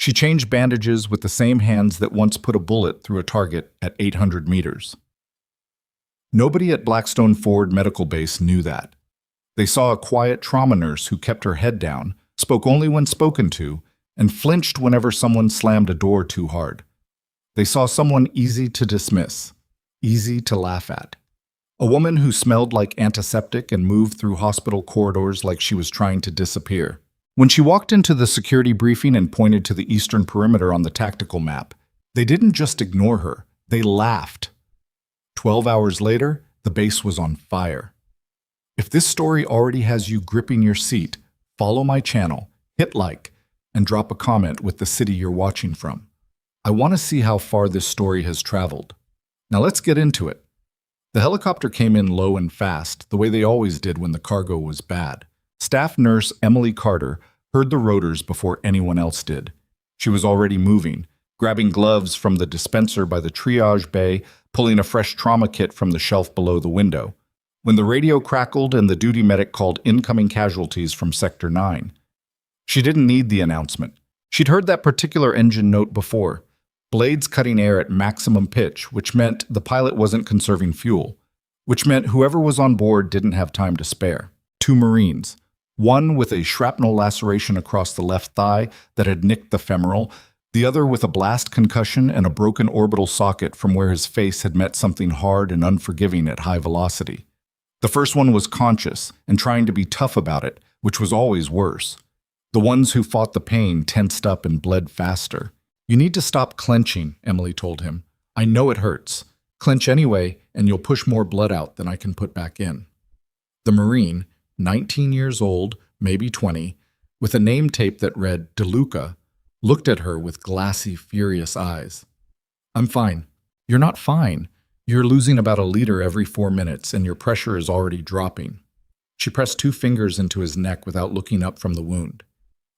She changed bandages with the same hands that once put a bullet through a target at 800 meters. Nobody at Blackstone Forward Medical Base knew that. They saw a quiet trauma nurse who kept her head down, spoke only when spoken to, and flinched whenever someone slammed a door too hard. They saw someone easy to dismiss, easy to laugh at. A woman who smelled like antiseptic and moved through hospital corridors like she was trying to disappear. When she walked into the security briefing and pointed to the eastern perimeter on the tactical map, they didn't just ignore her, they laughed. 12 hours later, the base was on fire. If this story already has you gripping your seat, follow my channel, hit like, and drop a comment with the city you're watching from. I want to see how far this story has traveled. Now let's get into it. The helicopter came in low and fast, the way they always did when the cargo was bad. Staff nurse Emily Carter heard the rotors before anyone else did. She was already moving, grabbing gloves from the dispenser by the triage bay, pulling a fresh trauma kit from the shelf below the window. When the radio crackled and the duty medic called incoming casualties from Sector 9. She didn't need the announcement. She'd heard that particular engine note before. Blades cutting air at maximum pitch, which meant the pilot wasn't conserving fuel, which meant whoever was on board didn't have time to spare. 2 Marines, one with a shrapnel laceration across the left thigh that had nicked the femoral, the other with a blast concussion and a broken orbital socket from where his face had met something hard and unforgiving at high velocity. The first one was conscious and trying to be tough about it, which was always worse. The ones who fought the pain tensed up and bled faster. "You need to stop clenching," Emily told him. "I know it hurts. Clench anyway, and you'll push more blood out than I can put back in." The Marine, 19 years old, maybe 20, with a name tape that read DeLuca, looked at her with glassy, furious eyes. "I'm fine." "You're not fine. You're losing about a liter every 4 minutes, and your pressure is already dropping." She pressed 2 fingers into his neck without looking up from the wound.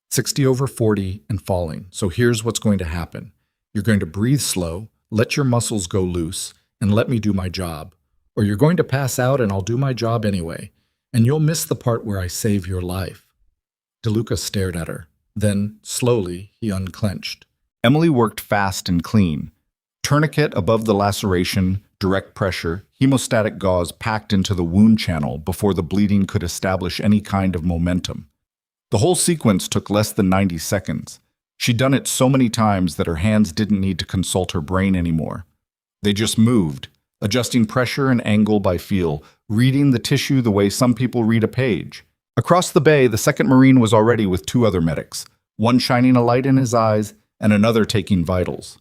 60 over 40 and falling, so here's what's going to happen. You're going to breathe slow, let your muscles go loose, and let me do my job. Or you're going to pass out and I'll do my job anyway, and you'll miss the part where I save your life. DeLuca stared at her. Then, slowly, he unclenched. Emily worked fast and clean. Tourniquet above the laceration, direct pressure, hemostatic gauze packed into the wound channel before the bleeding could establish any kind of momentum. The whole sequence took less than 90 seconds. She'd done it so many times that her hands didn't need to consult her brain anymore. They just moved, adjusting pressure and angle by feel, reading the tissue the way some people read a page. Across the bay, the second Marine was already with 2 other medics, one shining a light in his eyes and another taking vitals.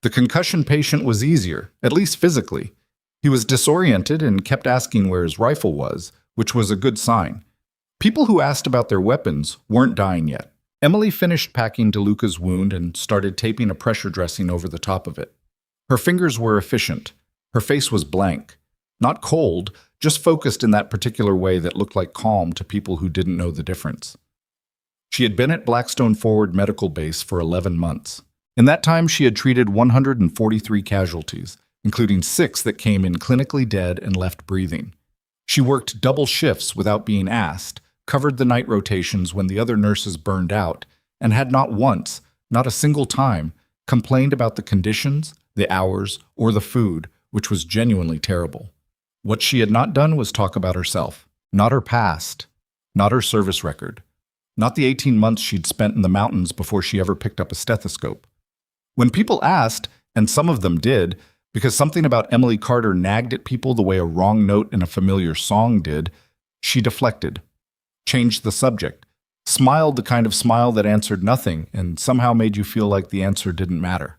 The concussion patient was easier, at least physically. He was disoriented and kept asking where his rifle was, which was a good sign. People who asked about their weapons weren't dying yet. Emily finished packing DeLuca's wound and started taping a pressure dressing over the top of it. Her fingers were efficient. Her face was blank. Not cold, just focused in that particular way that looked like calm to people who didn't know the difference. She had been at Blackstone Forward Medical Base for 11 months. In that time, she had treated 143 casualties, including 6 that came in clinically dead and left breathing. She worked double shifts without being asked, covered the night rotations when the other nurses burned out, and had not once, not a single time, complained about the conditions, the hours, or the food, which was genuinely terrible. What she had not done was talk about herself, not her past, not her service record, not the 18 months she'd spent in the mountains before she ever picked up a stethoscope. When people asked, and some of them did, because something about Emily Carter nagged at people the way a wrong note in a familiar song did, she deflected, changed the subject, smiled the kind of smile that answered nothing and somehow made you feel like the answer didn't matter.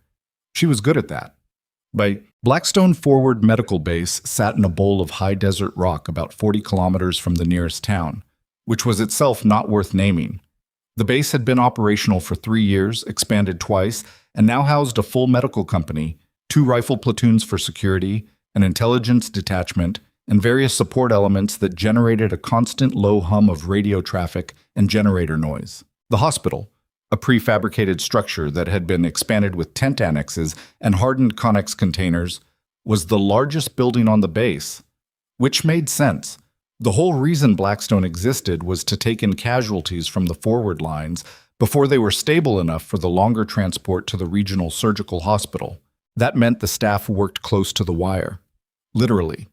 She was good at that. By Blackstone Forward Medical Base sat in a bowl of high desert rock about 40 kilometers from the nearest town, which was itself not worth naming. The base had been operational for 3 years, expanded twice, and now housed a full medical company, 2 rifle platoons for security, an intelligence detachment, and various support elements that generated a constant low hum of radio traffic and generator noise. The hospital, a prefabricated structure that had been expanded with tent annexes and hardened Connex containers, was the largest building on the base, which made sense. The whole reason Blackstone existed was to take in casualties from the forward lines, before they were stable enough for the longer transport to the regional surgical hospital. That meant the staff worked close to the wire. Literally.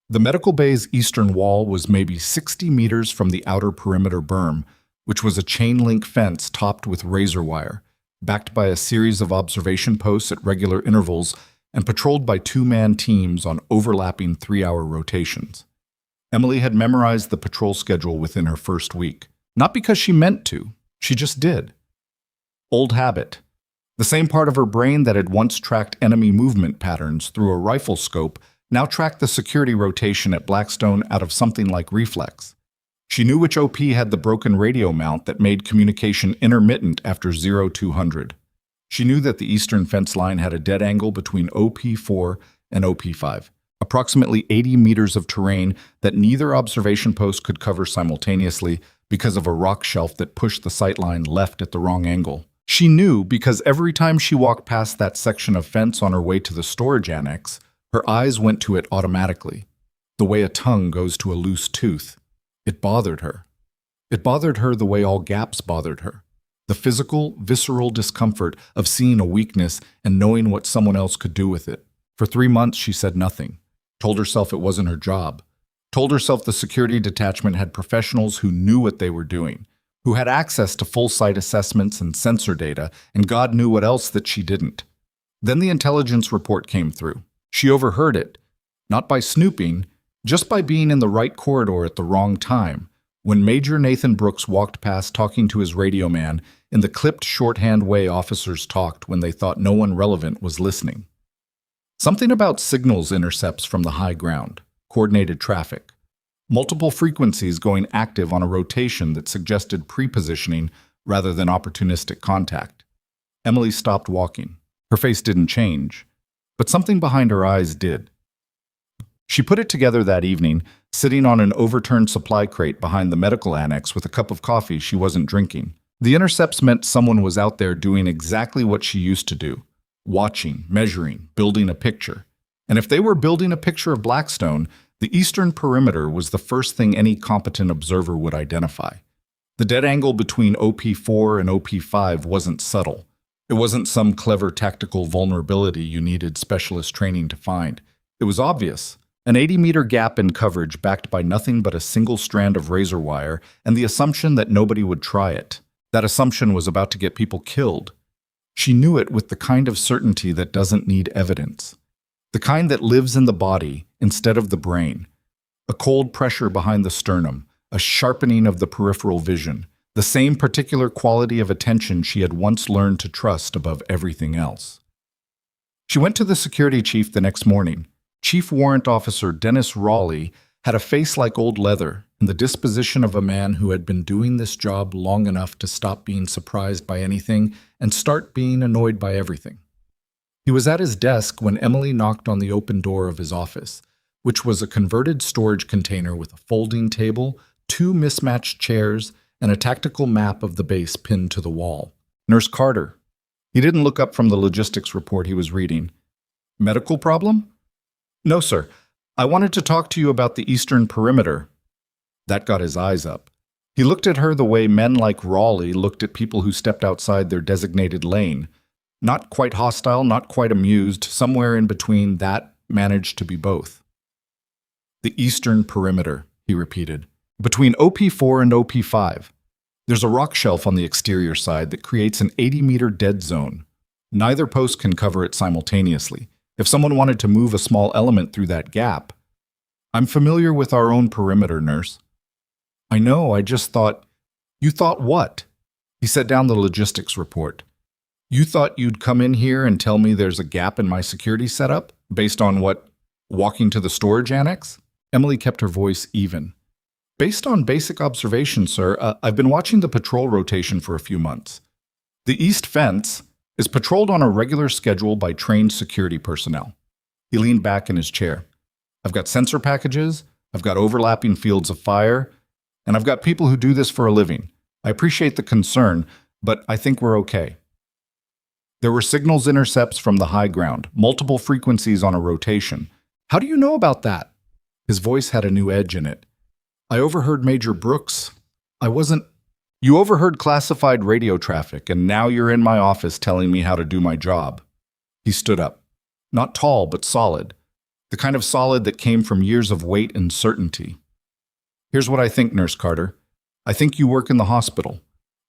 The medical bay's eastern wall was maybe 60 meters from the outer perimeter berm, which was a chain-link fence topped with razor wire, backed by a series of observation posts at regular intervals and patrolled by two-man teams on overlapping 3-hour rotations. Emily had memorized the patrol schedule within her first week. Not because she meant to, she just did. Old habit. The same part of her brain that had once tracked enemy movement patterns through a rifle scope now tracked the security rotation at Blackstone out of something like reflex. She knew which OP had the broken radio mount that made communication intermittent after 0200. She knew that the eastern fence line had a dead angle between OP4 and OP5, approximately 80 meters of terrain that neither observation post could cover simultaneously because of a rock shelf that pushed the sightline left at the wrong angle. She knew because every time she walked past that section of fence on her way to the storage annex, her eyes went to it automatically, the way a tongue goes to a loose tooth. It bothered her. It bothered her the way all gaps bothered her. The physical, visceral discomfort of seeing a weakness and knowing what someone else could do with it. For 3 months, she said nothing. Told herself it wasn't her job. Told herself the security detachment had professionals who knew what they were doing, who had access to full site assessments and sensor data, and God knew what else that she didn't. Then the intelligence report came through. She overheard it, not by snooping, just by being in the right corridor at the wrong time, when Major Nathan Brooks walked past talking to his radio man in the clipped shorthand way officers talked when they thought no one relevant was listening. Something about signals intercepts from the high ground, coordinated traffic, multiple frequencies going active on a rotation that suggested pre-positioning rather than opportunistic contact. Emily stopped walking. Her face didn't change, but something behind her eyes did. She put it together that evening, sitting on an overturned supply crate behind the medical annex with a cup of coffee she wasn't drinking. The intercepts meant someone was out there doing exactly what she used to do, watching, measuring, building a picture. And if they were building a picture of Blackstone, the eastern perimeter was the first thing any competent observer would identify. The dead angle between OP4 and OP5 wasn't subtle. It wasn't some clever tactical vulnerability you needed specialist training to find. It was obvious. An 80-meter gap in coverage backed by nothing but a single strand of razor wire and the assumption that nobody would try it. That assumption was about to get people killed. She knew it with the kind of certainty that doesn't need evidence. The kind that lives in the body instead of the brain. A cold pressure behind the sternum, a sharpening of the peripheral vision, the same particular quality of attention she had once learned to trust above everything else. She went to the security chief the next morning. Chief Warrant Officer Dennis Raleigh had a face like old leather and the disposition of a man who had been doing this job long enough to stop being surprised by anything and start being annoyed by everything. He was at his desk when Emily knocked on the open door of his office, which was a converted storage container with a folding table, 2 mismatched chairs, and a tactical map of the base pinned to the wall. Nurse Carter. He didn't look up from the logistics report he was reading. Medical problem? No, sir. I wanted to talk to you about the eastern perimeter. That got his eyes up. He looked at her the way men like Raleigh looked at people who stepped outside their designated lane. Not quite hostile, not quite amused, somewhere in between that managed to be both. The eastern perimeter, he repeated. Between OP4 and OP5. There's a rock shelf on the exterior side that creates an 80-meter dead zone. Neither post can cover it simultaneously. If someone wanted to move a small element through that gap. I'm familiar with our own perimeter, nurse. I know, I just thought. You thought what? He set down the logistics report. You thought you'd come in here and tell me there's a gap in my security setup? Based on what? Walking to the storage annex? Emily kept her voice even. Based on basic observation, sir, I've been watching the patrol rotation for a few months. The east fence is patrolled on a regular schedule by trained security personnel. He leaned back in his chair. I've got sensor packages, I've got overlapping fields of fire, and I've got people who do this for a living. I appreciate the concern, but I think we're okay. There were signals intercepts from the high ground, multiple frequencies on a rotation. How do you know about that? His voice had a new edge in it. I overheard Major Brooks. I wasn't. You overheard classified radio traffic, and now you're in my office telling me how to do my job. He stood up. Not tall, but solid. The kind of solid that came from years of weight and certainty. Here's what I think, Nurse Carter. I think you work in the hospital.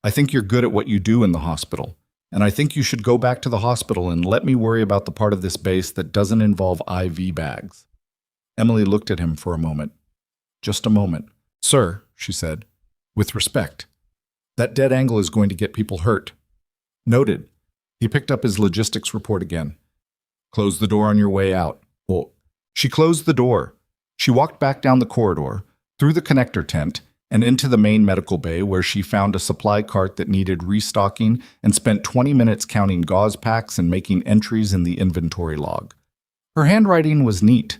I think you're good at what you do in the hospital. And I think you should go back to the hospital and let me worry about the part of this base that doesn't involve IV bags. Emily looked at him for a moment. Just a moment. Sir, she said, with respect. That dead angle is going to get people hurt. Noted. He picked up his logistics report again. Close the door on your way out. Well, she closed the door. She walked back down the corridor, through the connector tent, and into the main medical bay where she found a supply cart that needed restocking and spent 20 minutes counting gauze packs and making entries in the inventory log. Her handwriting was neat.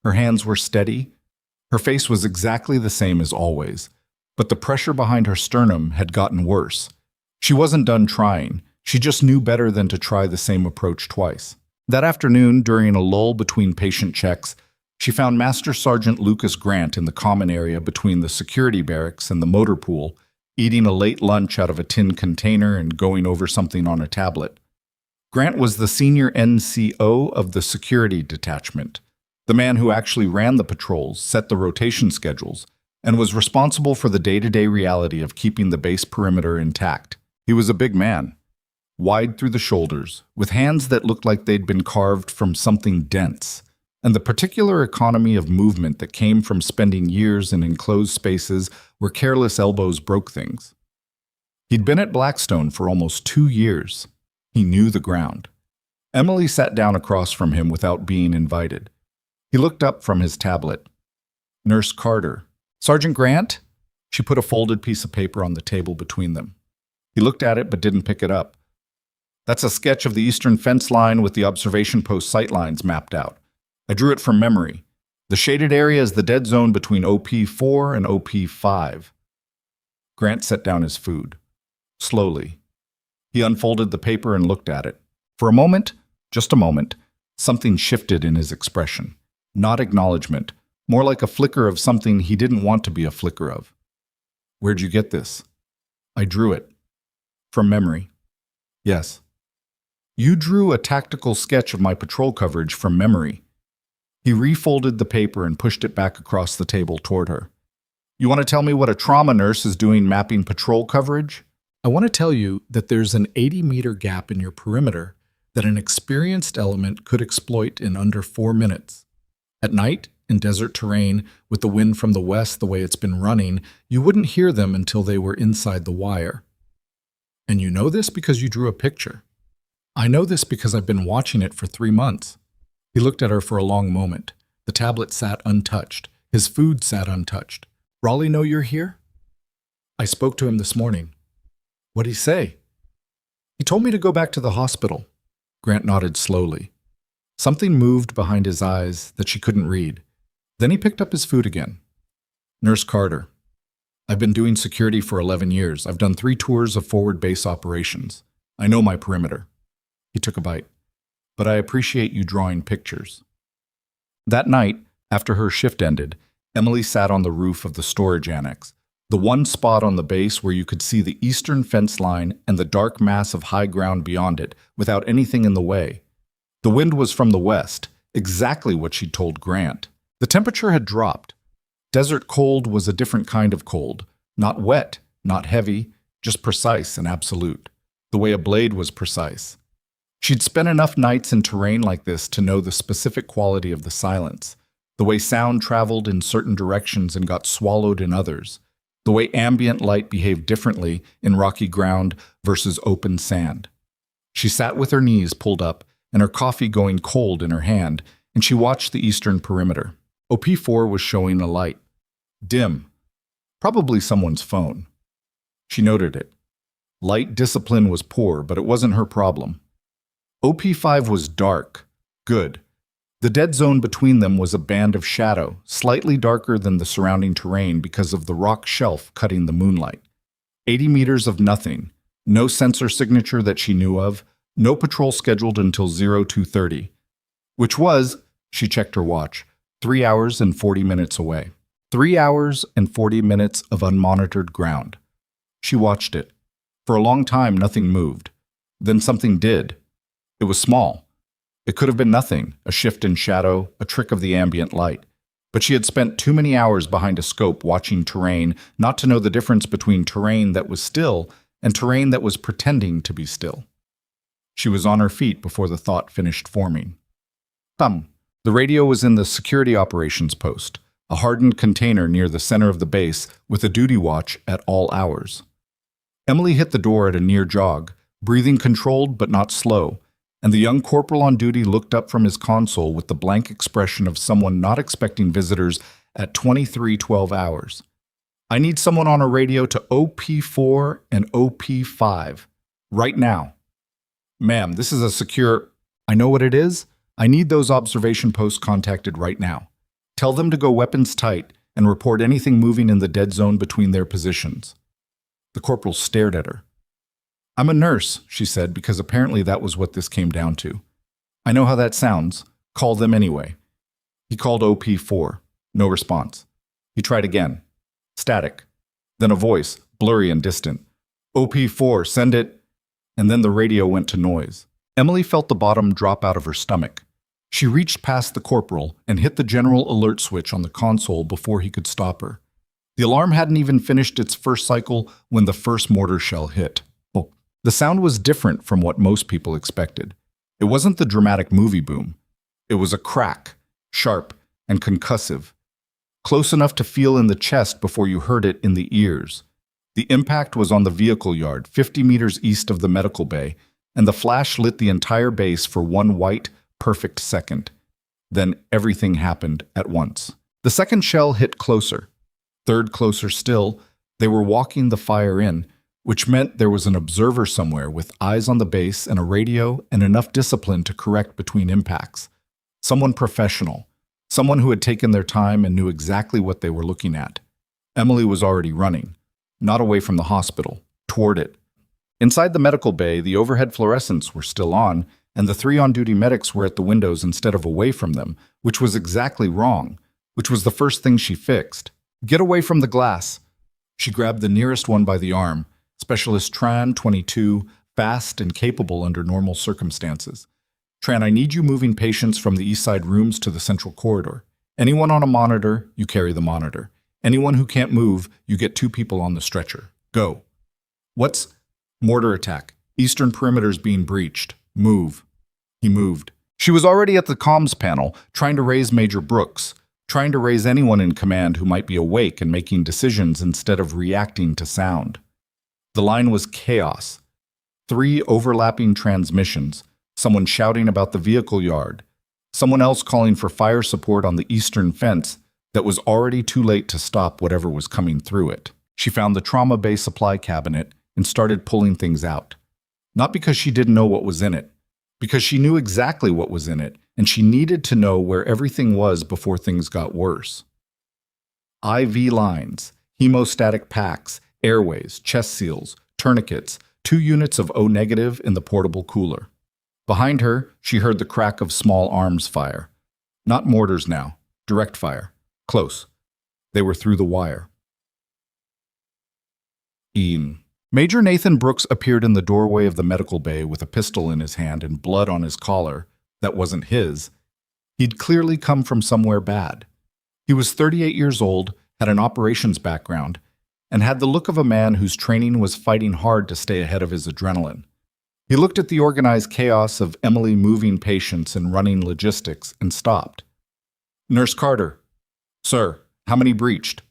Her hands were steady. Her face was exactly the same as always, but the pressure behind her sternum had gotten worse. She wasn't done trying. She just knew better than to try the same approach twice. That afternoon, during a lull between patient checks, she found Master Sergeant Lucas Grant in the common area between the security barracks and the motor pool, eating a late lunch out of a tin container and going over something on a tablet. Grant was the senior NCO of the security detachment, the man who actually ran the patrols, set the rotation schedules, and was responsible for the day-to-day reality of keeping the base perimeter intact. He was a big man, wide through the shoulders, with hands that looked like they'd been carved from something dense, and the particular economy of movement that came from spending years in enclosed spaces where careless elbows broke things. He'd been at Blackstone for almost 2 years. He knew the ground. Emily sat down across from him without being invited. He looked up from his tablet. Nurse Carter. Sergeant Grant? She put a folded piece of paper on the table between them. He looked at it but didn't pick it up. That's a sketch of the eastern fence line with the observation post sight lines mapped out. I drew it from memory. The shaded area is the dead zone between OP4 and OP5. Grant set down his food. Slowly. He unfolded the paper and looked at it. For a moment, just a moment, something shifted in his expression. Not acknowledgement, more like a flicker of something he didn't want to be a flicker of. Where'd you get this? I drew it. From memory. Yes. You drew a tactical sketch of my patrol coverage from memory. He refolded the paper and pushed it back across the table toward her. You want to tell me what a trauma nurse is doing mapping patrol coverage? I want to tell you that there's an 80-meter gap in your perimeter that an experienced element could exploit in under 4 minutes. At night, in desert terrain, with the wind from the west the way it's been running, you wouldn't hear them until they were inside the wire. And you know this because you drew a picture. I know this because I've been watching it for 3 months. He looked at her for a long moment. The tablet sat untouched. His food sat untouched. Raleigh know you're here? I spoke to him this morning. What'd he say? He told me to go back to the hospital. Grant nodded slowly. Something moved behind his eyes that she couldn't read. Then he picked up his food again. Nurse Carter. I've been doing security for 11 years. I've done 3 tours of forward base operations. I know my perimeter. He took a bite. But I appreciate you drawing pictures. That night, after her shift ended, Emily sat on the roof of the storage annex, the one spot on the base where you could see the eastern fence line and the dark mass of high ground beyond it without anything in the way. The wind was from the west, exactly what she'd told Grant. The temperature had dropped. Desert cold was a different kind of cold, not wet, not heavy, just precise and absolute, the way a blade was precise. She'd spent enough nights in terrain like this to know the specific quality of the silence, the way sound traveled in certain directions and got swallowed in others, the way ambient light behaved differently in rocky ground versus open sand. She sat with her knees pulled up and her coffee going cold in her hand, and she watched the eastern perimeter. OP4 was showing a light. Dim. Probably someone's phone. She noted it. Light discipline was poor, but it wasn't her problem. OP5 was dark. Good. The dead zone between them was a band of shadow, slightly darker than the surrounding terrain because of the rock shelf cutting the moonlight. 80 meters of nothing. No sensor signature that she knew of. No patrol scheduled until 0230. Which was, she checked her watch, 3 hours and 40 minutes away. 3 hours and 40 minutes of unmonitored ground. She watched it. For a long time, nothing moved. Then something did. It was small. It could have been nothing, a shift in shadow, a trick of the ambient light. But she had spent too many hours behind a scope watching terrain not to know the difference between terrain that was still and terrain that was pretending to be still. She was on her feet before the thought finished forming. Thumb. The radio was in the security operations post, a hardened container near the center of the base with a duty watch at all hours. Emily hit the door at a near jog, breathing controlled but not slow, and the young corporal on duty looked up from his console with the blank expression of someone not expecting visitors at 23:12 hours. I need someone on a radio to OP4 and OP5. Right now. Ma'am, this is a secure... I know what it is. I need those observation posts contacted right now. Tell them to go weapons tight and report anything moving in the dead zone between their positions. The corporal stared at her. I'm a nurse, she said, because apparently that was what this came down to. I know how that sounds. Call them anyway. He called OP4. No response. He tried again. Static. Then a voice, blurry and distant. OP4, send it. And then the radio went to noise. Emily felt the bottom drop out of her stomach. She reached past the corporal and hit the general alert switch on the console before he could stop her. The alarm hadn't even finished its first cycle when the first mortar shell hit. Oh, the sound was different from what most people expected. It wasn't the dramatic movie boom. It was a crack, sharp and concussive, close enough to feel in the chest before you heard it in the ears. The impact was on the vehicle yard, 50 meters east of the medical bay, and the flash lit the entire base for one white, perfect second. Then everything happened at once. The second shell hit closer. Third closer still. They were walking the fire in, which meant there was an observer somewhere with eyes on the base and a radio and enough discipline to correct between impacts. Someone professional. Someone who had taken their time and knew exactly what they were looking at. Emily was already running, not away from the hospital, toward it. Inside the medical bay, the overhead fluorescents were still on, and the 3 on-duty medics were at the windows instead of away from them, which was exactly wrong, which was the first thing she fixed. Get away from the glass. She grabbed the nearest one by the arm, Specialist Tran, 22, fast and capable under normal circumstances. Tran, I need you moving patients from the east side rooms to the central corridor. Anyone on a monitor, you carry the monitor. Anyone who can't move, you get 2 people on the stretcher. Go. What's... Mortar attack. Eastern perimeter's being breached. Move. He moved. She was already at the comms panel, trying to raise Major Brooks, trying to raise anyone in command who might be awake and making decisions instead of reacting to sound. The line was chaos. 3 overlapping transmissions, someone shouting about the vehicle yard, someone else calling for fire support on the eastern fence that was already too late to stop whatever was coming through it. She found the trauma bay supply cabinet and started pulling things out. Not because she didn't know what was in it, because she knew exactly what was in it, and she needed to know where everything was before things got worse. IV lines, hemostatic packs, airways, chest seals, tourniquets, 2 units of O-negative in the portable cooler. Behind her, she heard the crack of small arms fire. Not mortars now, direct fire. Close. They were through the wire. Ian. Major Nathan Brooks appeared in the doorway of the medical bay with a pistol in his hand and blood on his collar that wasn't his. He'd clearly come from somewhere bad. He was 38 years old, had an operations background, and had the look of a man whose training was fighting hard to stay ahead of his adrenaline. He looked at the organized chaos of Emily moving patients and running logistics and stopped. Nurse Carter. Sir, how many breached?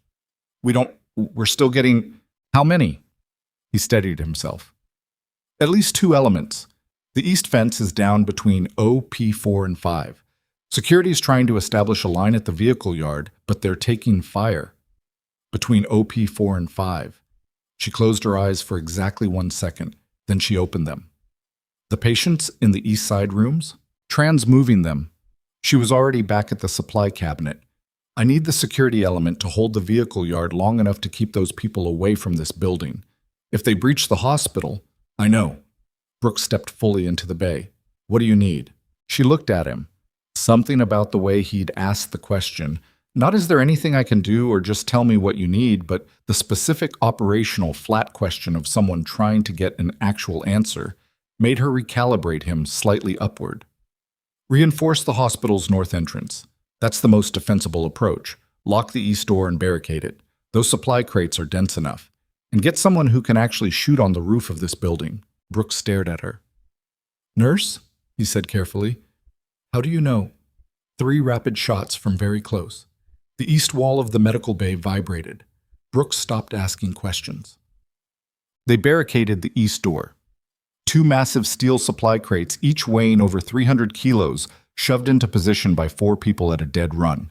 We're still getting... How many? He steadied himself. At least 2 elements. The east fence is down between OP4 and 5. Security is trying to establish a line at the vehicle yard, but they're taking fire. Between OP4 and 5. She closed her eyes for exactly 1 second, then she opened them. The patients in the east side rooms? Tran's moving them. She was already back at the supply cabinet. I need the security element to hold the vehicle yard long enough to keep those people away from this building. If they breach the hospital, I know. Brooks stepped fully into the bay. What do you need? She looked at him. Something about the way he'd asked the question, Not is there anything I can do or just tell me what you need, but the specific operational flat question of someone trying to get an actual answer made her recalibrate him slightly upward. Reinforce the hospital's north entrance. That's the most defensible approach. Lock the east door and barricade it. Those supply crates are dense enough. And get someone who can actually shoot on the roof of this building. Brooks stared at her. Nurse, he said carefully. How do you know? 3 rapid shots from very close. The east wall of the medical bay vibrated. Brooks stopped asking questions. They barricaded the east door. 2 massive steel supply crates, each weighing over 300 kilos, shoved into position by 4 people at a dead run.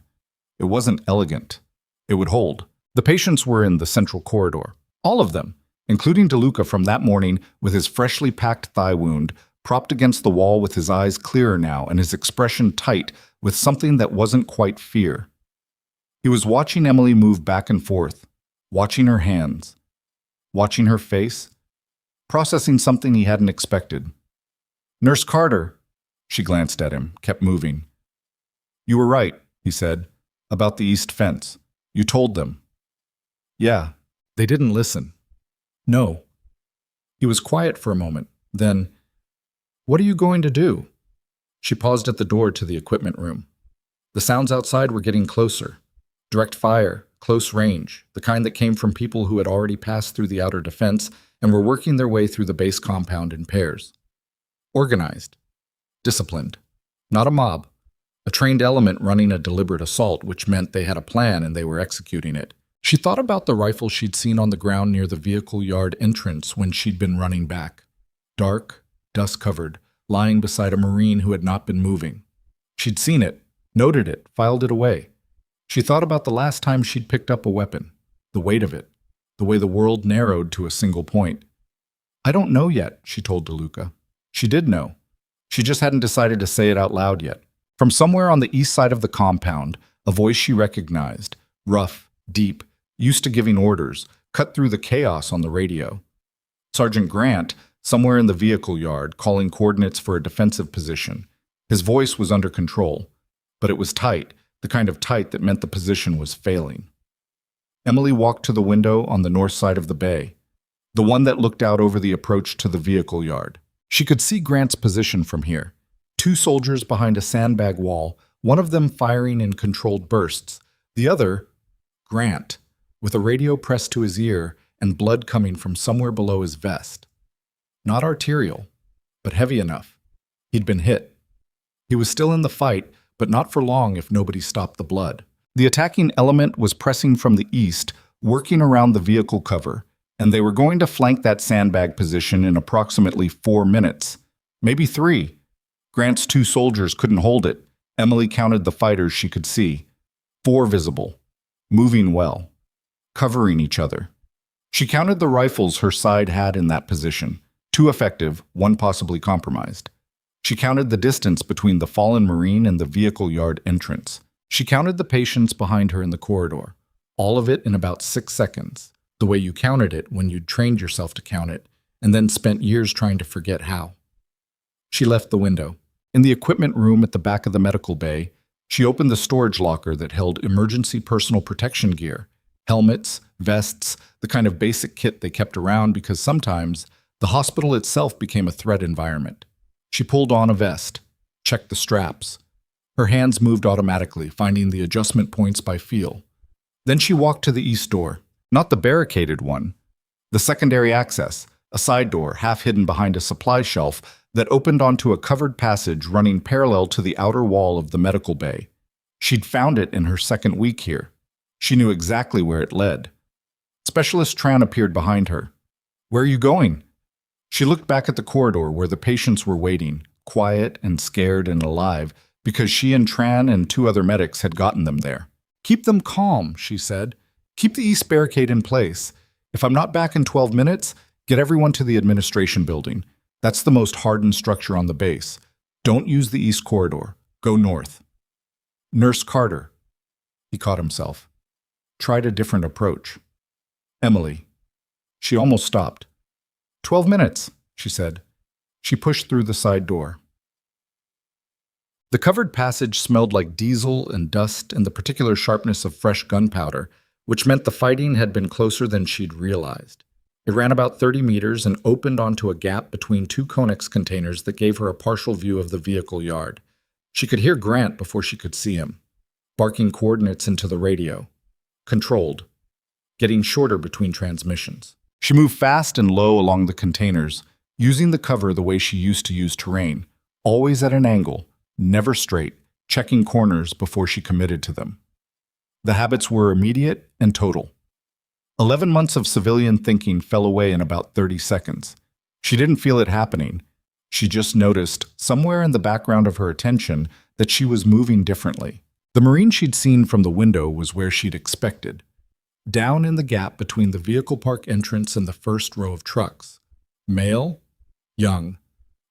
It wasn't elegant. It would hold. The patients were in the central corridor. All of them, including DeLuca from that morning with his freshly packed thigh wound, propped against the wall with his eyes clearer now and his expression tight with something that wasn't quite fear. He was watching Emily move back and forth, watching her hands, watching her face, processing something he hadn't expected. Nurse Carter, she glanced at him, kept moving. You were right, he said, about the east fence. You told them. Yeah, they didn't listen. No. He was quiet for a moment. Then, what are you going to do? She paused at the door to the equipment room. The sounds outside were getting closer. Direct fire, close range, the kind that came from people who had already passed through the outer defense and were working their way through the base compound in pairs. Organized. Disciplined. Not a mob. A trained element running a deliberate assault, which meant they had a plan and they were executing it. She thought about the rifle she'd seen on the ground near the vehicle yard entrance when she'd been running back. Dark, dust-covered, lying beside a Marine who had not been moving. She'd seen it, noted it, filed it away. She thought about the last time she'd picked up a weapon, the weight of it, the way the world narrowed to a single point. I don't know yet, she told DeLuca. She did know. She just hadn't decided to say it out loud yet. From somewhere on the east side of the compound, a voice she recognized, rough, deep, used to giving orders, cut through the chaos on the radio. Sergeant Grant, somewhere in the vehicle yard, calling coordinates for a defensive position. His voice was under control, but it was tight, the kind of tight that meant the position was failing. Emily walked to the window on the north side of the bay, the one that looked out over the approach to the vehicle yard. She could see Grant's position from here. 2 soldiers behind a sandbag wall, one of them firing in controlled bursts, the other, Grant, with a radio pressed to his ear and blood coming from somewhere below his vest. Not arterial, but heavy enough. He'd been hit. He was still in the fight, but not for long if nobody stopped the blood. The attacking element was pressing from the east, working around the vehicle cover, and they were going to flank that sandbag position in approximately 4 minutes. Maybe 3. Grant's 2 soldiers couldn't hold it. Emily counted the fighters she could see. 4 visible. Moving well. Covering each other. She counted the rifles her side had in that position. 2 effective, 1 possibly compromised. She counted the distance between the fallen Marine and the vehicle yard entrance. She counted the patients behind her in the corridor. All of it in about 6 seconds, the way you counted it when you'd trained yourself to count it, and then spent years trying to forget how. She left the window. In the equipment room at the back of the medical bay, she opened the storage locker that held emergency personal protection gear, helmets, vests, the kind of basic kit they kept around because sometimes the hospital itself became a threat environment. She pulled on a vest, checked the straps. Her hands moved automatically, finding the adjustment points by feel. Then she walked to the east door, not the barricaded one, the secondary access, a side door half hidden behind a supply shelf that opened onto a covered passage running parallel to the outer wall of the medical bay. She'd found it in her second week here. She knew exactly where it led. Specialist Tran appeared behind her. Where are you going? She looked back at the corridor where the patients were waiting, quiet and scared and alive, because she and Tran and 2 other medics had gotten them there. Keep them calm, she said. Keep the east barricade in place. If I'm not back in 12 minutes, get everyone to the administration building. That's the most hardened structure on the base. Don't use the east corridor. Go north. Nurse Carter. He caught himself. Tried a different approach. Emily. She almost stopped. 12 minutes, she said. She pushed through the side door. The covered passage smelled like diesel and dust and the particular sharpness of fresh gunpowder, which meant the fighting had been closer than she'd realized. It ran about 30 meters and opened onto a gap between two Conex containers that gave her a partial view of the vehicle yard. She could hear Grant before she could see him, barking coordinates into the radio. Controlled, getting shorter between transmissions. She moved fast and low along the containers, using the cover the way she used to use terrain, always at an angle, never straight, checking corners before she committed to them. The habits were immediate and total. 11 months of civilian thinking fell away in about 30 seconds. She didn't feel it happening. She just noticed, somewhere in the background of her attention, that she was moving differently. The Marine she'd seen from the window was where she'd expected, down in the gap between the vehicle park entrance and the first row of trucks. Male, young,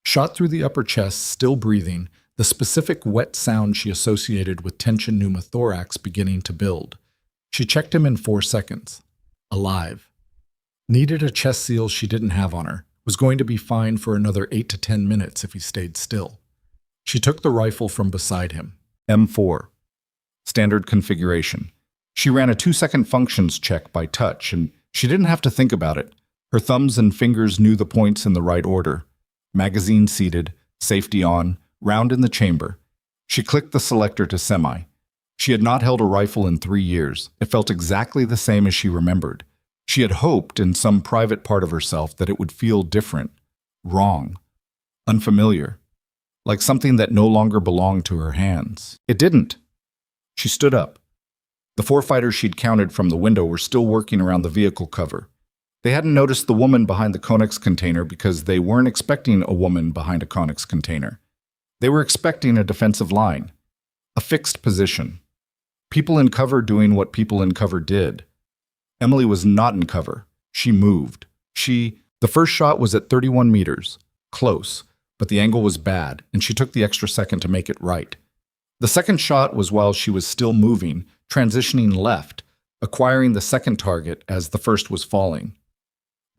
shot through the upper chest, still breathing, the specific wet sound she associated with tension pneumothorax beginning to build. She checked him in 4 seconds. Alive. Needed a chest seal she didn't have on her. Was going to be fine for another 8 to 10 minutes if he stayed still. She took the rifle from beside him. M4. Standard configuration. She ran a 2-second functions check by touch, and she didn't have to think about it. Her thumbs and fingers knew the points in the right order. Magazine seated, safety on, round in the chamber. She clicked the selector to semi. She had not held a rifle in 3 years. It felt exactly the same as she remembered. She had hoped in some private part of herself that it would feel different, wrong, unfamiliar, like something that no longer belonged to her hands. It didn't. She stood up. The 4 fighters she'd counted from the window were still working around the vehicle cover. They hadn't noticed the woman behind the Conex container because they weren't expecting a woman behind a Conex container. They were expecting a defensive line, a fixed position. People in cover doing what people in cover did. Emily was not in cover. She moved. The first shot was at 31 meters. Close, but the angle was bad, and she took the extra second to make it right. The second shot was while she was still moving, transitioning left, acquiring the second target as the first was falling.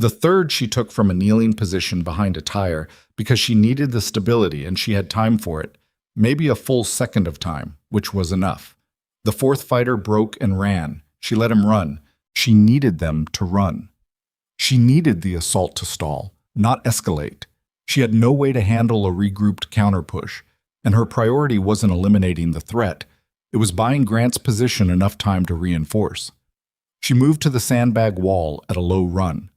The third she took from a kneeling position behind a tire because she needed the stability and she had time for it, maybe a full second of time, which was enough. The 4th fighter broke and ran. She let him run. She needed them to run. She needed the assault to stall, not escalate. She had no way to handle a regrouped counterpush, and her priority wasn't eliminating the threat. It was buying Grant's position enough time to reinforce. She moved to the sandbag wall at a low run.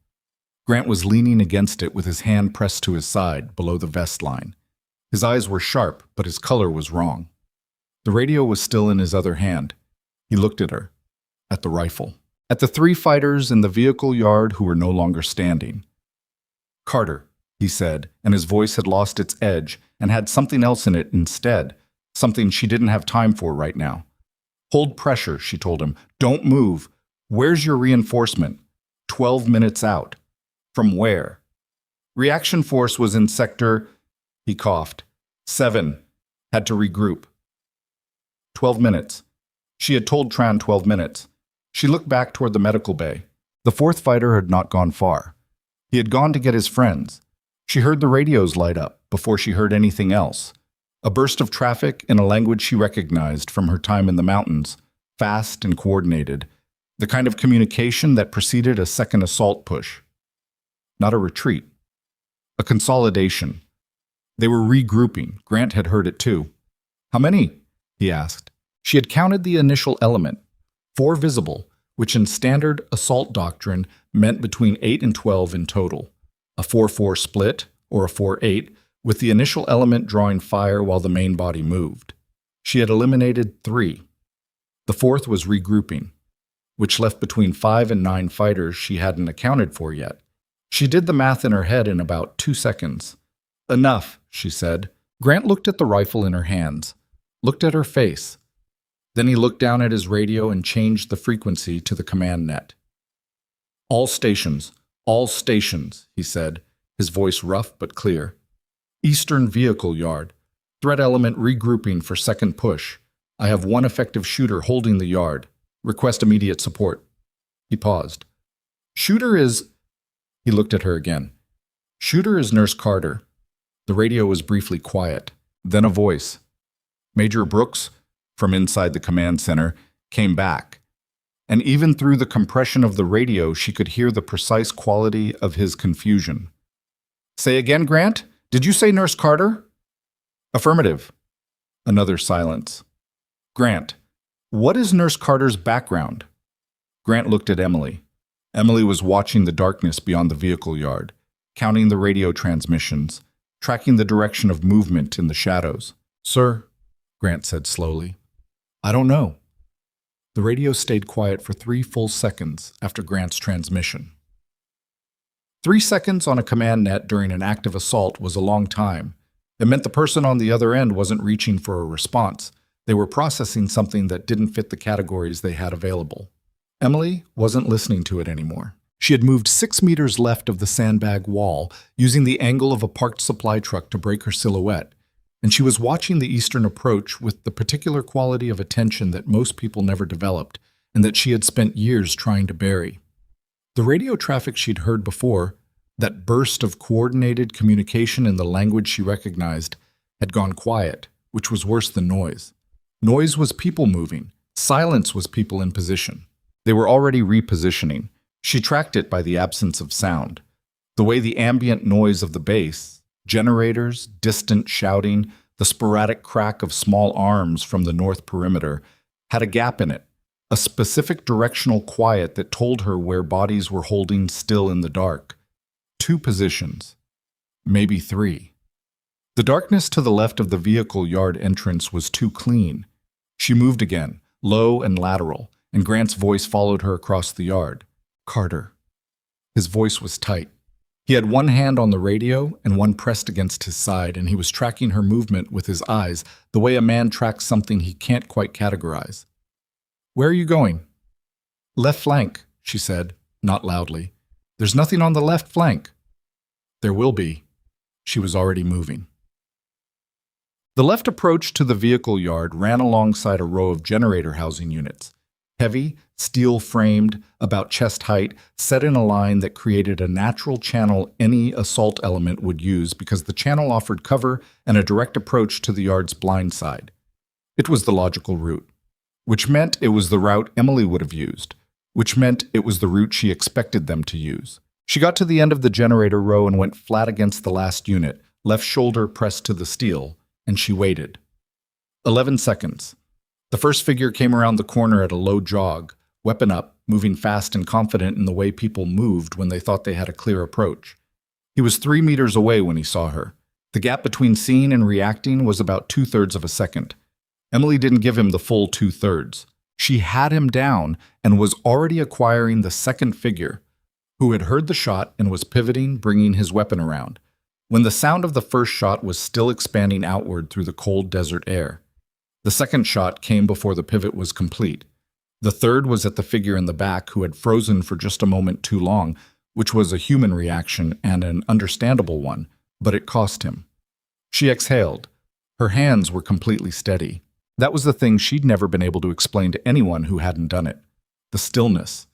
Grant was leaning against it with his hand pressed to his side, below the vest line. His eyes were sharp, but his color was wrong. The radio was still in his other hand. He looked at her, at the rifle, at the 3 fighters in the vehicle yard who were no longer standing. "Carter," he said, and his voice had lost its edge and had something else in it instead, something she didn't have time for right now. "Hold pressure," she told him. "Don't move. Where's your reinforcement?" 12 minutes out. "From where?" "Reaction force was in sector," he coughed. 7. Had to regroup. 12 minutes. She had told Tran 12 minutes. She looked back toward the medical bay. The 4th fighter had not gone far. He had gone to get his friends. She heard the radios light up before she heard anything else. A burst of traffic in a language she recognized from her time in the mountains, fast and coordinated, the kind of communication that preceded a second assault push. Not a retreat. A consolidation. They were regrouping. Grant had heard it too. "How many?" he asked. She had counted the initial element, 4 visible, which in standard assault doctrine meant between 8 and 12 in total. A 4-4 split, or a 4-8, with the initial element drawing fire while the main body moved. She had eliminated 3. The 4th was regrouping, which left between 5 and 9 fighters she hadn't accounted for yet. She did the math in her head in about 2 seconds. "Enough," she said. Grant looked at the rifle in her hands, looked at her face. Then he looked down at his radio and changed the frequency to the command net. All stations," he said, his voice rough but clear. "Eastern vehicle yard. Threat element regrouping for second push. I have 1 effective shooter holding the yard. Request immediate support." He paused. "Shooter is..." He looked at her again. "Shooter is Nurse Carter." The radio was briefly quiet. Then a voice. Major Brooks, from inside the command center, came back. And even through the compression of the radio, she could hear the precise quality of his confusion. "Say again, Grant? Did you say Nurse Carter?" "Affirmative." Another silence. "Grant, what is Nurse Carter's background?" Grant looked at Emily. Emily was watching the darkness beyond the vehicle yard, counting the radio transmissions, tracking the direction of movement in the shadows. "Sir," Grant said slowly, "I don't know." The radio stayed quiet for 3 full seconds after Grant's transmission. 3 seconds on a command net during an active assault was a long time. It meant the person on the other end wasn't reaching for a response. They were processing something that didn't fit the categories they had available. Emily wasn't listening to it anymore. She had moved 6 meters left of the sandbag wall, using the angle of a parked supply truck to break her silhouette, and she was watching the eastern approach with the particular quality of attention that most people never developed and that she had spent years trying to bury. The radio traffic she'd heard before, that burst of coordinated communication in the language she recognized, had gone quiet, which was worse than noise. Noise was people moving. Silence was people in position. They were already repositioning. She tracked it by the absence of sound. The way the ambient noise of the base, generators, distant shouting, the sporadic crack of small arms from the north perimeter, had a gap in it, a specific directional quiet that told her where bodies were holding still in the dark. 2 positions, maybe 3. The darkness to the left of the vehicle yard entrance was too clean. She moved again, low and lateral, and Grant's voice followed her across the yard. "Carter." His voice was tight. He had one hand on the radio and one pressed against his side, and he was tracking her movement with his eyes, the way a man tracks something he can't quite categorize. "Where are you going?" "Left flank," she said, not loudly. "There's nothing on the left flank." "There will be." She was already moving. The left approach to the vehicle yard ran alongside a row of generator housing units. Heavy, steel-framed, about chest height, set in a line that created a natural channel any assault element would use because the channel offered cover and a direct approach to the yard's blind side. It was the logical route, which meant it was the route Emily would have used, which meant it was the route she expected them to use. She got to the end of the generator row and went flat against the last unit, left shoulder pressed to the steel, and she waited. 11 seconds. The first figure came around the corner at a low jog, weapon up, moving fast and confident in the way people moved when they thought they had a clear approach. He was 3 meters away when he saw her. The gap between seeing and reacting was about 2/3 of a second. Emily didn't give him the full 2/3. She had him down and was already acquiring the second figure, who had heard the shot and was pivoting, bringing his weapon around, when the sound of the first shot was still expanding outward through the cold desert air. The second shot came before the pivot was complete. The third was at the figure in the back who had frozen for just a moment too long, which was a human reaction and an understandable one, but it cost him. She exhaled. Her hands were completely steady. That was the thing she'd never been able to explain to anyone who hadn't done it. The stillness.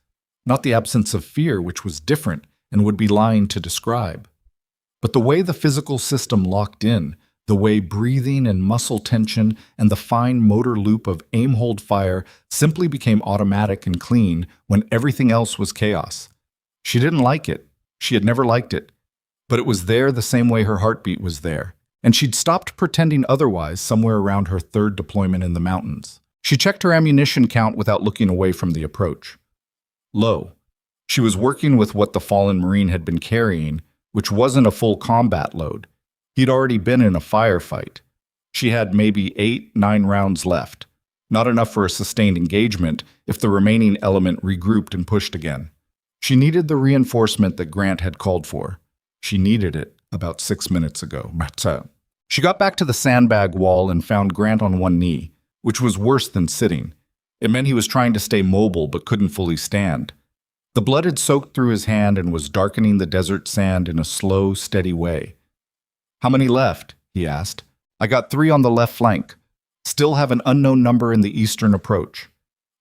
Not the absence of fear, which was different and would be lying to describe. But the way the physical system locked in, the way breathing and muscle tension and the fine motor loop of aim-hold fire simply became automatic and clean when everything else was chaos. She didn't like it. She had never liked it. But it was there the same way her heartbeat was there. And she'd stopped pretending otherwise somewhere around her 3rd deployment in the mountains. She checked her ammunition count without looking away from the approach. Low. She was working with what the fallen Marine had been carrying, which wasn't a full combat load. He'd already been in a firefight. She had maybe 8-9 rounds left, not enough for a sustained engagement if the remaining element regrouped and pushed again. She needed the reinforcement that Grant had called for. She needed it about 6 minutes ago. She got back to the sandbag wall and found Grant on one knee, which was worse than sitting. It meant he was trying to stay mobile but couldn't fully stand. The blood had soaked through his hand and was darkening the desert sand in a slow, steady way. "How many left?" he asked. "I got 3 on the left flank. Still have an unknown number in the eastern approach."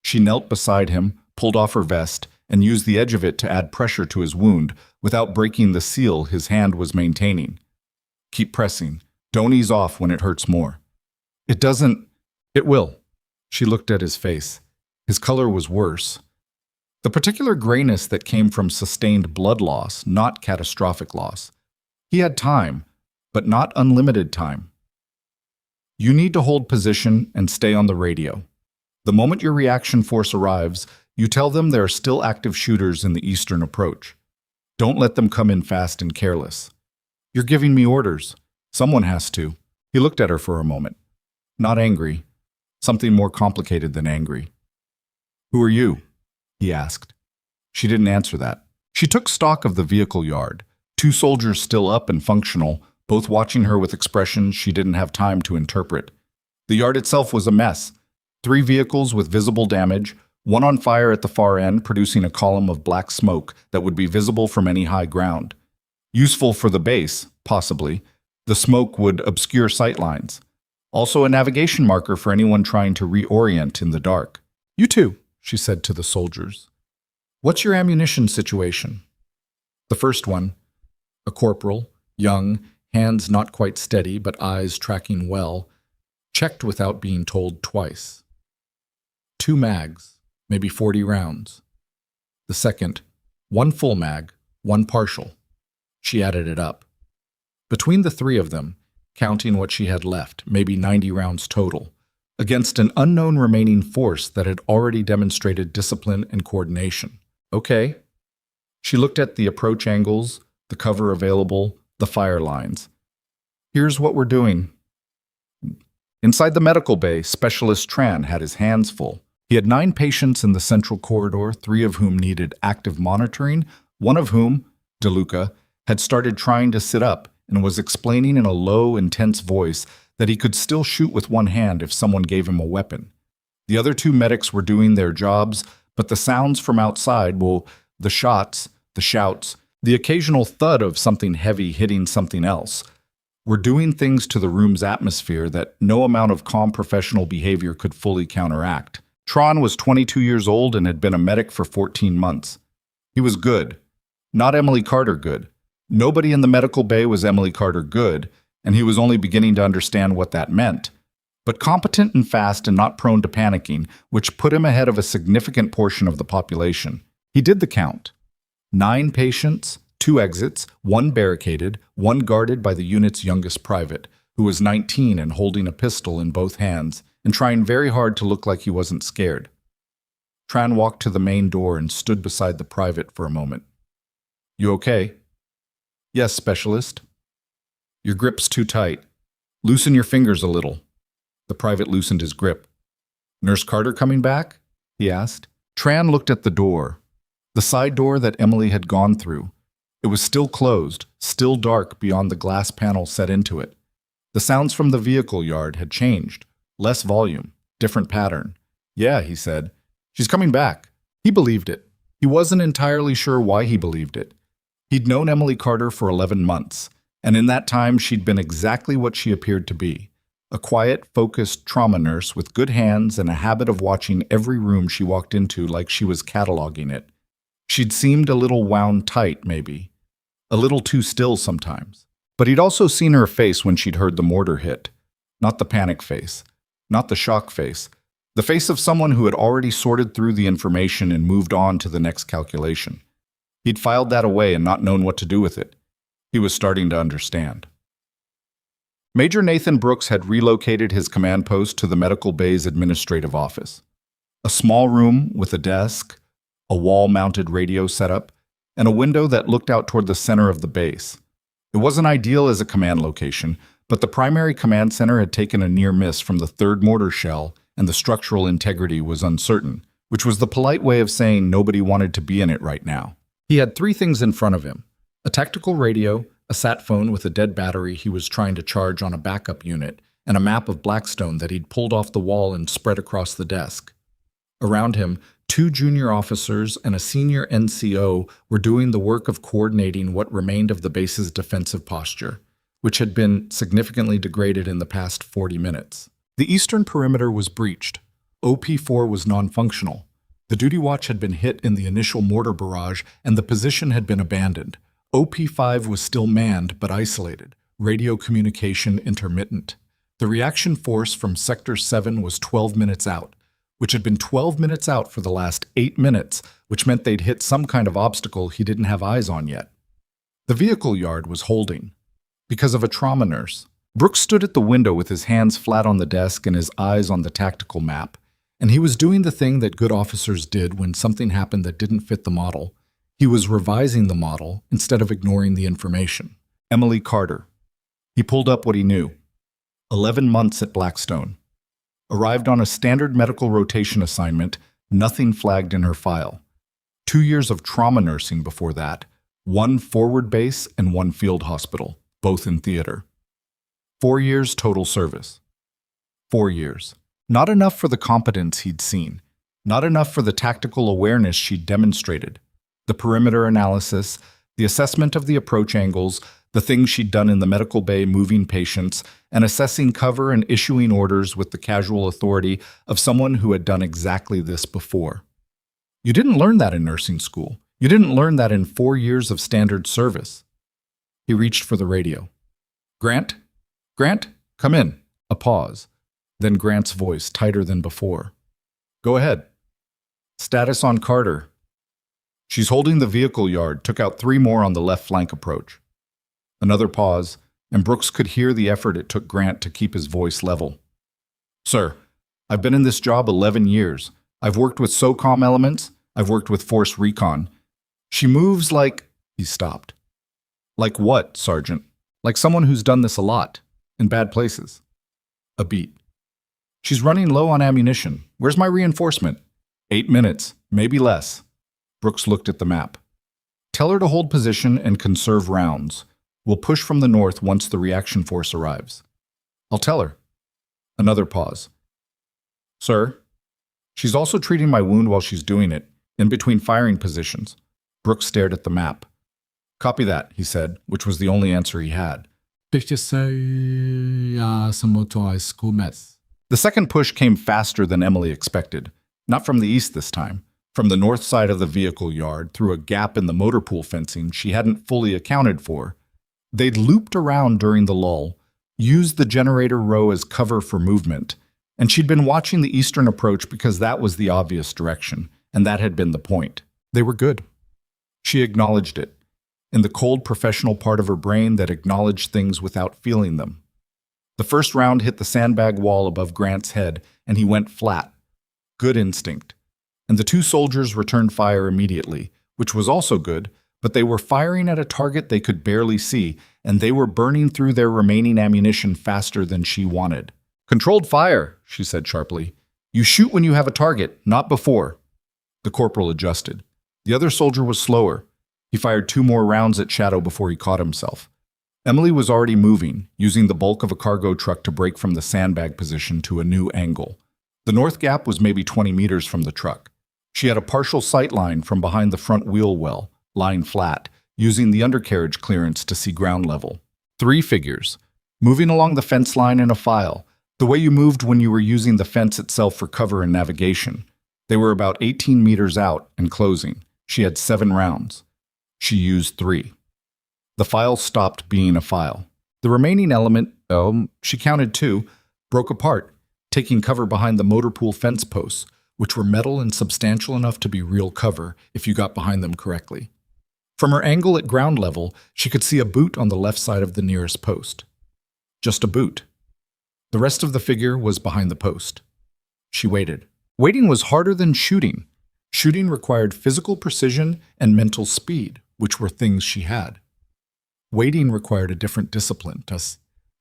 She knelt beside him, pulled off her vest, and used the edge of it to add pressure to his wound without breaking the seal his hand was maintaining. "Keep pressing. Don't ease off when it hurts more." It doesn't. It will. She looked at his face. His color was worse. The particular grayness that came from sustained blood loss, not catastrophic loss. He had time, but not unlimited time. You need to hold position and stay on the radio. The moment your reaction force arrives, you tell them there are still active shooters in the eastern approach. Don't let them come in fast and careless. You're giving me orders. Someone has to. He looked at her for a moment. Not angry. Something more complicated than angry. Who are you? He asked. She didn't answer that. She took stock of the vehicle yard. 2 soldiers still up and functional, both watching her with expressions she didn't have time to interpret. The yard itself was a mess. 3 vehicles with visible damage, one on fire at the far end, producing a column of black smoke that would be visible from any high ground. Useful for the base, possibly. The smoke would obscure sightlines. Also a navigation marker for anyone trying to reorient in the dark. You too, she said to the soldiers. What's your ammunition situation? The first one, a corporal, young, hands not quite steady but eyes tracking well, checked without being told twice. 2 mags, maybe 40 rounds. The second, 1 full mag, 1 partial. She added it up. Between the 3 of them, counting what she had left, maybe 90 rounds total, against an unknown remaining force that had already demonstrated discipline and coordination. Okay. She looked at the approach angles, the cover available, the fire lines. Here's what we're doing. Inside the medical bay, Specialist Tran had his hands full. He had 9 patients in the central corridor, 3 of whom needed active monitoring, one of whom, DeLuca, had started trying to sit up and was explaining in a low, intense voice that he could still shoot with one hand if someone gave him a weapon. The other 2 medics were doing their jobs, but the sounds from outside, the shots, the shouts, the occasional thud of something heavy hitting something else, were doing things to the room's atmosphere that no amount of calm professional behavior could fully counteract. Tron was 22 years old and had been a medic for 14 months. He was good. Not Emily Carter good. Nobody in the medical bay was Emily Carter good, and he was only beginning to understand what that meant. But competent and fast and not prone to panicking, which put him ahead of a significant portion of the population. He did the count. 9 patients, 2 exits, 1 barricaded, 1 guarded by the unit's youngest private, who was 19 and holding a pistol in both hands, and trying very hard to look like he wasn't scared. Tran walked to the main door and stood beside the private for a moment. You okay? Yes, Specialist. Your grip's too tight. Loosen your fingers a little. The private loosened his grip. Nurse Carter coming back? He asked. Tran looked at the door. The side door that Emily had gone through. It was still closed, still dark beyond the glass panel set into it. The sounds from the vehicle yard had changed. Less volume, different pattern. Yeah, he said. She's coming back. He believed it. He wasn't entirely sure why he believed it. He'd known Emily Carter for 11 months, and in that time she'd been exactly what she appeared to be. A quiet, focused trauma nurse with good hands and a habit of watching every room she walked into like she was cataloging it. She'd seemed a little wound tight, maybe. A little too still sometimes. But he'd also seen her face when she'd heard the mortar hit. Not the panic face. Not the shock face. The face of someone who had already sorted through the information and moved on to the next calculation. He'd filed that away and not known what to do with it. He was starting to understand. Major Nathan Brooks had relocated his command post to the medical bay's administrative office. A small room with a desk, a wall-mounted radio setup, and a window that looked out toward the center of the base. It wasn't ideal as a command location, but the primary command center had taken a near miss from the 3rd mortar shell, and the structural integrity was uncertain, which was the polite way of saying nobody wanted to be in it right now. He had 3 things in front of him: a tactical radio, a sat phone with a dead battery he was trying to charge on a backup unit, and a map of Blackstone that he'd pulled off the wall and spread across the desk. Around him, 2 junior officers and a senior NCO were doing the work of coordinating what remained of the base's defensive posture, which had been significantly degraded in the past 40 minutes. The eastern perimeter was breached. OP-4 was non-functional. The duty watch had been hit in the initial mortar barrage, and the position had been abandoned. OP-5 was still manned but isolated, radio communication intermittent. The reaction force from Sector 7 was 12 minutes out, which had been 12 minutes out for the last 8 minutes, which meant they'd hit some kind of obstacle he didn't have eyes on yet. The vehicle yard was holding, because of a trauma nurse. Brooks stood at the window with his hands flat on the desk and his eyes on the tactical map, and he was doing the thing that good officers did when something happened that didn't fit the model. He was revising the model instead of ignoring the information. Emily Carter. He pulled up what he knew. 11 months at Blackstone. Arrived on a standard medical rotation assignment, nothing flagged in her file. 2 years of trauma nursing before that, 1 forward base and 1 field hospital, both in theater. 4 years total service. 4 years. Not enough for the competence he'd seen. Not enough for the tactical awareness she'd demonstrated. The perimeter analysis, the assessment of the approach angles, the things she'd done in the medical bay moving patients, and assessing cover and issuing orders with the casual authority of someone who had done exactly this before. You didn't learn that in nursing school. You didn't learn that in 4 years of standard service. He reached for the radio. Grant? Grant? Come in. A pause. Then Grant's voice, tighter than before. Go ahead. Status on Carter. She's holding the vehicle yard, took out 3 more on the left flank approach. Another pause, and Brooks could hear the effort it took Grant to keep his voice level. Sir, I've been in this job 11 years. I've worked with SOCOM elements. I've worked with Force Recon. She moves like... He stopped. Like what, Sergeant? Like someone who's done this a lot, in bad places. A beat. She's running low on ammunition. Where's my reinforcement? 8 minutes, maybe less. Brooks looked at the map. Tell her to hold position and conserve rounds. We'll push from the north once the reaction force arrives. I'll tell her. Another pause. Sir, she's also treating my wound while she's doing it, in between firing positions. Brooks stared at the map. Copy that, he said, which was the only answer he had. The second push came faster than Emily expected. Not from the east this time. From the north side of the vehicle yard, through a gap in the motor pool fencing she hadn't fully accounted for. They'd looped around during the lull, used the generator row as cover for movement, and she'd been watching the eastern approach because that was the obvious direction, and that had been the point. They were good. She acknowledged it, in the cold professional part of her brain that acknowledged things without feeling them. The first round hit the sandbag wall above Grant's head, and he went flat. Good instinct. And the 2 soldiers returned fire immediately, which was also good, but they were firing at a target they could barely see, and they were burning through their remaining ammunition faster than she wanted. Controlled fire, she said sharply. You shoot when you have a target, not before. The corporal adjusted. The other soldier was slower. He fired 2 more rounds at Shadow before he caught himself. Emily was already moving, using the bulk of a cargo truck to break from the sandbag position to a new angle. The north gap was maybe 20 meters from the truck. She had a partial sight line from behind the front wheel well, lying flat, using the undercarriage clearance to see ground level. 3 figures, moving along the fence line in a file, the way you moved when you were using the fence itself for cover and navigation. They were about 18 meters out and closing. She had 7 rounds. She used 3. The file stopped being a file. The remaining element, she counted 2, broke apart, taking cover behind the motor pool fence posts, which were metal and substantial enough to be real cover if you got behind them correctly. From her angle at ground level, she could see a boot on the left side of the nearest post. Just a boot. The rest of the figure was behind the post. She waited. Waiting was harder than shooting. Shooting required physical precision and mental speed, which were things she had. Waiting required a different discipline,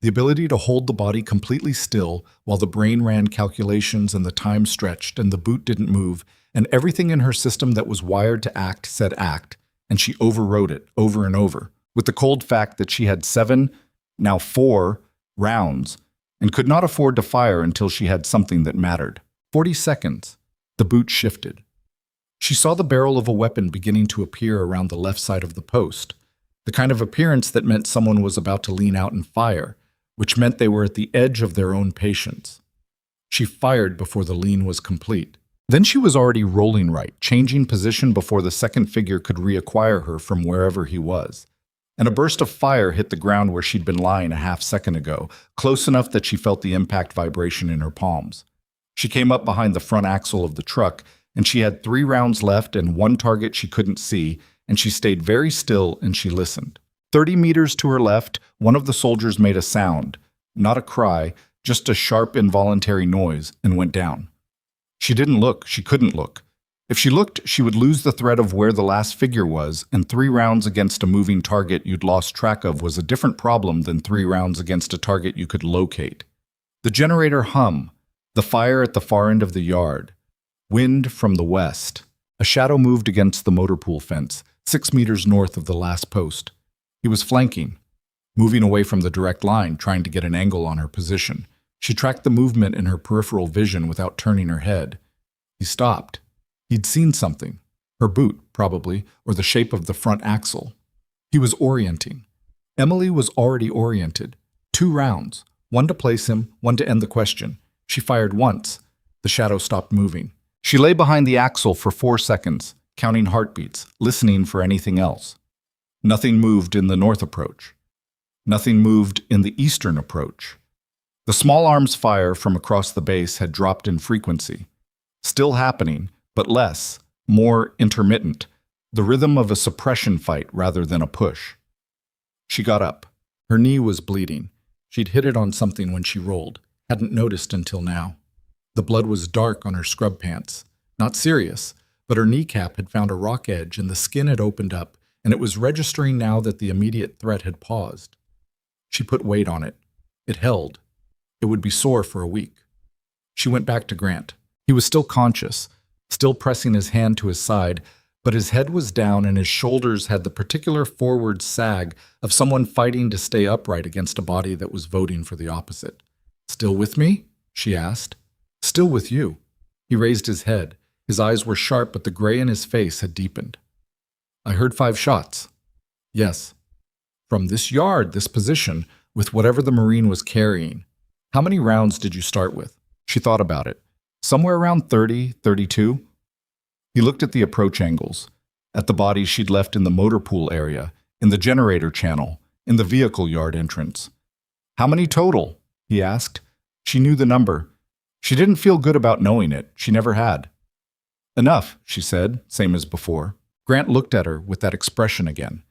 the ability to hold the body completely still while the brain ran calculations and the time stretched and the boot didn't move, and everything in her system that was wired to act said act, and she overrode it over and over, with the cold fact that she had 7, now 4, rounds, and could not afford to fire until she had something that mattered. 40 seconds. The boot shifted. She saw the barrel of a weapon beginning to appear around the left side of the post, the kind of appearance that meant someone was about to lean out and fire, which meant they were at the edge of their own patience. She fired before the lean was complete. Then she was already rolling right, changing position before the second figure could reacquire her from wherever he was. and a burst of fire hit the ground where she'd been lying a half second ago, close enough that she felt the impact vibration in her palms. She came up behind the front axle of the truck, and she had 3 rounds left and one target she couldn't see, and she stayed very still and she listened. 30 meters to her left, one of the soldiers made a sound, not a cry, just a sharp, involuntary noise, and went down. She didn't look, she couldn't look. If she looked, she would lose the thread of where the last figure was, and 3 rounds against a moving target you'd lost track of was a different problem than 3 rounds against a target you could locate. The generator hum, the fire at the far end of the yard. Wind from the west. A shadow moved against the motor pool fence, 6 meters north of the last post. He was flanking, moving away from the direct line, trying to get an angle on her position. She tracked the movement in her peripheral vision without turning her head. He stopped. He'd seen something. Her boot, probably, or the shape of the front axle. He was orienting. Emily was already oriented. 2 rounds. One to place him, one to end the question. She fired once. The shadow stopped moving. She lay behind the axle for 4 seconds, counting heartbeats, listening for anything else. Nothing moved in the north approach. Nothing moved in the eastern approach. The small arms fire from across the base had dropped in frequency. Still happening, but less, more intermittent, the rhythm of a suppression fight rather than a push. She got up. Her knee was bleeding. She'd hit it on something when she rolled, hadn't noticed until now. The blood was dark on her scrub pants. Not serious, but her kneecap had found a rock edge and the skin had opened up, and it was registering now that the immediate threat had paused. She put weight on it. It held. It would be sore for a week. She went back to Grant. He was still conscious, still pressing his hand to his side, but his head was down and his shoulders had the particular forward sag of someone fighting to stay upright against a body that was voting for the opposite. "Still with me?" she asked. "Still with you." He raised his head. His eyes were sharp, but the gray in his face had deepened. "I heard 5 shots." "Yes." "From this yard, this position, with whatever the Marine was carrying. How many rounds did you start with?" She thought about it. "Somewhere around 30, 32. He looked at the approach angles, at the bodies she'd left in the motor pool area, in the generator channel, in the vehicle yard entrance. "How many total?" he asked. She knew the number. She didn't feel good about knowing it. She never had. "Enough," she said, same as before. Grant looked at her with that expression again,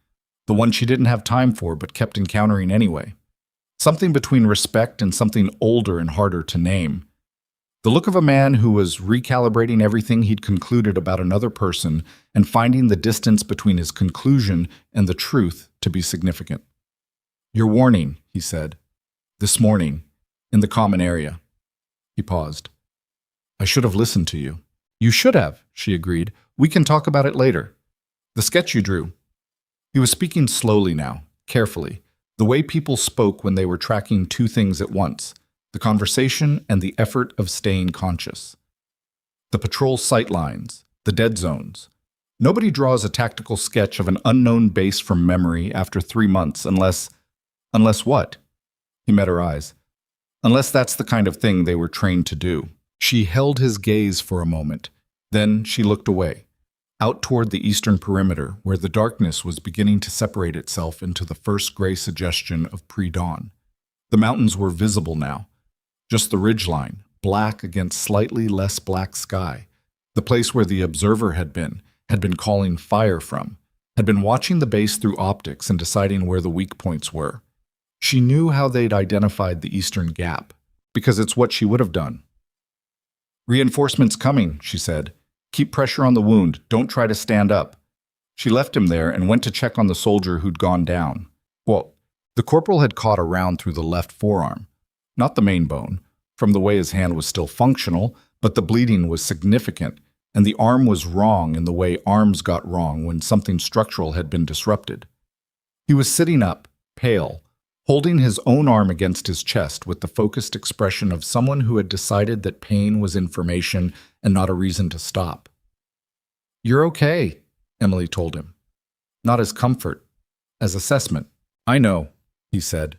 the one she didn't have time for but kept encountering anyway. Something between respect and something older and harder to name. The look of a man who was recalibrating everything he'd concluded about another person and finding the distance between his conclusion and the truth to be significant. "Your warning," he said. "This morning, in the common area." He paused. "I should have listened to you." "You should have," she agreed. "We can talk about it later. The sketch you drew." He was speaking slowly now, carefully, the way people spoke when they were tracking 2 things at once, the conversation and the effort of staying conscious. The patrol sight lines, the dead zones. Nobody draws a tactical sketch of an unknown base from memory after 3 months unless what? He met her eyes. Unless that's the kind of thing they were trained to do. She held his gaze for a moment. Then she looked away, out toward the eastern perimeter where the darkness was beginning to separate itself into the first gray suggestion of pre-dawn. The mountains were visible now. Just the ridgeline, black against slightly less black sky. The place where the observer had been calling fire from, had been watching the base through optics and deciding where the weak points were. She knew how they'd identified the eastern gap, because it's what she would have done. "Reinforcements coming," she said. "Keep pressure on the wound. Don't try to stand up." She left him there and went to check on the soldier who'd gone down. Well, the corporal had caught a round through the left forearm. Not the main bone, from the way his hand was still functional, but the bleeding was significant, and the arm was wrong in the way arms got wrong when something structural had been disrupted. He was sitting up, pale, holding his own arm against his chest with the focused expression of someone who had decided that pain was information and not a reason to stop. "You're okay," Emily told him. Not as comfort, as assessment. "I know," he said.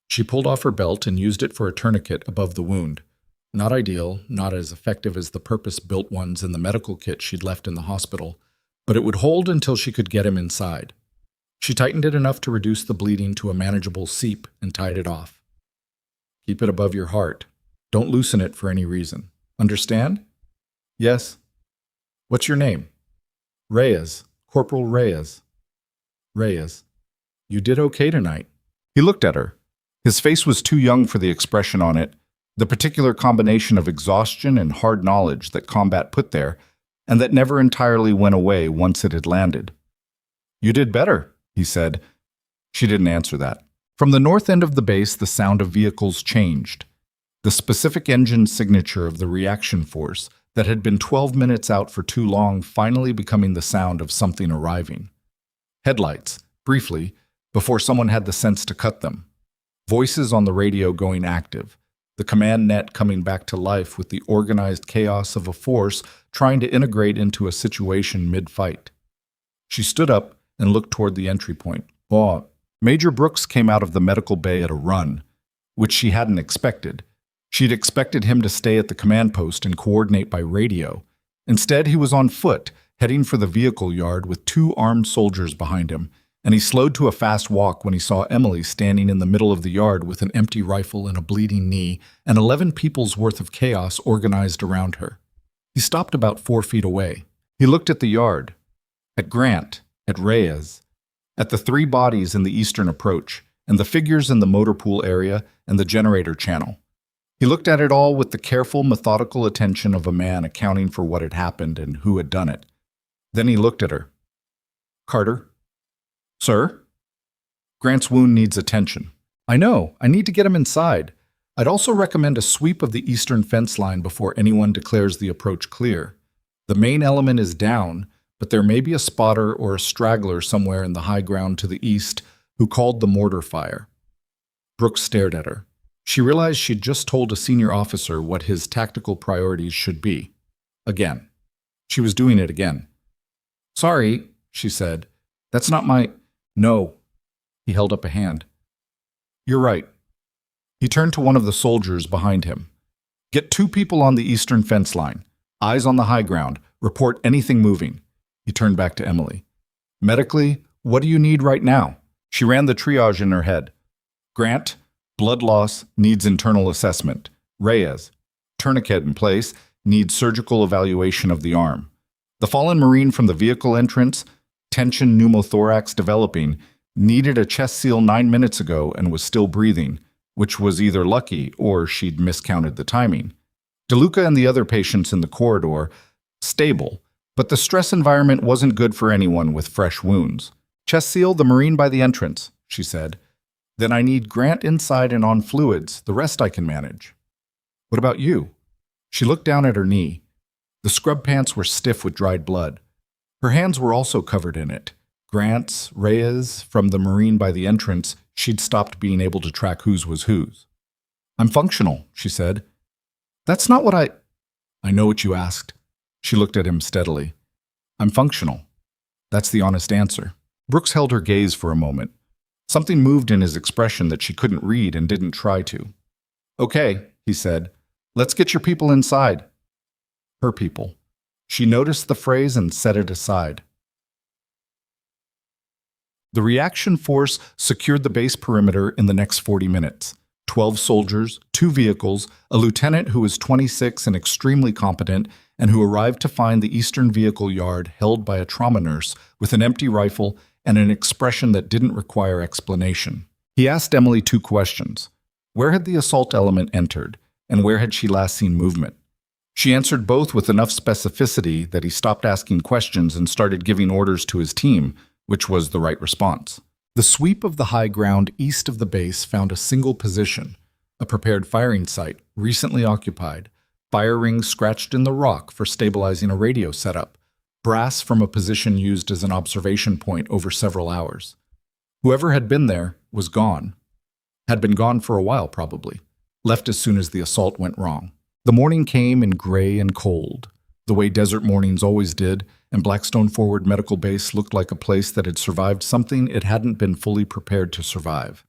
She pulled off her belt and used it for a tourniquet above the wound. Not ideal, not as effective as the purpose-built ones in the medical kit she'd left in the hospital, but it would hold until she could get him inside. She tightened it enough to reduce the bleeding to a manageable seep and tied it off. Keep it above your heart. Don't loosen it for any reason. Understand? Yes. What's your name? Reyes. Corporal Reyes. Reyes. You did okay tonight. He looked at her. His face was too young for the expression on it, the particular combination of exhaustion and hard knowledge that combat put there, and that never entirely went away once it had landed. You did better, he said. She didn't answer that. From the north end of the base, the sound of vehicles changed. The specific engine signature of the reaction force that had been 12 minutes out for too long finally becoming the sound of something arriving. Headlights, briefly, before someone had the sense to cut them. Voices on the radio going active. The command net coming back to life with the organized chaos of a force trying to integrate into a situation mid-fight. She stood up and looked toward the entry point. Oh, Major Brooks came out of the medical bay at a run, which she hadn't expected. She'd expected him to stay at the command post and coordinate by radio. Instead, he was on foot, heading for the vehicle yard with 2 armed soldiers behind him, and he slowed to a fast walk when he saw Emily standing in the middle of the yard with an empty rifle and a bleeding knee and 11 people's worth of chaos organized around her. He stopped about 4 feet away. He looked at the yard, at Grant, at Reyes, at the 3 bodies in the eastern approach, and the figures in the motor pool area and the generator channel. He looked at it all with the careful, methodical attention of a man accounting for what had happened and who had done it. Then he looked at her. Carter? Sir? Grant's wound needs attention. I know. I need to get him inside. I'd also recommend a sweep of the eastern fence line before anyone declares the approach clear. The main element is down, but there may be a spotter or a straggler somewhere in the high ground to the east who called the mortar fire. Brooks stared at her. She realized she'd just told a senior officer what his tactical priorities should be. Again. She was doing it again. Sorry, she said. That's not my... No. He held up a hand. You're right. He turned to one of the soldiers behind him. Get 2 people on the eastern fence line. Eyes on the high ground. Report anything moving. He turned back to Emily. Medically, what do you need right now? She ran the triage in her head. Grant, blood loss, needs internal assessment. Reyes, tourniquet in place, needs surgical evaluation of the arm. The fallen Marine from the vehicle entrance, tension pneumothorax developing, needed a chest seal 9 minutes ago and was still breathing, which was either lucky or she'd miscounted the timing. DeLuca and the other patients in the corridor, stable, but the stress environment wasn't good for anyone with fresh wounds. Chest seal the Marine by the entrance, she said. Then I need Grant inside and on fluids. The rest I can manage. What about you? She looked down at her knee. The scrub pants were stiff with dried blood. Her hands were also covered in it. Grant's, Reyes, from the Marine by the entrance, she'd stopped being able to track whose was whose. I'm functional, she said. That's not what I know what you asked. She looked at him steadily. I'm functional. That's the honest answer. Brooks held her gaze for a moment. Something moved in his expression that she couldn't read and didn't try to. Okay, he said. Let's get your people inside. Her people. She noticed the phrase and set it aside. The reaction force secured the base perimeter in the next 40 minutes. 12 soldiers, 2 vehicles, a lieutenant who was 26 and extremely competent, and who arrived to find the eastern vehicle yard held by a trauma nurse with an empty rifle and an expression that didn't require explanation. He asked Emily 2 questions. Where had the assault element entered, and where had she last seen movement? She answered both with enough specificity that he stopped asking questions and started giving orders to his team, which was the right response. The sweep of the high ground east of the base found a single position, a prepared firing site, recently occupied, fire rings scratched in the rock for stabilizing a radio setup, brass from a position used as an observation point over several hours. Whoever had been there was gone. Had been gone for a while, probably. Left as soon as the assault went wrong. The morning came in gray and cold, the way desert mornings always did, and Blackstone Forward Medical Base looked like a place that had survived something it hadn't been fully prepared to survive.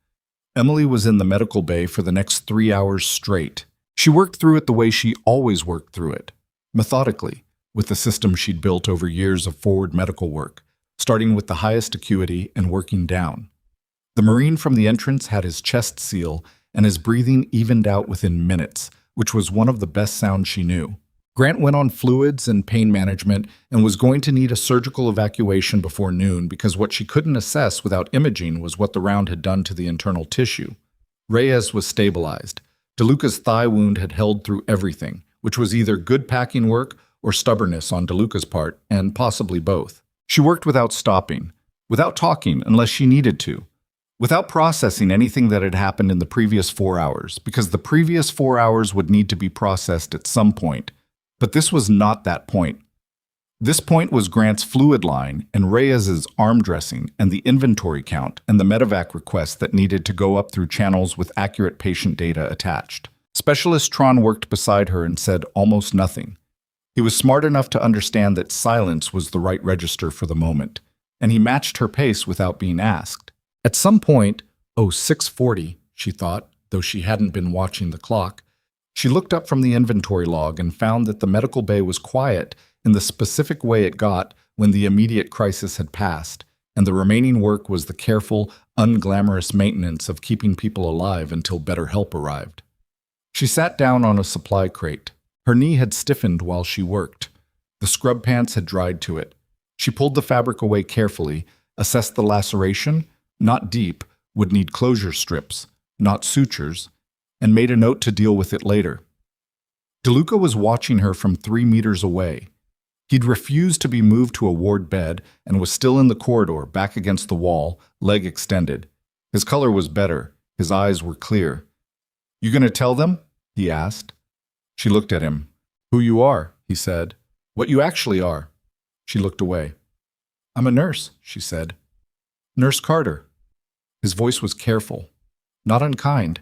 Emily was in the medical bay for the next 3 hours straight. She worked through it the way she always worked through it, methodically, with the system she'd built over years of forward medical work, starting with the highest acuity and working down. The Marine from the entrance had his chest seal, and his breathing evened out within minutes, which was one of the best sounds she knew. Grant went on fluids and pain management and was going to need a surgical evacuation before noon because what she couldn't assess without imaging was what the round had done to the internal tissue. Reyes was stabilized. DeLuca's thigh wound had held through everything, which was either good packing work or stubbornness on DeLuca's part, and possibly both. She worked without stopping, without talking unless she needed to, without processing anything that had happened in the previous 4 hours, because the previous 4 hours would need to be processed at some point. But this was not that point. This point was Grant's fluid line and Reyes's arm dressing and the inventory count and the medevac requests that needed to go up through channels with accurate patient data attached. Specialist Tron worked beside her and said almost nothing. He was smart enough to understand that silence was the right register for the moment, and he matched her pace without being asked. At some point, 6:40, she thought, though she hadn't been watching the clock, she looked up from the inventory log and found that the medical bay was quiet in the specific way it got when the immediate crisis had passed, and the remaining work was the careful, unglamorous maintenance of keeping people alive until better help arrived. She sat down on a supply crate. Her knee had stiffened while she worked. The scrub pants had dried to it. She pulled the fabric away carefully, assessed the laceration, not deep, would need closure strips, not sutures, and made a note to deal with it later. DeLuca was watching her from 3 meters away. He'd refused to be moved to a ward bed and was still in the corridor, back against the wall, leg extended. His color was better. His eyes were clear. "You gonna tell them?" he asked. She looked at him. "Who you are," he said. "What you actually are." She looked away. "I'm a nurse," she said. "Nurse Carter." His voice was careful, not unkind.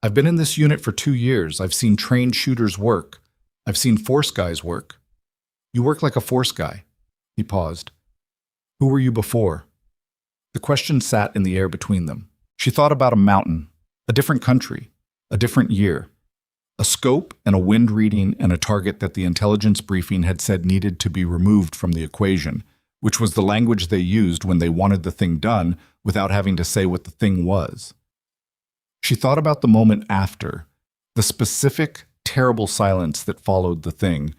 "I've been in this unit for 2 years. I've seen trained shooters work. I've seen force guys work." "You work like a force guy." He paused. "Who were you before?" The question sat in the air between them. She thought about a mountain, a different country, a different year, a scope and a wind reading and a target that the intelligence briefing had said needed to be removed from the equation, which was the language they used when they wanted the thing done without having to say what the thing was. She thought about the moment after, the specific, terrible silence that followed the thing,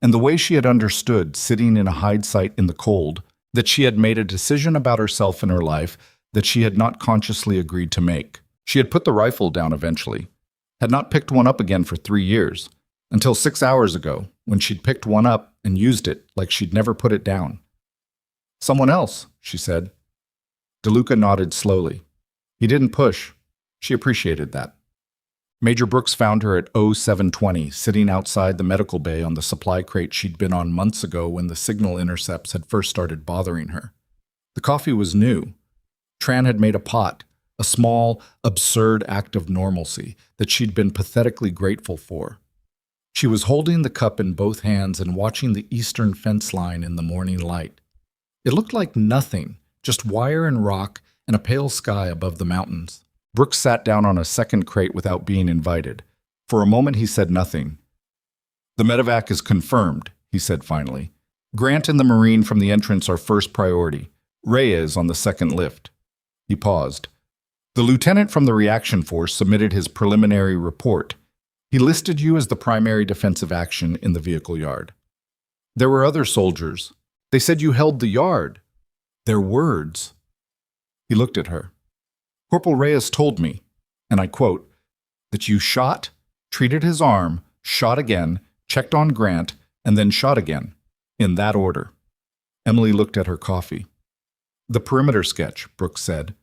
and the way she had understood, sitting in a hide site in the cold, that she had made a decision about herself and her life that she had not consciously agreed to make. She had put the rifle down eventually, had not picked one up again for 3 years, until 6 hours ago, when she'd picked one up and used it like she'd never put it down. "Someone else," she said. DeLuca nodded slowly. He didn't push. She appreciated that. Major Brooks found her at 0720, sitting outside the medical bay on the supply crate she'd been on months ago when the signal intercepts had first started bothering her. The coffee was new. Tran had made a pot, a small, absurd act of normalcy that she'd been pathetically grateful for. She was holding the cup in both hands and watching the eastern fence line in the morning light. It looked like nothing, just wire and rock and a pale sky above the mountains. Brooks sat down on a second crate without being invited. For a moment he said nothing. "The medevac is confirmed," he said finally. "Grant and the Marine from the entrance are first priority. Reyes on the second lift." He paused. "The lieutenant from the reaction force submitted his preliminary report. He listed you as the primary defensive action in the vehicle yard. There were other soldiers. They said you held the yard. Their words." He looked at her. "Corporal Reyes told me," and I quote, "that you shot, treated his arm, shot again, checked on Grant, and then shot again, in that order." Emily looked at her coffee. "The perimeter sketch," Brooks said.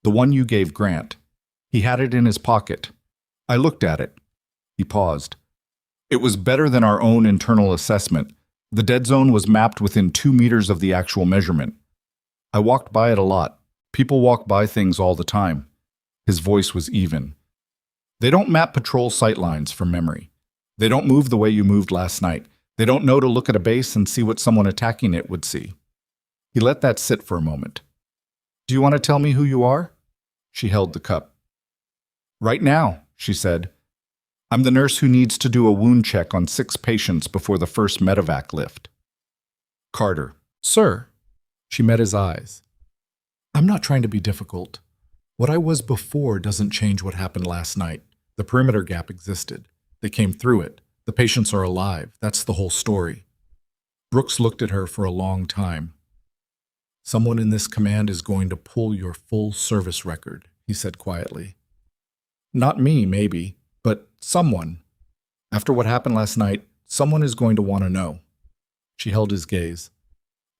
"The one you gave Grant. He had it in his pocket. I looked at it." He paused. "It was better than our own internal assessment. The dead zone was mapped within 2 meters of the actual measurement. I walked by it a lot. People walk by things all the time." His voice was even. "They don't map patrol sightlines from memory. They don't move the way you moved last night. They don't know to look at a base and see what someone attacking it would see." He let that sit for a moment. "Do you want to tell me who you are?" She held the cup. "Right now," she said. "I'm the nurse who needs to do a wound check on 6 patients before the first medevac lift." "Carter." "Sir." She met his eyes. I'm not trying to be difficult. What I was before doesn't change what happened last night. The perimeter gap existed. They came through it. The patients are alive. That's the whole story. Brooks looked at her for a long time. Someone in this command is going to pull your full service record, he said quietly. Not me, maybe, but someone. After what happened last night, someone is going to want to know. She held his gaze.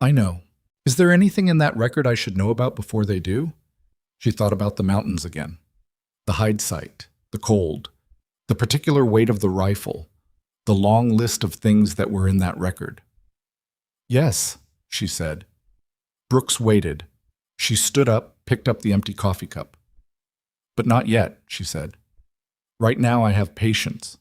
I know. Is there anything in that record I should know about before they do? She thought about the mountains again. The hide site, the cold, the particular weight of the rifle, the long list of things that were in that record. Yes, she said. Brooks waited. She stood up, picked up the empty coffee cup. But not yet, she said. Right now I have patience.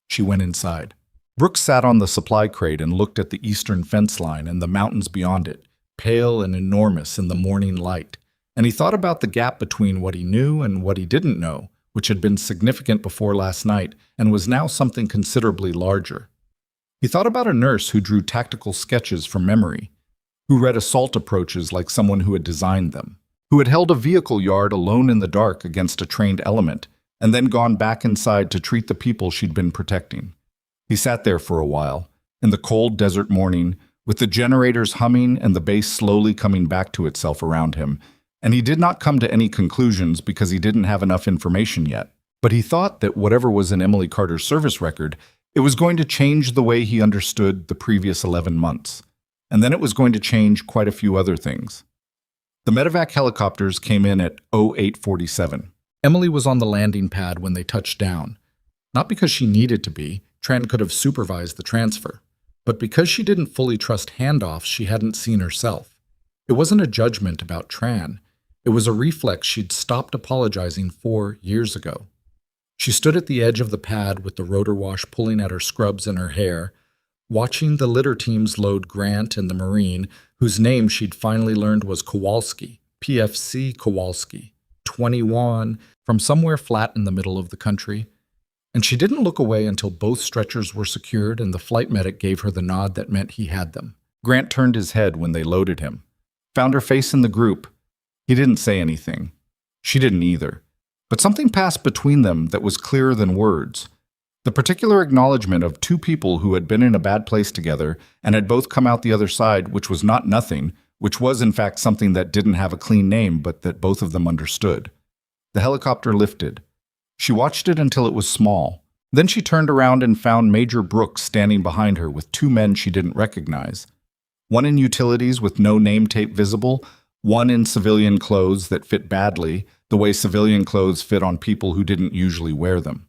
She went inside. Brooks sat on the supply crate and looked at the eastern fence line and the mountains beyond it, pale and enormous in the morning light. And he thought about the gap between what he knew and what he didn't know, which had been significant before last night and was now something considerably larger. He thought about a nurse who drew tactical sketches from memory, who read assault approaches like someone who had designed them, who had held a vehicle yard alone in the dark against a trained element, and then gone back inside to treat the people she'd been protecting. He sat there for a while, in the cold desert morning, with the generators humming and the base slowly coming back to itself around him, and he did not come to any conclusions because he didn't have enough information yet. But he thought that whatever was in Emily Carter's service record, it was going to change the way he understood the previous 11 months. And then it was going to change quite a few other things. The medevac helicopters came in at 0847. Emily was on the landing pad when they touched down. Not because she needed to be, Tran could have supervised the transfer, but because she didn't fully trust handoffs she hadn't seen herself. It wasn't a judgment about Tran. It was a reflex she'd stopped apologizing 4 years ago. She stood at the edge of the pad with the rotor wash pulling at her scrubs and her hair, watching the litter teams load Grant and the Marine, whose name she'd finally learned was Kowalski, PFC Kowalski, 21, from somewhere flat in the middle of the country. And she didn't look away until both stretchers were secured and the flight medic gave her the nod that meant he had them. Grant turned his head when they loaded him, found her face in the group. He didn't say anything. She didn't either. But something passed between them that was clearer than words. The particular acknowledgement of two people who had been in a bad place together and had both come out the other side, which was not nothing, which was in fact something that didn't have a clean name, but that both of them understood. The helicopter lifted. She watched it until it was small. Then she turned around and found Major Brooks standing behind her with two men she didn't recognize. One in utilities with no name tape visible, one in civilian clothes that fit badly, the way civilian clothes fit on people who didn't usually wear them.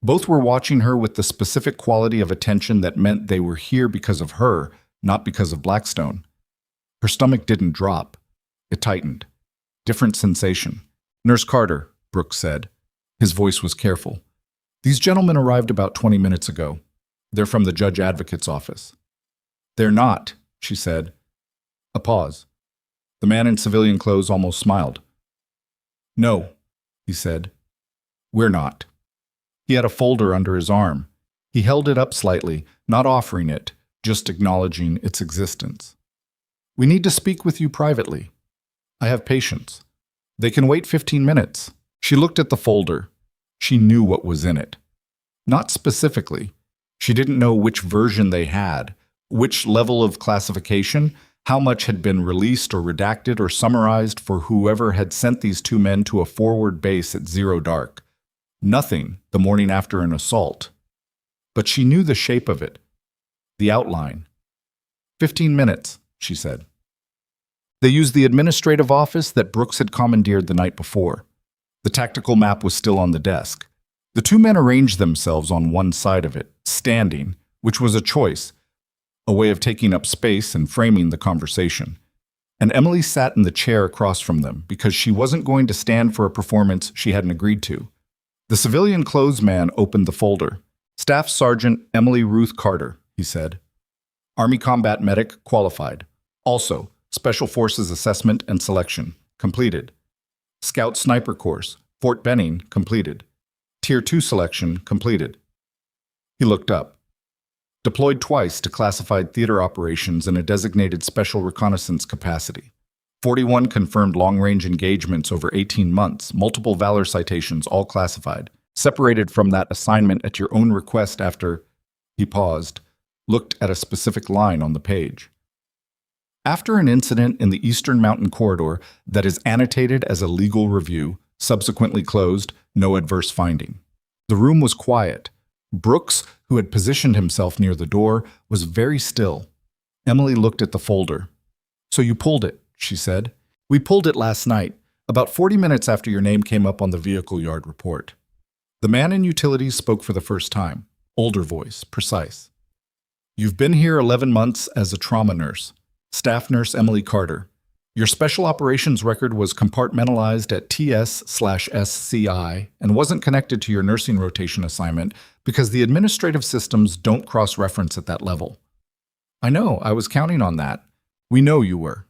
Both were watching her with the specific quality of attention that meant they were here because of her, not because of Blackstone. Her stomach didn't drop. It tightened. Different sensation. Nurse Carter, Brooks said. His voice was careful. These gentlemen arrived about 20 minutes ago. They're from the judge advocate's office. They're not, she said. A pause. The man in civilian clothes almost smiled. No, he said. We're not. He had a folder under his arm. He held it up slightly, not offering it, just acknowledging its existence. We need to speak with you privately. I have patience. They can wait 15 minutes. She looked at the folder. She knew what was in it. Not specifically. She didn't know which version they had, which level of classification, how much had been released or redacted or summarized for whoever had sent these two men to a forward base at zero dark. Nothing the morning after an assault. But she knew the shape of it, the outline. 15 minutes, she said. They used the administrative office that Brooks had commandeered the night before. The tactical map was still on the desk. The two men arranged themselves on one side of it, standing, which was a choice, a way of taking up space and framing the conversation. And Emily sat in the chair across from them because she wasn't going to stand for a performance she hadn't agreed to. The civilian clothes man opened the folder. Staff Sergeant Emily Ruth Carter, he said. Army Combat Medic, qualified. Also, Special Forces Assessment and Selection, completed. Scout Sniper Course, Fort Benning, completed. Tier 2 selection, completed. He looked up. Deployed twice to classified theater operations in a designated special reconnaissance capacity. 41 confirmed long-range engagements over 18 months, multiple Valor citations, all classified. Separated from that assignment at your own request after... He paused, looked at a specific line on the page. After an incident in the Eastern Mountain Corridor that is annotated as a legal review, subsequently closed, no adverse finding. The room was quiet. Brooks, who had positioned himself near the door, was very still. Emily looked at the folder. "So you pulled it," she said. "We pulled it last night, about 40 minutes after your name came up on the vehicle yard report." The man in utilities spoke for the first time. Older voice, precise. "You've been here 11 months as a trauma nurse. Staff nurse Emily Carter. Your special operations record was compartmentalized at TS/SCI and wasn't connected to your nursing rotation assignment because the administrative systems don't cross-reference at that level." "I know, I was counting on that. We know you were."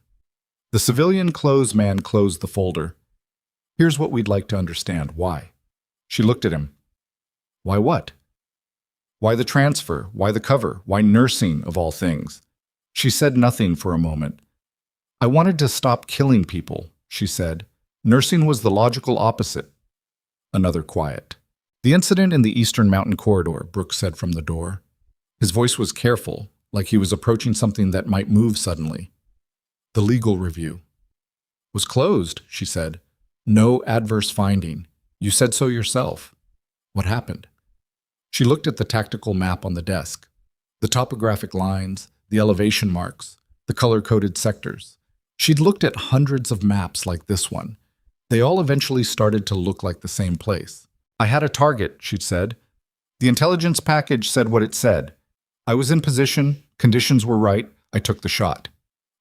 The civilian clothes man closed the folder. "Here's what we'd like to understand. Why?" She looked at him. "Why what?" "Why the transfer? Why the cover? Why nursing, of all things?" She said nothing for a moment. "I wanted to stop killing people," she said. "Nursing was the logical opposite." Another quiet. "The incident in the Eastern Mountain Corridor," Brooks said from the door. His voice was careful, like he was approaching something that might move suddenly. "The legal review." "Was closed," she said. "No adverse finding. You said so yourself. What happened?" She looked at the tactical map on the desk. The topographic lines, the elevation marks, the color-coded sectors. She'd looked at hundreds of maps like this one. They all eventually started to look like the same place. "I had a target," she'd said. "The intelligence package said what it said. I was in position, conditions were right, I took the shot."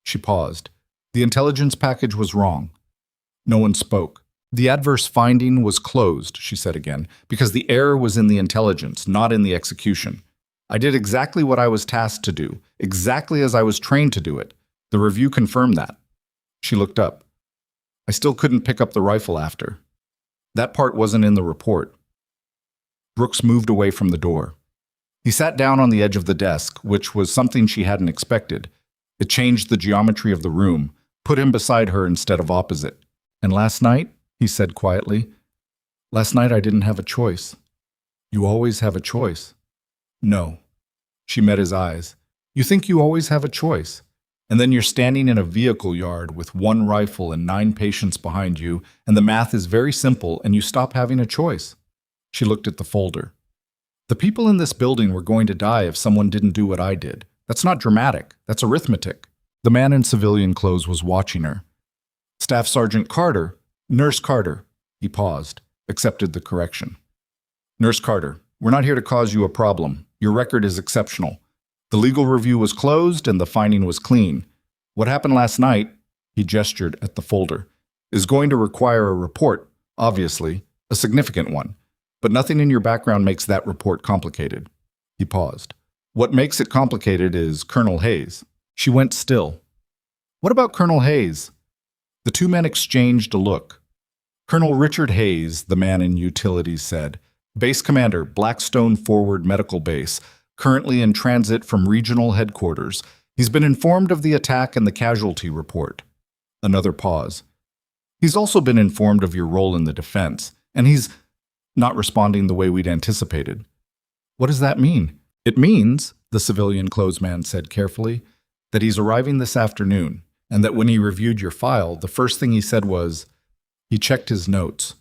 She paused. "The intelligence package was wrong." No one spoke. "The adverse finding was closed," she said again, "because the error was in the intelligence, not in the execution. I did exactly what I was tasked to do, exactly as I was trained to do it. The review confirmed that." She looked up. "I still couldn't pick up the rifle after. That part wasn't in the report." Brooks moved away from the door. He sat down on the edge of the desk, which was something she hadn't expected. It changed the geometry of the room, put him beside her instead of opposite. "And last night," he said quietly, "last night I didn't have a choice." "You always have a choice." "No." She met his eyes. "You think you always have a choice. And then you're standing in a vehicle yard with 1 rifle and 9 patients behind you, and the math is very simple, and you stop having a choice." She looked at the folder. "The people in this building were going to die if someone didn't do what I did. That's not dramatic. That's arithmetic." The man in civilian clothes was watching her. "Staff Sergeant Carter, Nurse Carter." He paused, accepted the correction. "Nurse Carter, we're not here to cause you a problem. Your record is exceptional. The legal review was closed and the finding was clean. What happened last night," he gestured at the folder, "is going to require a report, obviously, a significant one. But nothing in your background makes that report complicated." He paused. "What makes it complicated is Colonel Hayes." She went still. "What about Colonel Hayes?" The two men exchanged a look. "Colonel Richard Hayes," the man in utilities said, "Base Commander, Blackstone Forward Medical Base, currently in transit from regional headquarters. He's been informed of the attack and the casualty report." Another pause. "He's also been informed of your role in the defense, and he's not responding the way we'd anticipated." "What does that mean?" "It means," the civilian clothes man said carefully, "that he's arriving this afternoon, and that when he reviewed your file, the first thing he said was..." He checked his notes.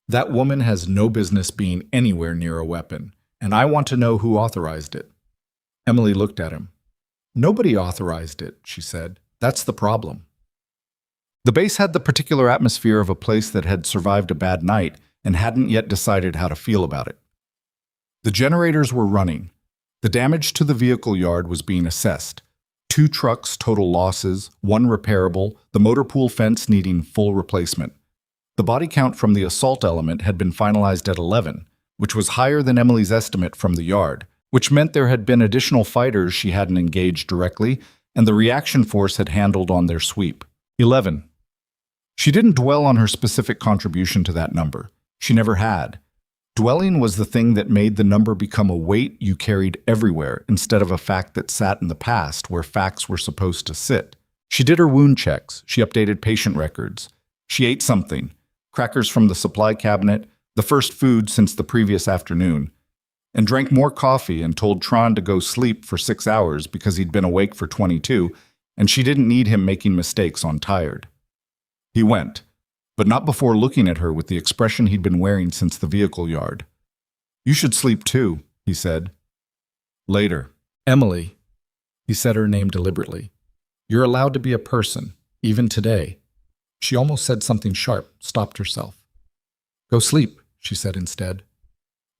"That woman has no business being anywhere near a weapon, and I want to know who authorized it." Emily looked at him. "Nobody authorized it," she said. "That's the problem." The base had the particular atmosphere of a place that had survived a bad night and hadn't yet decided how to feel about it. The generators were running. The damage to the vehicle yard was being assessed. 2 trucks, total losses, 1 repairable, the motor pool fence needing full replacement. The body count from the assault element had been finalized at 11, which was higher than Emily's estimate from the yard, which meant there had been additional fighters she hadn't engaged directly, and the reaction force had handled on their sweep. 11. She didn't dwell on her specific contribution to that number. She never had. Dwelling was the thing that made the number become a weight you carried everywhere instead of a fact that sat in the past where facts were supposed to sit. She did her wound checks. She updated patient records. She ate something, crackers from the supply cabinet, the first food since the previous afternoon, and drank more coffee and told Tron to go sleep for 6 hours because he'd been awake for 22, and she didn't need him making mistakes on tired. He went, but not before looking at her with the expression he'd been wearing since the vehicle yard. "You should sleep too," he said. Later. "Emily," he said her name deliberately. "You're allowed to be a person, even today." She almost said something sharp, stopped herself. "Go sleep," she said instead.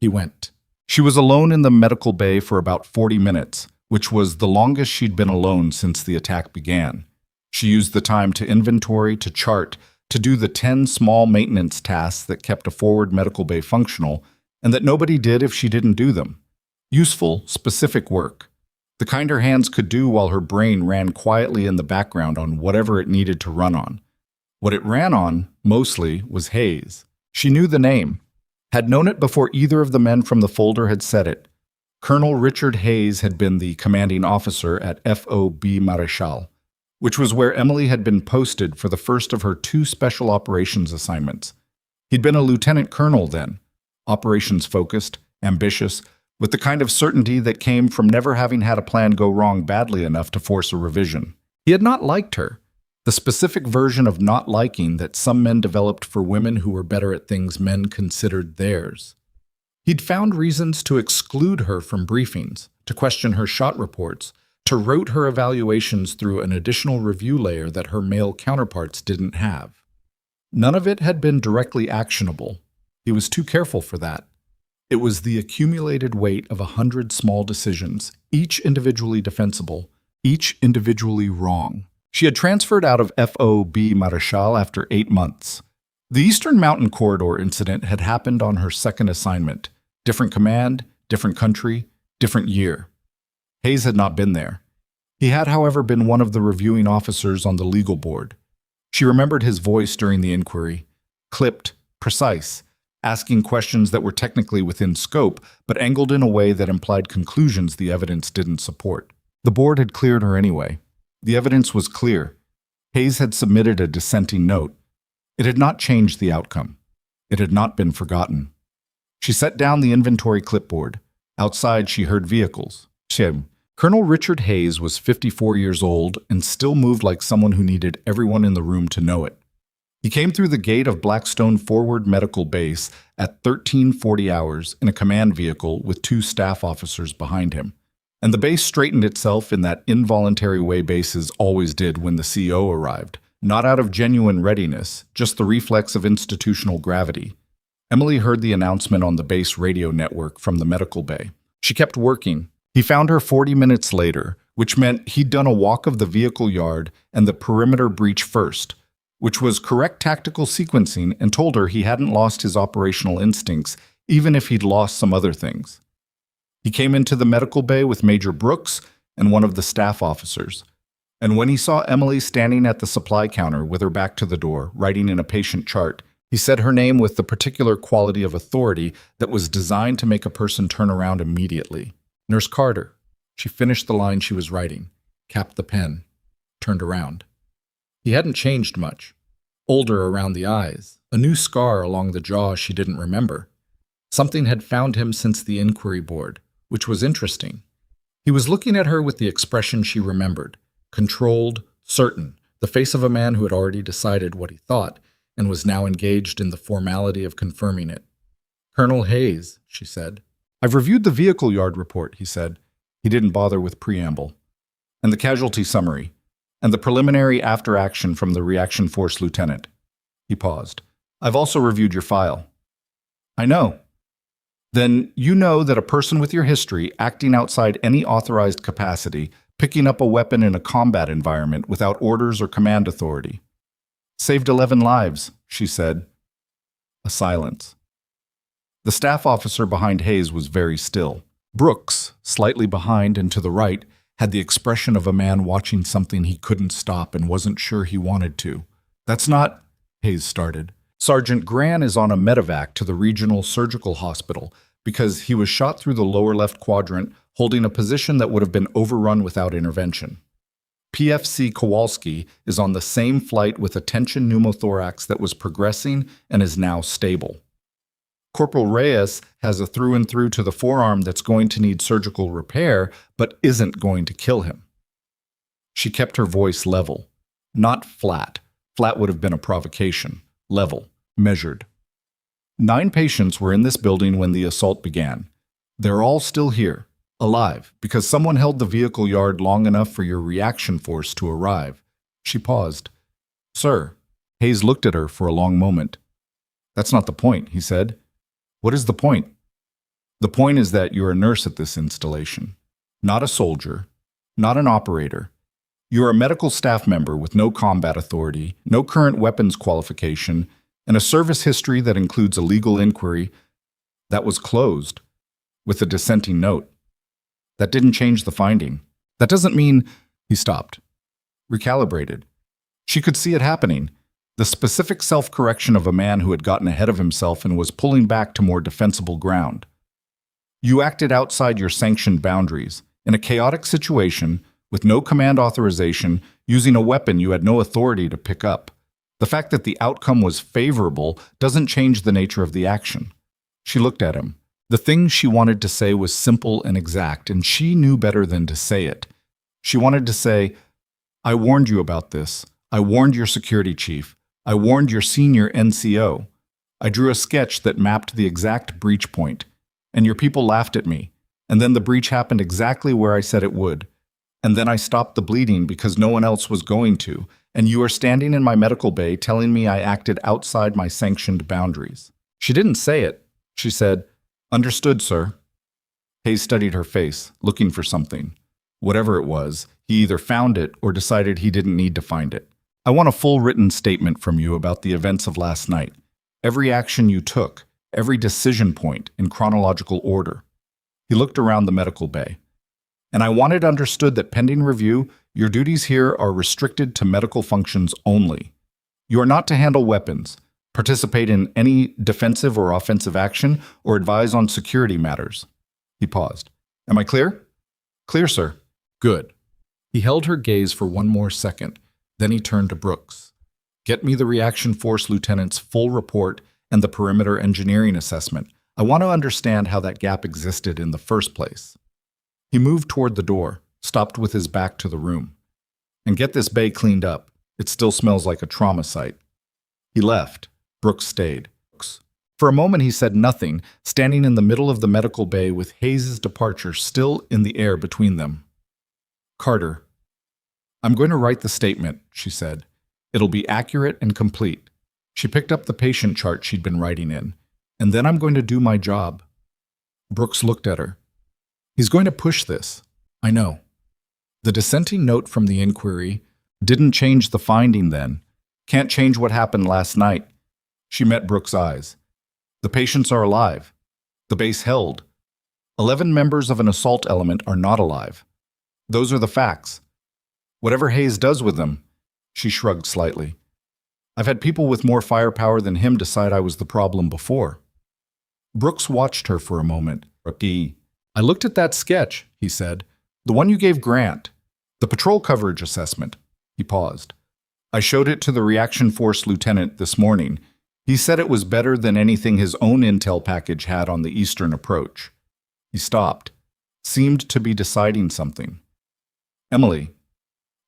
He went. She was alone in the medical bay for about 40 minutes, which was the longest she'd been alone since the attack began. She used the time to inventory, to chart, to do the 10 small maintenance tasks that kept a forward medical bay functional, and that nobody did if she didn't do them. Useful, specific work. The kind her hands could do while her brain ran quietly in the background on whatever it needed to run on. What it ran on, mostly, was Hayes. She knew the name. Had known it before either of the men from the folder had said it. Colonel Richard Hayes had been the commanding officer at FOB Marechal, which was where Emily had been posted for the first of her 2 special operations assignments. He'd been a lieutenant colonel then, operations-focused, ambitious, with the kind of certainty that came from never having had a plan go wrong badly enough to force a revision. He had not liked her, the specific version of not liking that some men developed for women who were better at things men considered theirs. He'd found reasons to exclude her from briefings, to question her shot reports, to route her evaluations through an additional review layer that her male counterparts didn't have. None of it had been directly actionable. He was too careful for that. It was the accumulated weight of 100 small decisions, each individually defensible, each individually wrong. She had transferred out of FOB Marechal after 8 months. The Eastern Mountain Corridor incident had happened on her second assignment. Different command, different country, different year. Hayes had not been there. He had, however, been one of the reviewing officers on the legal board. She remembered his voice during the inquiry, clipped, precise, asking questions that were technically within scope, but angled in a way that implied conclusions the evidence didn't support. The board had cleared her anyway. The evidence was clear. Hayes had submitted a dissenting note. It had not changed the outcome. It had not been forgotten. She set down the inventory clipboard. Outside, she heard vehicles. Colonel Richard Hayes was 54 years old and still moved like someone who needed everyone in the room to know it. He came through the gate of Blackstone Forward Medical Base at 13:40 hours in a command vehicle with 2 staff officers behind him. And the base straightened itself in that involuntary way bases always did when the CO arrived, not out of genuine readiness, just the reflex of institutional gravity. Emily heard the announcement on the base radio network from the medical bay. She kept working. He found her 40 minutes later, which meant he'd done a walk of the vehicle yard and the perimeter breach first, which was correct tactical sequencing, and told her he hadn't lost his operational instincts, even if he'd lost some other things. He came into the medical bay with Major Brooks and one of the staff officers. And when he saw Emily standing at the supply counter with her back to the door, writing in a patient chart, he said her name with the particular quality of authority that was designed to make a person turn around immediately. "Nurse Carter." She finished the line she was writing, capped the pen, turned around. He hadn't changed much. Older around the eyes, a new scar along the jaw she didn't remember. Something had found him since the inquiry board, which was interesting. He was looking at her with the expression she remembered, controlled, certain, the face of a man who had already decided what he thought and was now engaged in the formality of confirming it. "Colonel Hayes," she said. "I've reviewed the vehicle yard report," he said. He didn't bother with preamble. "And the casualty summary, and the preliminary after-action from the reaction force lieutenant." He paused. "I've also reviewed your file." "I know." "Then you know that a person with your history, acting outside any authorized capacity, picking up a weapon in a combat environment without orders or command authority." "Saved 11 lives," she said. A silence. The staff officer behind Hayes was very still. Brooks, slightly behind and to the right, had the expression of a man watching something he couldn't stop and wasn't sure he wanted to. "That's not," Hayes started. Sergeant Gran is on a medevac to the regional surgical hospital because he was shot through the lower left quadrant, holding a position that would have been overrun without intervention. PFC Kowalski is on the same flight with a tension pneumothorax that was progressing and is now stable. Corporal Reyes has a through-and-through to the forearm that's going to need surgical repair, but isn't going to kill him. She kept her voice level, not flat. Flat would have been a provocation. Level, measured. 9 patients were in this building when the assault began. They're all still here, alive, because someone held the vehicle yard long enough for your reaction force to arrive. She paused. Sir. Hayes looked at her for a long moment. That's not the point, he said. What is the point? The point is that you're a nurse at this installation, not a soldier, not an operator. You're a medical staff member with no combat authority, no current weapons qualification, and a service history that includes a legal inquiry that was closed with a dissenting note. That didn't change the finding. That doesn't mean... He stopped. Recalibrated. She could see it happening. The specific self-correction of a man who had gotten ahead of himself and was pulling back to more defensible ground. You acted outside your sanctioned boundaries, in a chaotic situation, with no command authorization, using a weapon you had no authority to pick up. The fact that the outcome was favorable doesn't change the nature of the action. She looked at him. The thing she wanted to say was simple and exact, and she knew better than to say it. She wanted to say, I warned you about this. I warned your security chief. I warned your senior NCO. I drew a sketch that mapped the exact breach point, and your people laughed at me. And then the breach happened exactly where I said it would. And then I stopped the bleeding because no one else was going to, and you are standing in my medical bay telling me I acted outside my sanctioned boundaries. She didn't say it. She said, Understood, sir. Hayes studied her face, looking for something. Whatever it was, he either found it or decided he didn't need to find it. I want a full written statement from you about the events of last night. Every action you took, every decision point in chronological order. He looked around the medical bay. And I want it understood that pending review, your duties here are restricted to medical functions only. You are not to handle weapons, participate in any defensive or offensive action, or advise on security matters. He paused. Am I clear? Clear, sir. Good. He held her gaze for one more second. Then he turned to Brooks. Get me the reaction force lieutenant's full report and the perimeter engineering assessment. I want to understand how that gap existed in the first place. He moved toward the door, stopped with his back to the room. And get this bay cleaned up. It still smells like a trauma site. He left. Brooks stayed. For a moment he said nothing, standing in the middle of the medical bay with Hayes' departure still in the air between them. Carter. I'm going to write the statement, she said. It'll be accurate and complete. She picked up the patient chart she'd been writing in. And then I'm going to do my job. Brooks looked at her. He's going to push this. I know. The dissenting note from the inquiry didn't change the finding then. Can't change what happened last night. She met Brooks' eyes. The patients are alive. The base held. 11 members of an assault element are not alive. Those are the facts. Whatever Hayes does with them, she shrugged slightly. I've had people with more firepower than him decide I was the problem before. Brooks watched her for a moment. I looked at that sketch, he said. The one you gave Grant. The patrol coverage assessment. He paused. I showed it to the reaction force lieutenant this morning. He said it was better than anything his own intel package had on the eastern approach. He stopped, seemed to be deciding something. Emily,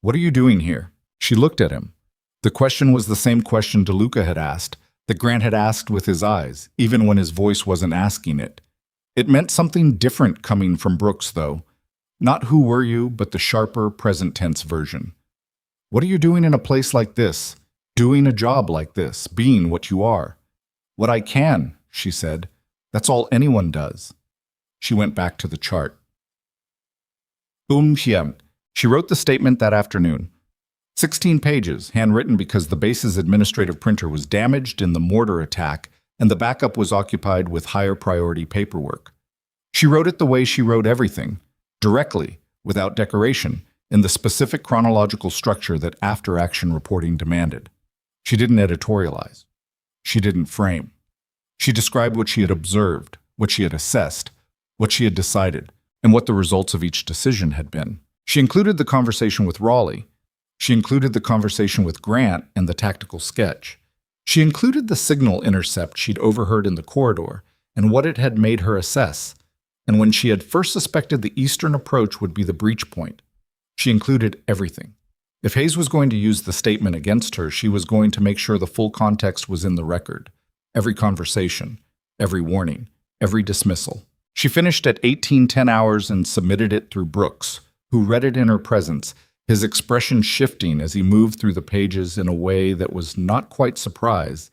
what are you doing here? She looked at him. The question was the same question DeLuca had asked, that Grant had asked with his eyes, even when his voice wasn't asking it. It meant something different coming from Brooks, though. Not who were you, but the sharper, present tense version. What are you doing in a place like this? Doing a job like this, being what you are. What I can, she said. That's all anyone does. She went back to the chart. She wrote the statement that afternoon. 16 pages, handwritten because the base's administrative printer was damaged in the mortar attack and the backup was occupied with higher priority paperwork. She wrote it the way she wrote everything, directly, without decoration, in the specific chronological structure that after-action reporting demanded. She didn't editorialize. She didn't frame. She described what she had observed, what she had assessed, what she had decided, and what the results of each decision had been. She included the conversation with Raleigh. She included the conversation with Grant and the tactical sketch. She included the signal intercept she'd overheard in the corridor and what it had made her assess, and when she had first suspected the eastern approach would be the breach point. She included everything. If Hayes was going to use the statement against her, she was going to make sure the full context was in the record. Every conversation, every warning, every dismissal. She finished at 18:10 hours and submitted it through Brooks, who read it in her presence, his expression shifting as he moved through the pages in a way that was not quite surprise.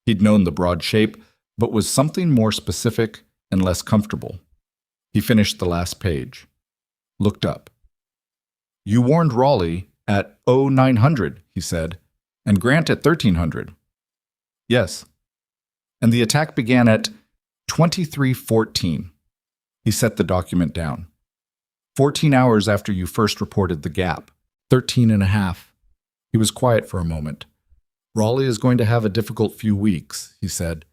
He'd known the broad shape, but was something more specific and less comfortable. He finished the last page. Looked up. "You warned Raleigh at 0900, he said, "and Grant at 1300. "Yes." "And the attack began at 2314. He set the document down. 14 hours after you first reported the gap. 13 and a half. He was quiet for a moment. "Raleigh is going to have a difficult few weeks," he said.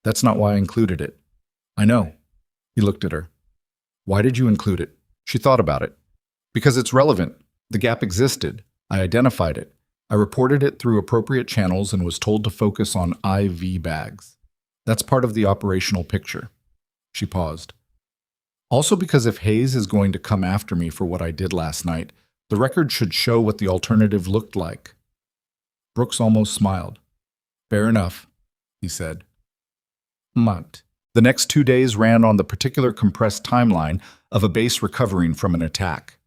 "That's not why I included it." "I know." He looked at her. "Why did you include it?" She thought about it. "Because it's relevant. The gap existed. I identified it. I reported it through appropriate channels and was told to focus on IV bags. That's part of the operational picture." She paused. "Also because if Hayes is going to come after me for what I did last night, the record should show what the alternative looked like." Brooks almost smiled. "Fair enough," he said. Munt. The next 2 days ran on the particular compressed timeline of a base recovering from an attack.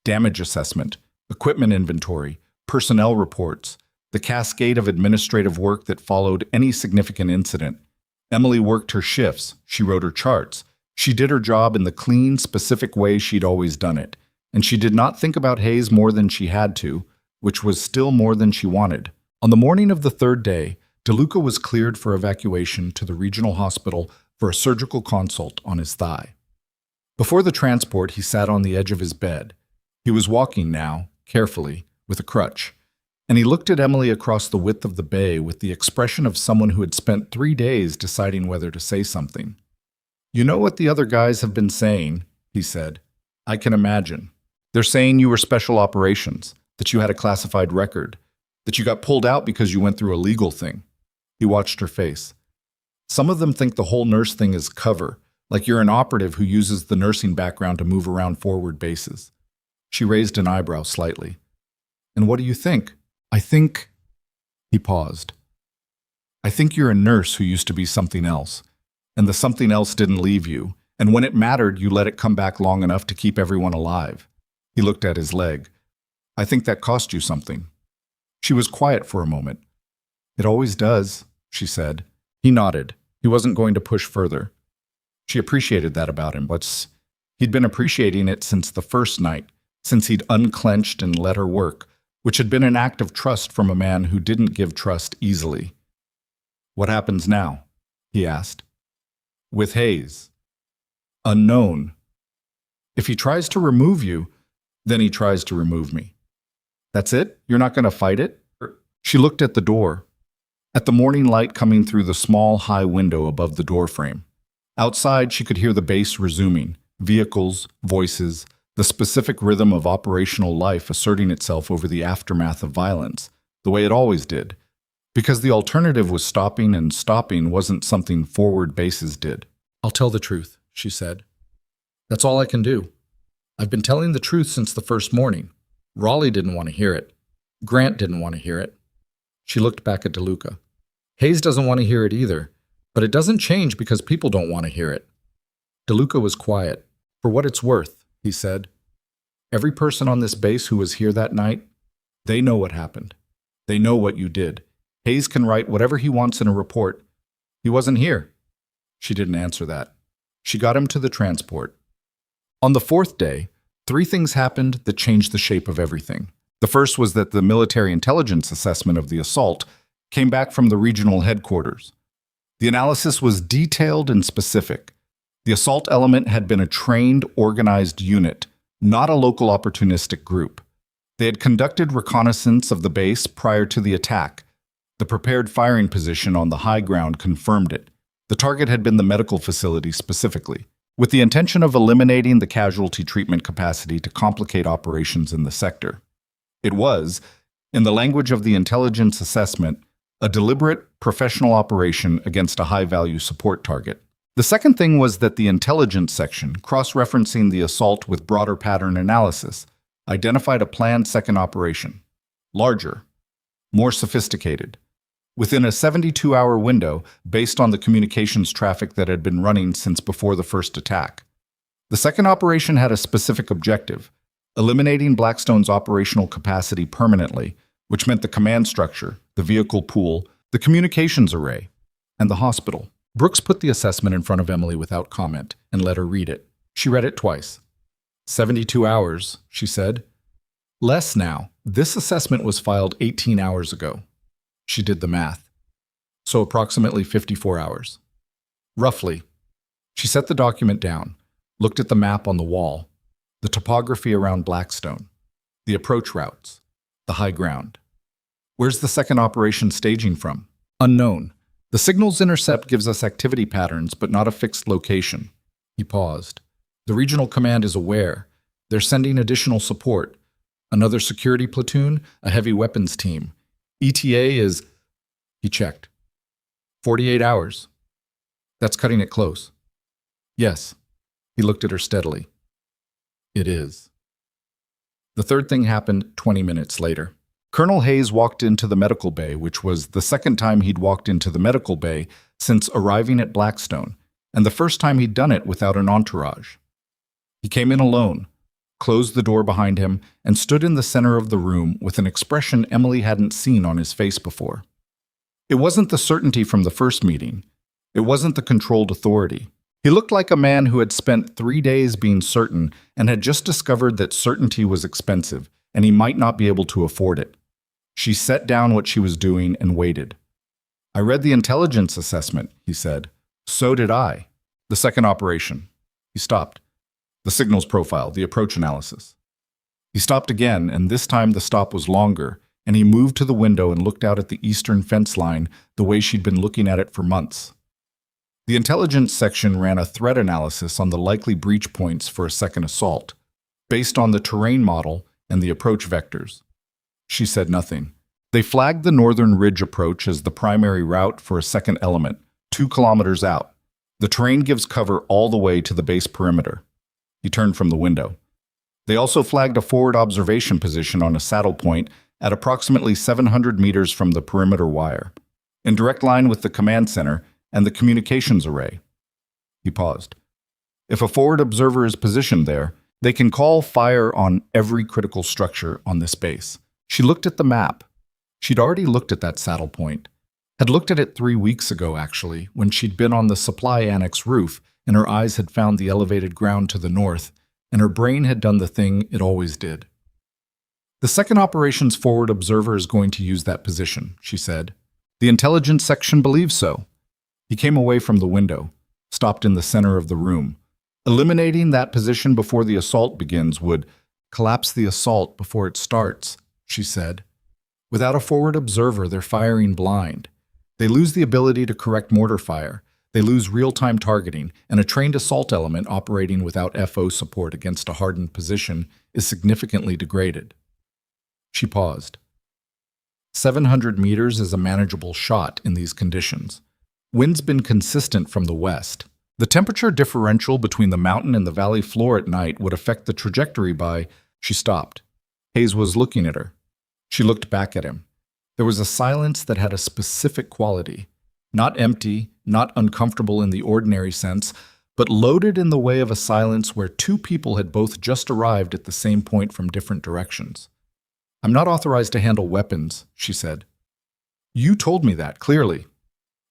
Damage assessment, equipment inventory, personnel reports, the cascade of administrative work that followed any significant incident. Emily worked her shifts, she wrote her charts, she did her job in the clean, specific way she'd always done it, and she did not think about Hayes more than she had to, which was still more than she wanted. On the morning of the third day, DeLuca was cleared for evacuation to the regional hospital for a surgical consult on his thigh. Before the transport, he sat on the edge of his bed. He was walking now, carefully, with a crutch, and he looked at Emily across the width of the bay with the expression of someone who had spent 3 days deciding whether to say something. "You know what the other guys have been saying," he said. "I can imagine. They're saying you were special operations, that you had a classified record, that you got pulled out because you went through a legal thing." He watched her face. "Some of them think the whole nurse thing is cover, like you're an operative who uses the nursing background to move around forward bases." She raised an eyebrow slightly. "And what do you think?" "I think—" He paused. "I think you're a nurse who used to be something else, and the something else didn't leave you, and when it mattered, you let it come back long enough to keep everyone alive." He looked at his leg. "I think that cost you something." She was quiet for a moment. "It always does," she said. He nodded. He wasn't going to push further. She appreciated that about him, but he'd been appreciating it since the first night, since he'd unclenched and let her work, which had been an act of trust from a man who didn't give trust easily. "What happens now?" he asked. "With Hayes." "Unknown. If he tries to remove you, then he tries to remove me." "That's it? You're not going to fight it?" She looked at the door, at the morning light coming through the small, high window above the doorframe. Outside, she could hear the base resuming, vehicles, voices, the specific rhythm of operational life asserting itself over the aftermath of violence, the way it always did, because the alternative was stopping, and stopping wasn't something forward bases did. "I'll tell the truth," she said. "That's all I can do. I've been telling the truth since the first morning. Raleigh didn't want to hear it. Grant didn't want to hear it." She looked back at DeLuca. "Hayes doesn't want to hear it either, but it doesn't change because people don't want to hear it." DeLuca was quiet. "For what it's worth," he said, "every person on this base who was here that night, they know what happened. They know what you did. Hayes can write whatever he wants in a report. He wasn't here." She didn't answer that. She got him to the transport. On the fourth day, 3 things happened that changed the shape of everything. The first was that the military intelligence assessment of the assault came back from the regional headquarters. The analysis was detailed and specific. The assault element had been a trained, organized unit, not a local opportunistic group. They had conducted reconnaissance of the base prior to the attack, The prepared firing position on the high ground confirmed it. The target had been the medical facility specifically, with the intention of eliminating the casualty treatment capacity to complicate operations in the sector. It was, in the language of the intelligence assessment, a deliberate, professional operation against a high-value support target. The second thing was that the intelligence section, cross-referencing the assault with broader pattern analysis, identified a planned second operation. Larger, more sophisticated, within a 72-hour window based on the communications traffic that had been running since before the first attack. The second operation had a specific objective, eliminating Blackstone's operational capacity permanently, which meant the command structure, the vehicle pool, the communications array, and the hospital. Brooks put the assessment in front of Emily without comment and let her read it. She read it twice. 72 hours, she said. Less now. This assessment was filed 18 hours ago. She did the math. So approximately 54 hours. Roughly. She set the document down, looked at the map on the wall, the topography around Blackstone, the approach routes, the high ground. Where's the second operation staging from? Unknown. The signal's intercept gives us activity patterns, but not a fixed location. He paused. The regional command is aware. They're sending additional support. Another security platoon, a heavy weapons team. ETA is... He checked. 48 hours. That's cutting it close. Yes. He looked at her steadily. It is. The third thing happened 20 minutes later. Colonel Hayes walked into the medical bay, which was the second time he'd walked into the medical bay since arriving at Blackstone, and the first time he'd done it without an entourage. He came in alone, closed the door behind him, and stood in the center of the room with an expression Emily hadn't seen on his face before. It wasn't the certainty from the first meeting. It wasn't the controlled authority. He looked like a man who had spent 3 days being certain and had just discovered that certainty was expensive, and he might not be able to afford it. She set down what she was doing and waited. I read the intelligence assessment, he said. So did I. The second operation. He stopped. The signals profile, the approach analysis. He stopped again, and this time the stop was longer, and he moved to the window and looked out at the eastern fence line the way she'd been looking at it for months. The intelligence section ran a threat analysis on the likely breach points for a second assault, based on the terrain model and the approach vectors. She said nothing. They flagged the northern ridge approach as the primary route for a second element, 2 kilometers out. The terrain gives cover all the way to the base perimeter. He turned from the window. They also flagged a forward observation position on a saddle point at approximately 700 meters from the perimeter wire, in direct line with the command center and the communications array. He paused. If a forward observer is positioned there, they can call fire on every critical structure on this base. She looked at the map. She'd already looked at that saddle point. Had looked at it 3 weeks ago, actually, when she'd been on the supply annex roof and her eyes had found the elevated ground to the north, and her brain had done the thing it always did. The second operations forward observer is going to use that position, she said. The intelligence section believes so. He came away from the window, stopped in the center of the room. Eliminating that position before the assault begins would collapse the assault before it starts, she said. Without a forward observer, they're firing blind. They lose the ability to correct mortar fire. They lose real-time targeting, and a trained assault element operating without FO support against a hardened position is significantly degraded. She paused. 700 meters is a manageable shot in these conditions. Wind's been consistent from the west. The temperature differential between the mountain and the valley floor at night would affect the trajectory by... She stopped. Hayes was looking at her. She looked back at him. There was a silence that had a specific quality. Not empty, not uncomfortable in the ordinary sense, but loaded in the way of a silence where 2 people had both just arrived at the same point from different directions. I'm not authorized to handle weapons, she said. You told me that, clearly.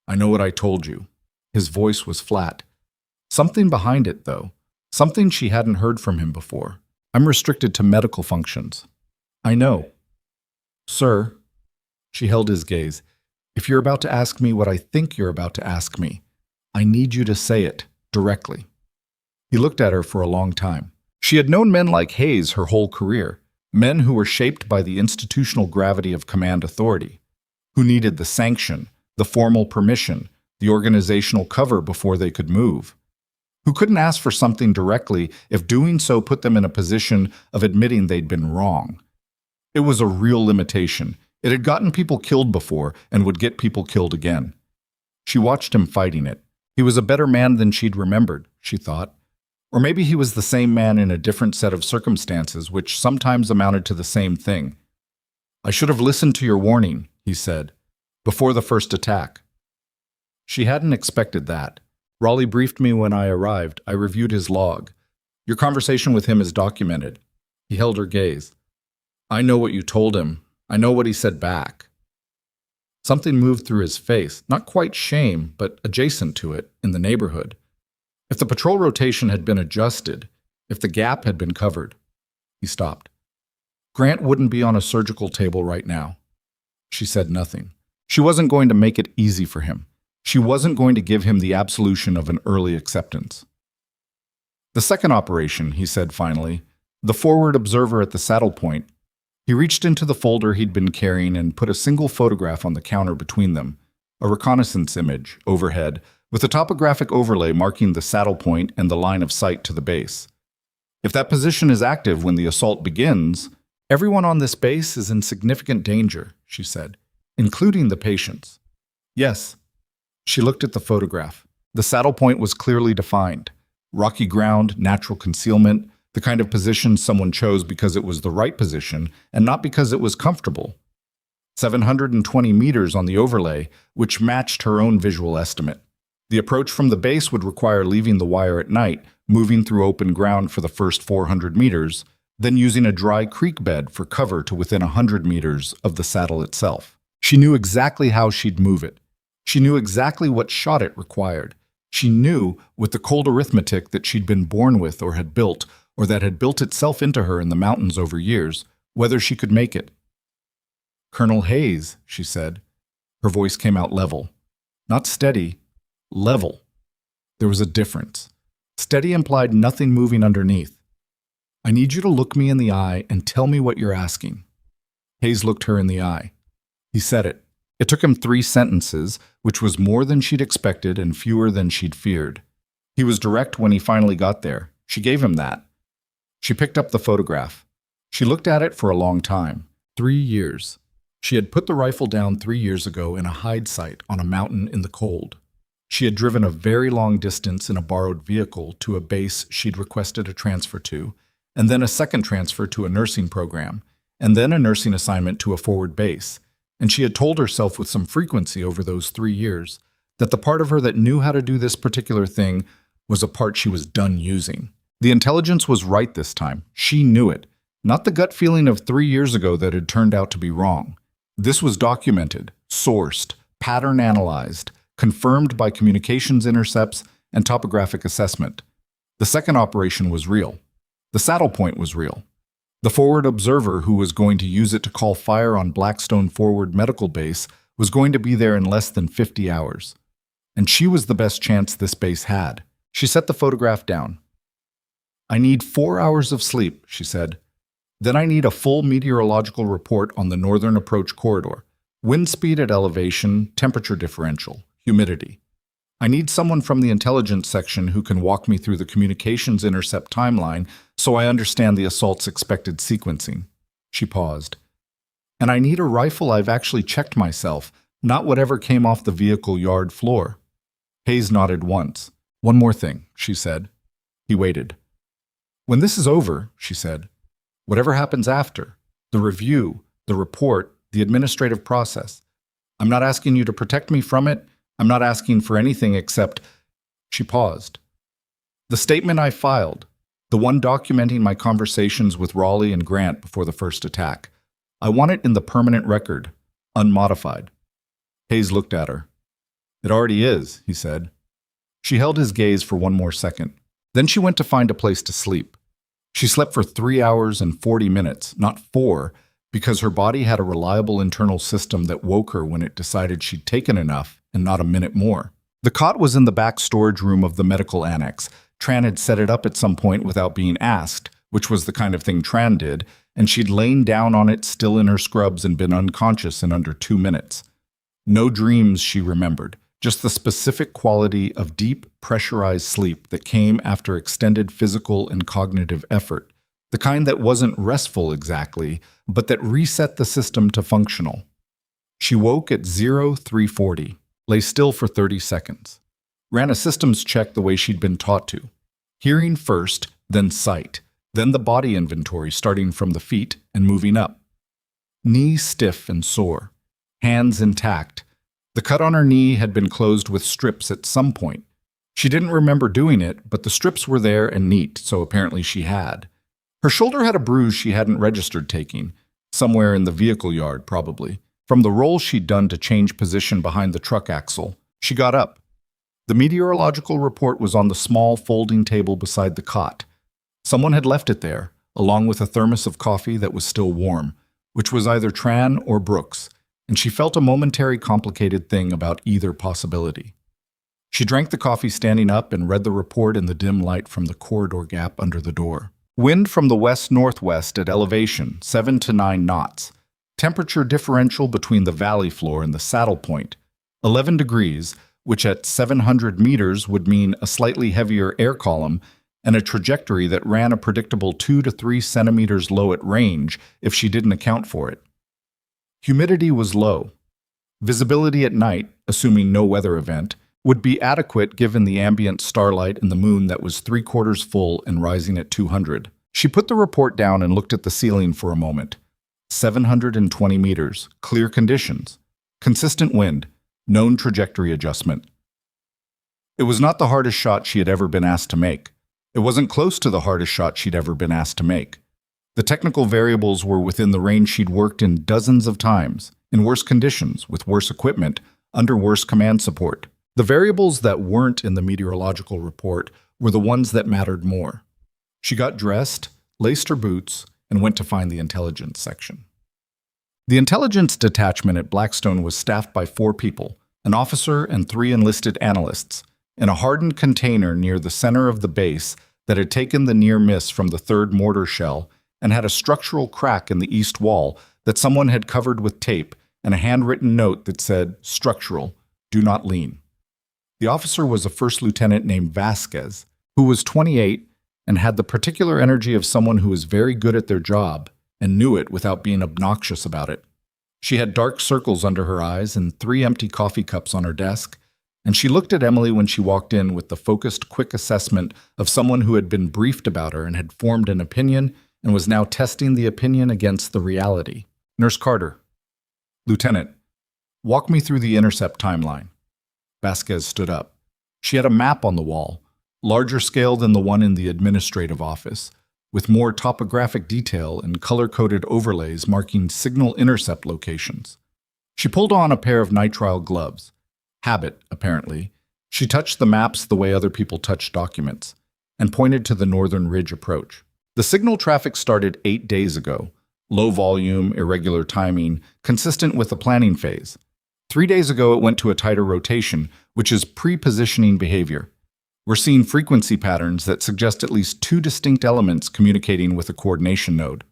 I know what I told you. His voice was flat. Something behind it, though. Something she hadn't heard from him before. I'm restricted to medical functions. I know. Sir, she held his gaze. If you're about to ask me what I think you're about to ask me, I need you to say it directly. He looked at her for a long time. She had known men like Hayes her whole career, men who were shaped by the institutional gravity of command authority. Who needed the sanction, the formal permission, the organizational cover before they could move? Who couldn't ask for something directly if doing so put them in a position of admitting they'd been wrong? It was a real limitation. It had gotten people killed before and would get people killed again. She watched him fighting it. He was a better man than she'd remembered, she thought. Or maybe he was the same man in a different set of circumstances, which sometimes amounted to the same thing. "I should have listened to your warning," he said, "before the first attack." She hadn't expected that. Raleigh briefed me when I arrived. I reviewed his log. "Your conversation with him is documented." He held her gaze. "I know what you told him. I know what he said back." Something moved through his face, not quite shame, but adjacent to it, in the neighborhood. If the patrol rotation had been adjusted, if the gap had been covered. He stopped. "Grant wouldn't be on a surgical table right now." She said nothing. She wasn't going to make it easy for him. She wasn't going to give him the absolution of an early acceptance. "The second operation," he said finally, "the forward observer at the saddle point." He reached into the folder he'd been carrying and put a single photograph on the counter between them, a reconnaissance image, overhead, with a topographic overlay marking the saddle point and the line of sight to the base. "If that position is active when the assault begins, everyone on this base is in significant danger," she said, "including the patients." "Yes." She looked at the photograph. The saddle point was clearly defined. Rocky ground, natural concealment, the kind of position someone chose because it was the right position and not because it was comfortable. 720 meters on the overlay, which matched her own visual estimate. The approach from the base would require leaving the wire at night, moving through open ground for the first 400 meters, then using a dry creek bed for cover to within 100 meters of the saddle itself. She knew exactly how she'd move it. She knew exactly what shot it required. She knew, with the cold arithmetic that she'd been born with or had built, or that had built itself into her in the mountains over years, whether she could make it. "Colonel Hayes," she said. Her voice came out level. Not steady, level. There was a difference. Steady implied nothing moving underneath. "I need you to look me in the eye and tell me what you're asking." Hayes looked her in the eye. He said it. It took him 3 sentences, which was more than she'd expected and fewer than she'd feared. He was direct when he finally got there. She gave him that. She picked up the photograph. She looked at it for a long time. 3 years. She had put the rifle down 3 years ago in a hide site on a mountain in the cold. She had driven a very long distance in a borrowed vehicle to a base she'd requested a transfer to, and then a second transfer to a nursing program, and then a nursing assignment to a forward base. And she had told herself with some frequency over those 3 years that the part of her that knew how to do this particular thing was a part she was done using. The intelligence was right this time. She knew it. Not the gut feeling of 3 years ago that had turned out to be wrong. This was documented, sourced, pattern analyzed, confirmed by communications intercepts and topographic assessment. The second operation was real. The saddle point was real. The forward observer who was going to use it to call fire on Blackstone Forward Medical Base was going to be there in less than 50 hours. And she was the best chance this base had. She set the photograph down. "I need 4 hours of sleep," she said. "Then I need a full meteorological report on the northern approach corridor. Wind speed at elevation, temperature differential, humidity. I need someone from the intelligence section who can walk me through the communications intercept timeline so I understand the assault's expected sequencing." She paused. "And I need a rifle I've actually checked myself, not whatever came off the vehicle yard floor." Hayes nodded once. "One more thing," she said. He waited. "When this is over," she said, "whatever happens after, the review, the report, the administrative process, I'm not asking you to protect me from it. I'm not asking for anything except—" She paused. "The statement I filed, the one documenting my conversations with Raleigh and Grant before the first attack. I want it in the permanent record, unmodified." Hayes looked at her. "It already is," he said. She held his gaze for one more second. Then she went to find a place to sleep. She slept for 3 hours and 40 minutes, not 4, because her body had a reliable internal system that woke her when it decided she'd taken enough and not a minute more. The cot was in the back storage room of the medical annex. Tran had set it up at some point without being asked, which was the kind of thing Tran did, and she'd lain down on it still in her scrubs and been unconscious in under 2 minutes. No dreams, she remembered, just the specific quality of deep, pressurized sleep that came after extended physical and cognitive effort, the kind that wasn't restful exactly, but that reset the system to functional. She woke at 0340, lay still for 30 seconds, ran a systems check the way she'd been taught to. Hearing first, then sight, then the body inventory starting from the feet and moving up. Knee stiff and sore, hands intact. The cut on her knee had been closed with strips at some point. She didn't remember doing it, but the strips were there and neat, so apparently she had. Her shoulder had a bruise she hadn't registered taking, somewhere in the vehicle yard probably. From the roll she'd done to change position behind the truck axle, she got up. The meteorological report was on the small folding table beside the cot. Someone had left it there, along with a thermos of coffee that was still warm, which was either Tran or Brooks, and she felt a momentary complicated thing about either possibility. She drank the coffee standing up and read the report in the dim light from the corridor gap under the door. Wind from the west-northwest at elevation, 7 to 9 knots. Temperature differential between the valley floor and the saddle point, 11 degrees, which at 700 meters would mean a slightly heavier air column and a trajectory that ran a predictable 2 to 3 centimeters low at range if she didn't account for it. Humidity was low. Visibility at night, assuming no weather event, would be adequate given the ambient starlight and the moon that was 3/4 full and rising at 200. She put the report down and looked at the ceiling for a moment. 720 meters, clear conditions, consistent wind, known trajectory adjustment. It was not the hardest shot she had ever been asked to make. It wasn't close to the hardest shot she'd ever been asked to make. The technical variables were within the range she'd worked in dozens of times, in worse conditions, with worse equipment, under worse command support. The variables that weren't in the meteorological report were the ones that mattered more. She got dressed, laced her boots, and went to find the intelligence section. The intelligence detachment at Blackstone was staffed by 4 people, an officer and 3 enlisted analysts, in a hardened container near the center of the base that had taken the near miss from the 3rd mortar shell and had a structural crack in the east wall that someone had covered with tape and a handwritten note that said, "Structural, do not lean." The officer was a first lieutenant named Vasquez, who was 28 and had the particular energy of someone who was very good at their job and knew it without being obnoxious about it. She had dark circles under her eyes and 3 empty coffee cups on her desk, and she looked at Emily when she walked in with the focused, quick assessment of someone who had been briefed about her and had formed an opinion and was now testing the opinion against the reality. Nurse Carter. Lieutenant, walk me through the intercept timeline. Vasquez stood up. She had a map on the wall, larger scale than the one in the administrative office, with more topographic detail and color-coded overlays marking signal intercept locations. She pulled on a pair of nitrile gloves. Habit, apparently. She touched the maps the way other people touch documents, and pointed to the Northern Ridge approach. The signal traffic started 8 days ago. Low volume, irregular timing, consistent with the planning phase. 3 days ago it went to a tighter rotation, which is pre-positioning behavior. We're seeing frequency patterns that suggest at least 2 distinct elements communicating with a coordination node.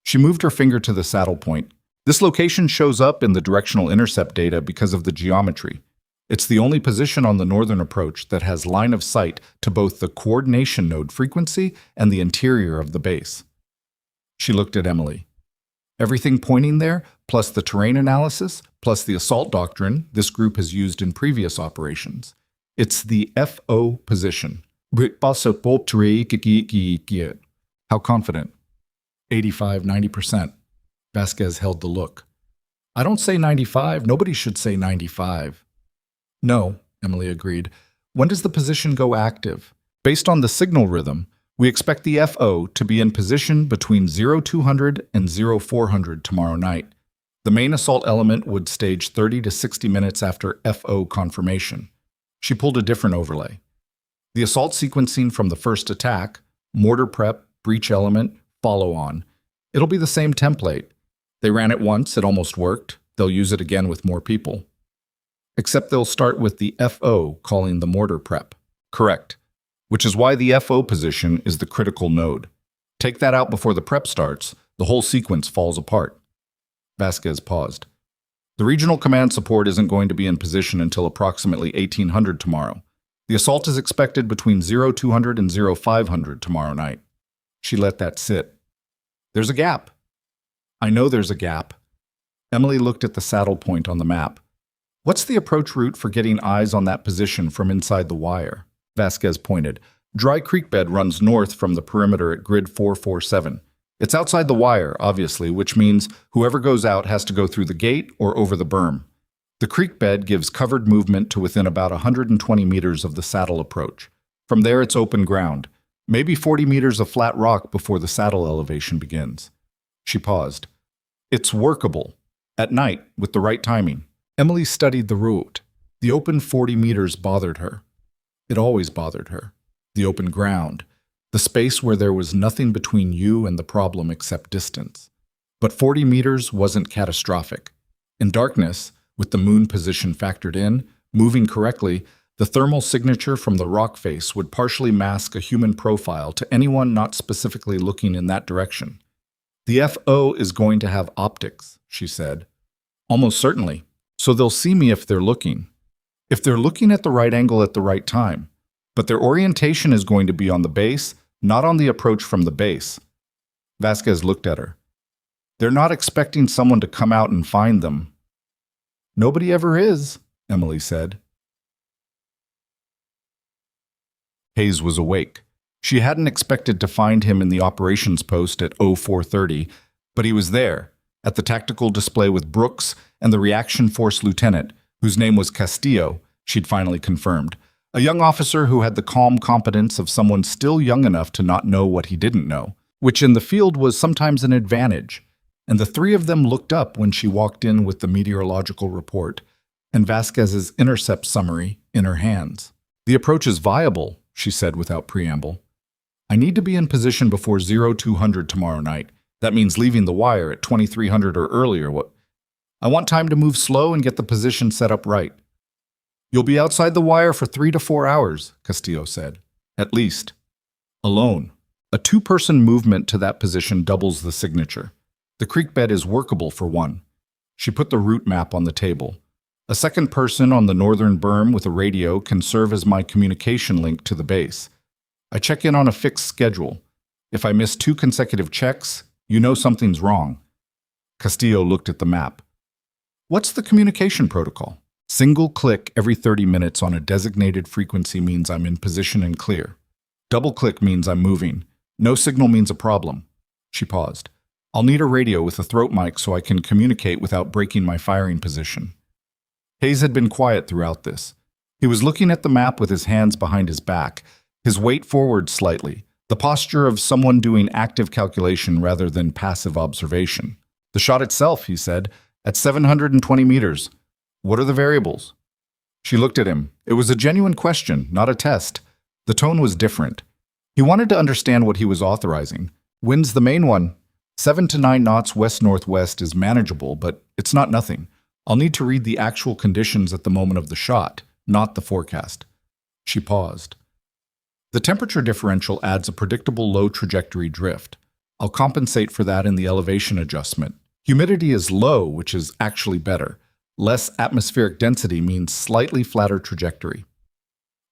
She moved her finger to the saddle point. This location shows up in the directional intercept data because of the geometry. It's the only position on the northern approach that has line of sight to both the coordination node frequency and the interior of the base. She looked at Emily. Everything pointing there, plus the terrain analysis, plus the assault doctrine this group has used in previous operations. It's the FO position. How confident? 85, 90%. Vasquez held the look. I don't say 95. Nobody should say 95. No, Emily agreed. When does the position go active? Based on the signal rhythm, we expect the FO to be in position between 0200 and 0400 tomorrow night. The main assault element would stage 30 to 60 minutes after FO confirmation. She pulled a different overlay. The assault sequencing from the first attack, mortar prep, breach element, follow-on. It'll be the same template. They ran it once, it almost worked. They'll use it again with more people. Except they'll start with the FO calling the mortar prep. Correct. Which is why the FO position is the critical node. Take that out before the prep starts, the whole sequence falls apart. Vasquez paused. The regional command support isn't going to be in position until approximately 1800 tomorrow. The assault is expected between 0200 and 0500 tomorrow night. She let that sit. There's a gap. I know there's a gap. Emily looked at the saddle point on the map. What's the approach route for getting eyes on that position from inside the wire? Vasquez pointed. Dry creek bed runs north from the perimeter at grid 447. It's outside the wire, obviously, which means whoever goes out has to go through the gate or over the berm. The creek bed gives covered movement to within about 120 meters of the saddle approach. From there, it's open ground, maybe 40 meters of flat rock before the saddle elevation begins. She paused. It's workable. At night, with the right timing. Emily studied the route. The open 40 meters bothered her. It always bothered her. The open ground. The space where there was nothing between you and the problem except distance. But 40 meters wasn't catastrophic. In darkness, with the moon position factored in, moving correctly, the thermal signature from the rock face would partially mask a human profile to anyone not specifically looking in that direction. The FO is going to have optics, she said. Almost certainly. So they'll see me if they're looking. If they're looking at the right angle at the right time. But their orientation is going to be on the base, not on the approach from the base. Vasquez looked at her. They're not expecting someone to come out and find them. Nobody ever is, Emily said. Hayes was awake. She hadn't expected to find him in the operations post at 0430, but he was there, at the tactical display with Brooks and the reaction force lieutenant, whose name was Castillo, she'd finally confirmed. A young officer who had the calm competence of someone still young enough to not know what he didn't know, which in the field was sometimes an advantage. And the three of them looked up when she walked in with the meteorological report and Vasquez's intercept summary in her hands. The approach is viable, she said without preamble. I need to be in position before 0200 tomorrow night. That means leaving the wire at 2300 or earlier. I want time to move slow and get the position set up right. You'll be outside the wire for 3 to 4 hours, Castillo said. At least. Alone. A two-person movement to that position doubles the signature. The creek bed is workable for one. She put the route map on the table. A second person on the northern berm with a radio can serve as my communication link to the base. I check in on a fixed schedule. If I miss 2 consecutive checks, you know something's wrong. Castillo looked at the map. What's the communication protocol? Single click every 30 minutes on a designated frequency means I'm in position and clear. Double click means I'm moving. No signal means a problem. She paused. I'll need a radio with a throat mic so I can communicate without breaking my firing position. Hayes had been quiet throughout this. He was looking at the map with his hands behind his back, his weight forward slightly, the posture of someone doing active calculation rather than passive observation. The shot itself, he said, at 720 meters. What are the variables? She looked at him. It was a genuine question, not a test. The tone was different. He wanted to understand what he was authorizing. Wind's the main one. 7 to 9 knots west-northwest is manageable, but it's not nothing. I'll need to read the actual conditions at the moment of the shot, not the forecast. She paused. The temperature differential adds a predictable low trajectory drift. I'll compensate for that in the elevation adjustment. Humidity is low, which is actually better. Less atmospheric density means slightly flatter trajectory.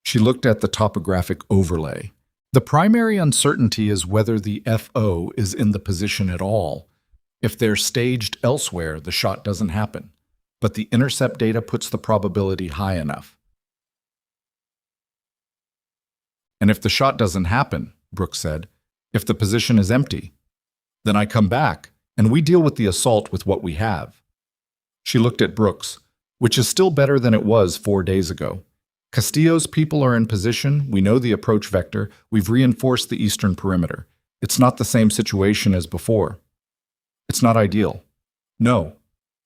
She looked at the topographic overlay. The primary uncertainty is whether the FO is in the position at all. If they're staged elsewhere, the shot doesn't happen. But the intercept data puts the probability high enough. And if the shot doesn't happen, Brooks said, if the position is empty, then I come back, and we deal with the assault with what we have. She looked at Brooks, which is still better than it was 4 days ago. Castillo's people are in position, we know the approach vector, we've reinforced the eastern perimeter. It's not the same situation as before. It's not ideal. No.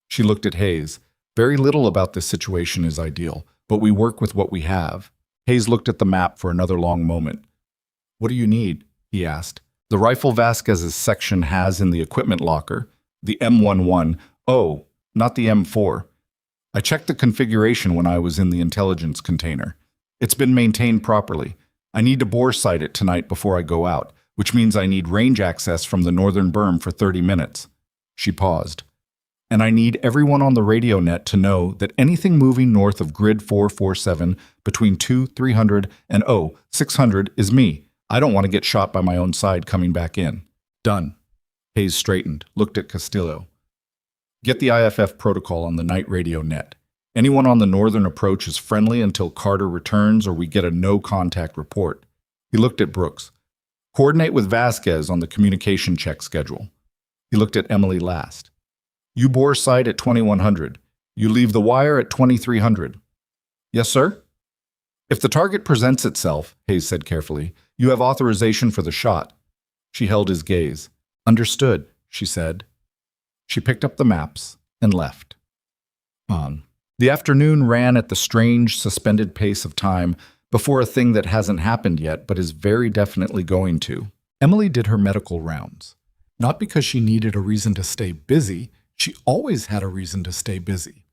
She looked at Hayes. Very little about this situation is ideal, but we work with what we have. Hayes looked at the map for another long moment. What do you need? He asked. The rifle Vasquez's section has in the equipment locker, the M11, oh, not the M4. I checked the configuration when I was in the intelligence container. It's been maintained properly. I need to bore sight it tonight before I go out, which means I need range access from the northern berm for 30 minutes. She paused. and I need everyone on the radio net to know that anything moving north of grid 447 between 300 and 600 is me. I don't want to get shot by my own side coming back in. Done. Hayes straightened, looked at Castillo. Get the IFF protocol on the night radio net. Anyone on the northern approach is friendly until Carter returns or we get a no-contact report. He looked at Brooks. Coordinate with Vasquez on the communication check schedule. He looked at Emily last. You bore sight at 2100. You leave the wire at 2300. Yes, sir? If the target presents itself, Hayes said carefully, you have authorization for the shot. She held his gaze. Understood, she said. She picked up the maps and left. On. The afternoon ran at the strange, suspended pace of time before a thing that hasn't happened yet but is very definitely going to. Emily did her medical rounds. Not because she needed a reason to stay busy, she always had a reason to stay busy,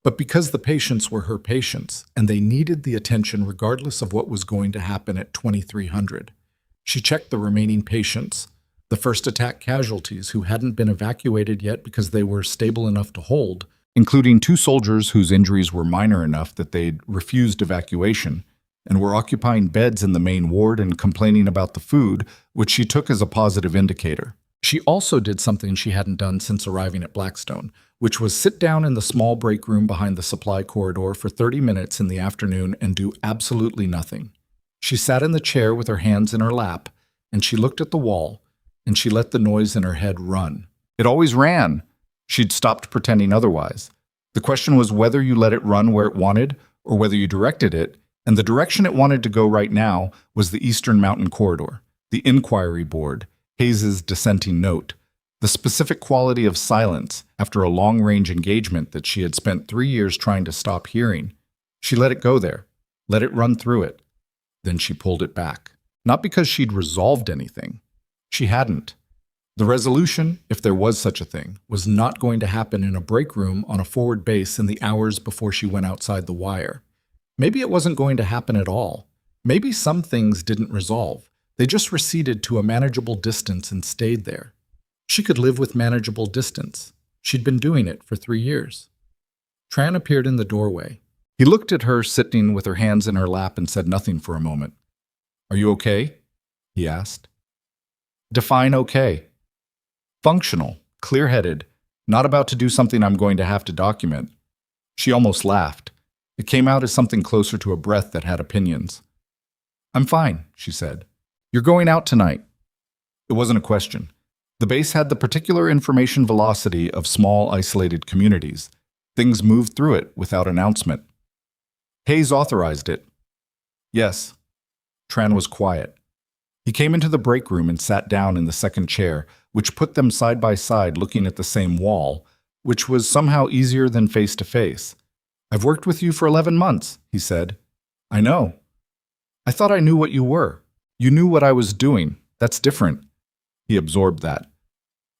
but because the patients were her patients and they needed the attention regardless of what was going to happen at 2300. She checked the remaining patients, the first attack casualties who hadn't been evacuated yet because they were stable enough to hold, including 2 soldiers whose injuries were minor enough that they'd refused evacuation and were occupying beds in the main ward and complaining about the food, which she took as a positive indicator. She also did something she hadn't done since arriving at Blackstone, which was sit down in the small break room behind the supply corridor for 30 minutes in the afternoon and do absolutely nothing. She sat in the chair with her hands in her lap, and she looked at the wall, and she let the noise in her head run. It always ran. She'd stopped pretending otherwise. The question was whether you let it run where it wanted or whether you directed it, and the direction it wanted to go right now was the Eastern Mountain Corridor, the inquiry board, Hayes's dissenting note, the specific quality of silence after a long-range engagement that she had spent 3 years trying to stop hearing. She let it go there, let it run through it. Then she pulled it back. Not because she'd resolved anything. She hadn't. The resolution, if there was such a thing, was not going to happen in a break room on a forward base in the hours before she went outside the wire. Maybe it wasn't going to happen at all. Maybe some things didn't resolve. They just receded to a manageable distance and stayed there. She could live with manageable distance. She'd been doing it for 3 years. Tran appeared in the doorway. He looked at her sitting with her hands in her lap and said nothing for a moment. Are you okay? He asked. Define okay. Functional, clear-headed, not about to do something I'm going to have to document. She almost laughed. It came out as something closer to a breath that had opinions. I'm fine, she said. You're going out tonight. It wasn't a question. The base had the particular information velocity of small, isolated communities. Things moved through it without announcement. Hayes authorized it. Yes. Tran was quiet. He came into the break room and sat down in the second chair, which put them side by side looking at the same wall, which was somehow easier than face-to-face. I've worked with you for 11 months, he said. I know. I thought I knew what you were. You knew what I was doing. That's different. He absorbed that.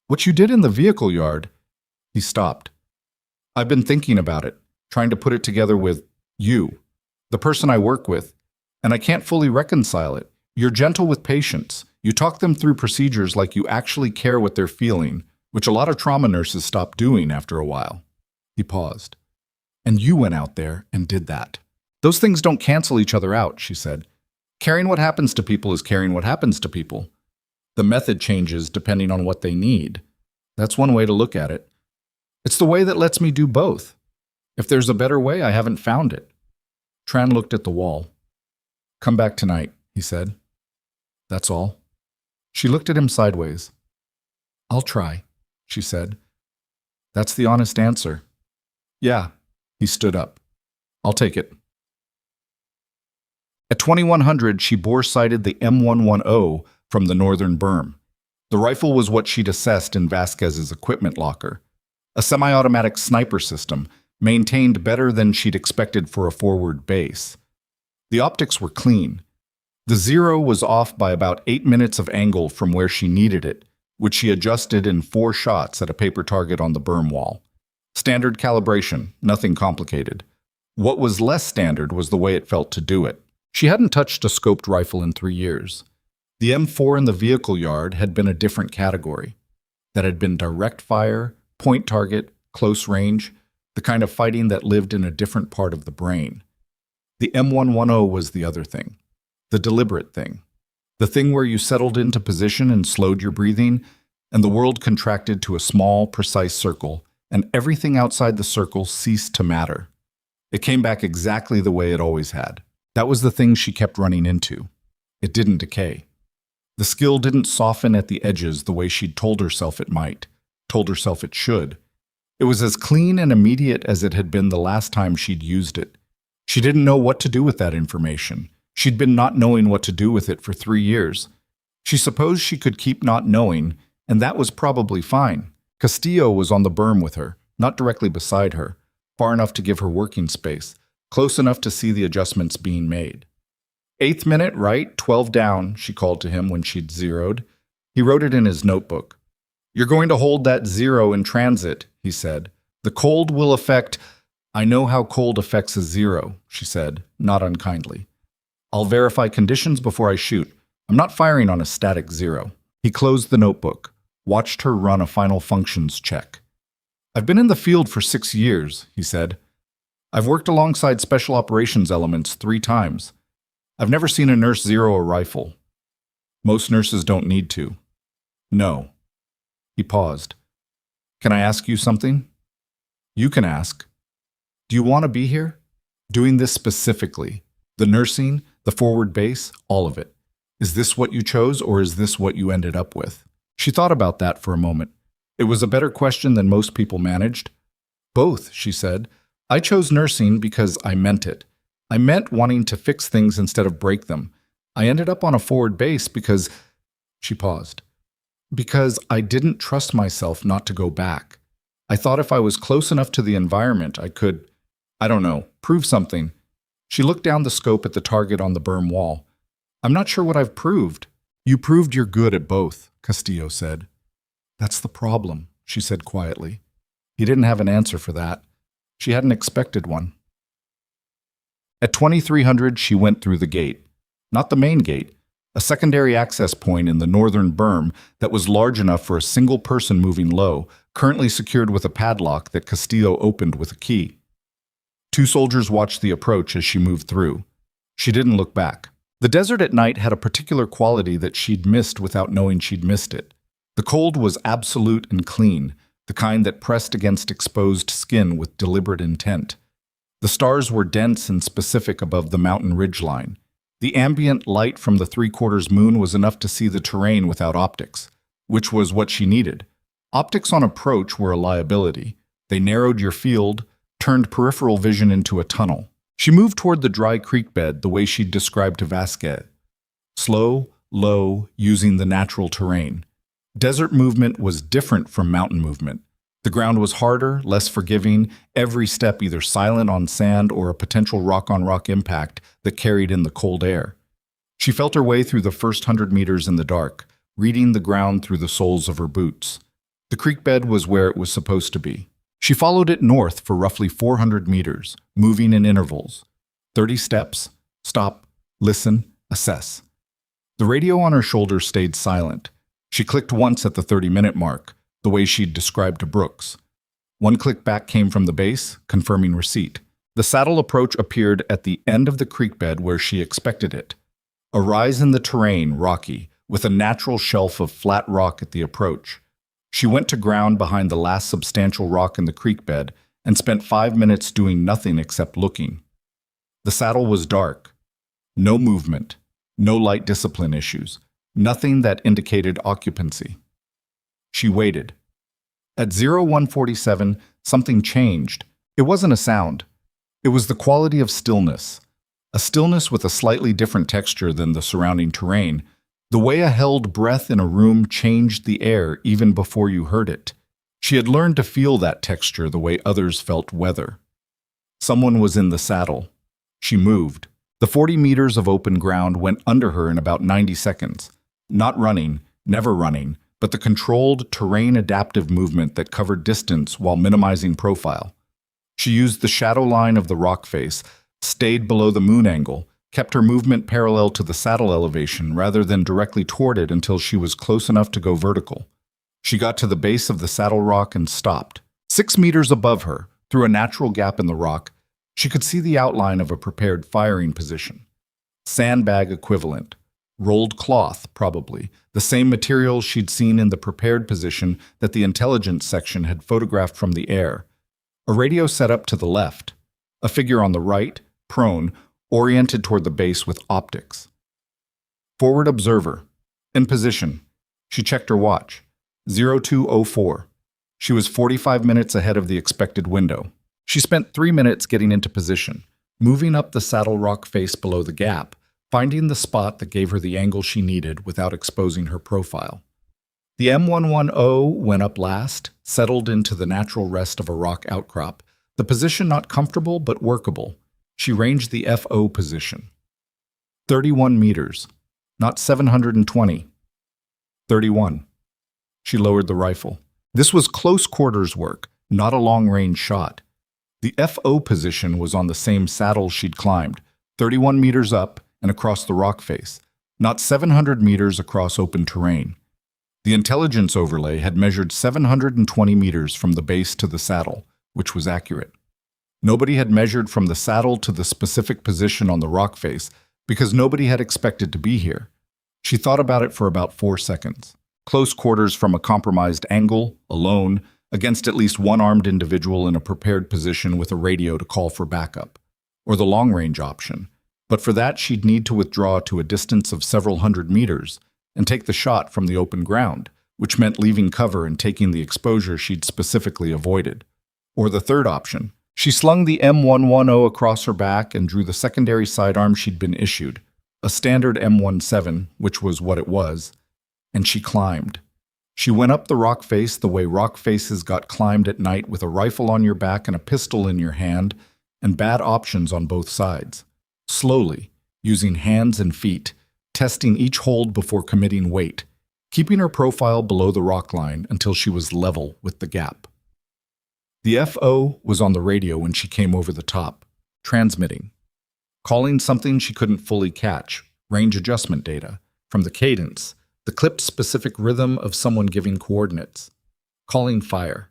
What you did in the vehicle yard. He stopped. I've been thinking about it, trying to put it together with you, the person I work with, and I can't fully reconcile it. You're gentle with patients. You talk them through procedures like you actually care what they're feeling, which a lot of trauma nurses stop doing after a while. He paused. And you went out there and did that. Those things don't cancel each other out, she said. Caring what happens to people is caring what happens to people. The method changes depending on what they need. That's one way to look at it. It's the way that lets me do both. If there's a better way, I haven't found it. Tran looked at the wall. Come back tonight, he said. That's all. She looked at him sideways. I'll try, she said. That's the honest answer. Yeah, he stood up. I'll take it. At 2100, she bore-sighted the M110 from the northern berm. The rifle was what she'd assessed in Vasquez's equipment locker. A semi-automatic sniper system, maintained better than she'd expected for a forward base. The optics were clean. The 0 was off by about 8 minutes of angle from where she needed it, which she adjusted in 4 shots at a paper target on the berm wall. Standard calibration, nothing complicated. What was less standard was the way it felt to do it. She hadn't touched a scoped rifle in 3 years. The M4 in the vehicle yard had been a different category. That had been direct fire, point target, close range, the kind of fighting that lived in a different part of the brain. The M110 was the other thing, the deliberate thing. The thing where you settled into position and slowed your breathing, and the world contracted to a small, precise circle, and everything outside the circle ceased to matter. It came back exactly the way it always had. That was the thing she kept running into. It didn't decay. The skill didn't soften at the edges the way she'd told herself it might, told herself it should. It was as clean and immediate as it had been the last time she'd used it. She didn't know what to do with that information. She'd been not knowing what to do with it for 3 years. She supposed she could keep not knowing, and that was probably fine. Castillo was on the berm with her, not directly beside her, far enough to give her working space, close enough to see the adjustments being made. 8th minute, right, 12 down, she called to him when she'd zeroed. He wrote it in his notebook. You're going to hold that 0 in transit, he said. The cold will affect... I know how cold affects a 0, she said, not unkindly. I'll verify conditions before I shoot. I'm not firing on a static 0. He closed the notebook, watched her run a final functions check. I've been in the field for 6 years, he said. I've worked alongside special operations elements 3 times. I've never seen a nurse zero a rifle. Most nurses don't need to. No. He paused. Can I ask you something? You can ask. Do you want to be here? Doing this specifically. The nursing, the forward base, all of it. Is this what you chose, or is this what you ended up with? She thought about that for a moment. It was a better question than most people managed. Both, she said. I chose nursing because I meant it. I meant wanting to fix things instead of break them. I ended up on a forward base because... She paused. Because I didn't trust myself not to go back. I thought if I was close enough to the environment, I could, I don't know, prove something. She looked down the scope at the target on the berm wall. I'm not sure what I've proved. You proved you're good at both, Castillo said. That's the problem, she said quietly. He didn't have an answer for that. She hadn't expected one. At 2300, she went through the gate. Not the main gate, a secondary access point in the northern berm that was large enough for a single person moving low, currently secured with a padlock that Castillo opened with a key. 2 soldiers watched the approach as she moved through. She didn't look back. The desert at night had a particular quality that she'd missed without knowing she'd missed it. The cold was absolute and clean, the kind that pressed against exposed skin with deliberate intent. The stars were dense and specific above the mountain ridgeline. The ambient light from the 3/4 moon was enough to see the terrain without optics, which was what she needed. Optics on approach were a liability. They narrowed your field, turned peripheral vision into a tunnel. She moved toward the dry creek bed the way she'd described to Vasquez. Slow, low, using the natural terrain. Desert movement was different from mountain movement. The ground was harder, less forgiving, every step either silent on sand or a potential rock-on-rock impact that carried in the cold air. She felt her way through the first 100 meters in the dark, reading the ground through the soles of her boots. The creek bed was where it was supposed to be. She followed it north for roughly 400 meters, moving in intervals. 30 steps, stop, listen, assess. The radio on her shoulder stayed silent. She clicked once at the 30-minute mark, the way she'd described to Brooks. 1 click back came from the base, confirming receipt. The saddle approach appeared at the end of the creek bed where she expected it. A rise in the terrain, rocky, with a natural shelf of flat rock at the approach. She went to ground behind the last substantial rock in the creek bed and spent 5 minutes doing nothing except looking. The saddle was dark. No movement. No light discipline issues. Nothing that indicated occupancy. She waited. At 0147, something changed. It wasn't a sound. It was the quality of stillness. A stillness with a slightly different texture than the surrounding terrain. The way a held breath in a room changed the air even before you heard it. She had learned to feel that texture the way others felt weather. Someone was in the saddle. She moved. The 40 meters of open ground went under her in about 90 seconds. Not running, never running, but the controlled, terrain-adaptive movement that covered distance while minimizing profile. She used the shadow line of the rock face, stayed below the moon angle, kept her movement parallel to the saddle elevation rather than directly toward it until she was close enough to go vertical. She got to the base of the saddle rock and stopped, 6 meters above her, through a natural gap in the rock, she could see the outline of a prepared firing position. Sandbag equivalent. Rolled cloth, probably, the same material she'd seen in the prepared position that the intelligence section had photographed from the air. A radio set up to the left. A figure on the right, prone, oriented toward the base with optics. Forward observer. In position. She checked her watch. 0204. She was 45 minutes ahead of the expected window. She spent 3 minutes getting into position, moving up the saddle rock face below the gap, finding the spot that gave her the angle she needed without exposing her profile. The M110 went up last, settled into the natural rest of a rock outcrop, the position not comfortable but workable. She ranged the FO position. 31 meters, not 720. 31. She lowered the rifle. This was close quarters work, not a long-range shot. The FO position was on the same saddle she'd climbed, 31 meters up and across the rock face, not 700 meters across open terrain. The intelligence overlay had measured 720 meters from the base to the saddle, which was accurate. Nobody had measured from the saddle to the specific position on the rock face because nobody had expected to be here. She thought about it for about 4 seconds. Close quarters from a compromised angle, alone, against at least one armed individual in a prepared position with a radio to call for backup. Or the long-range option. But for that, she'd need to withdraw to a distance of several hundred meters and take the shot from the open ground, which meant leaving cover and taking the exposure she'd specifically avoided. Or the third option. She slung the M110 across her back and drew the secondary sidearm she'd been issued, a standard M17, which was what it was, and she climbed. She went up the rock face the way rock faces got climbed at night with a rifle on your back and a pistol in your hand, and bad options on both sides. Slowly, using hands and feet, testing each hold before committing weight, keeping her profile below the rock line until she was level with the gap. The FO was on the radio when she came over the top, transmitting, calling something she couldn't fully catch, range adjustment data, from the cadence, the clip-specific rhythm of someone giving coordinates, calling fire.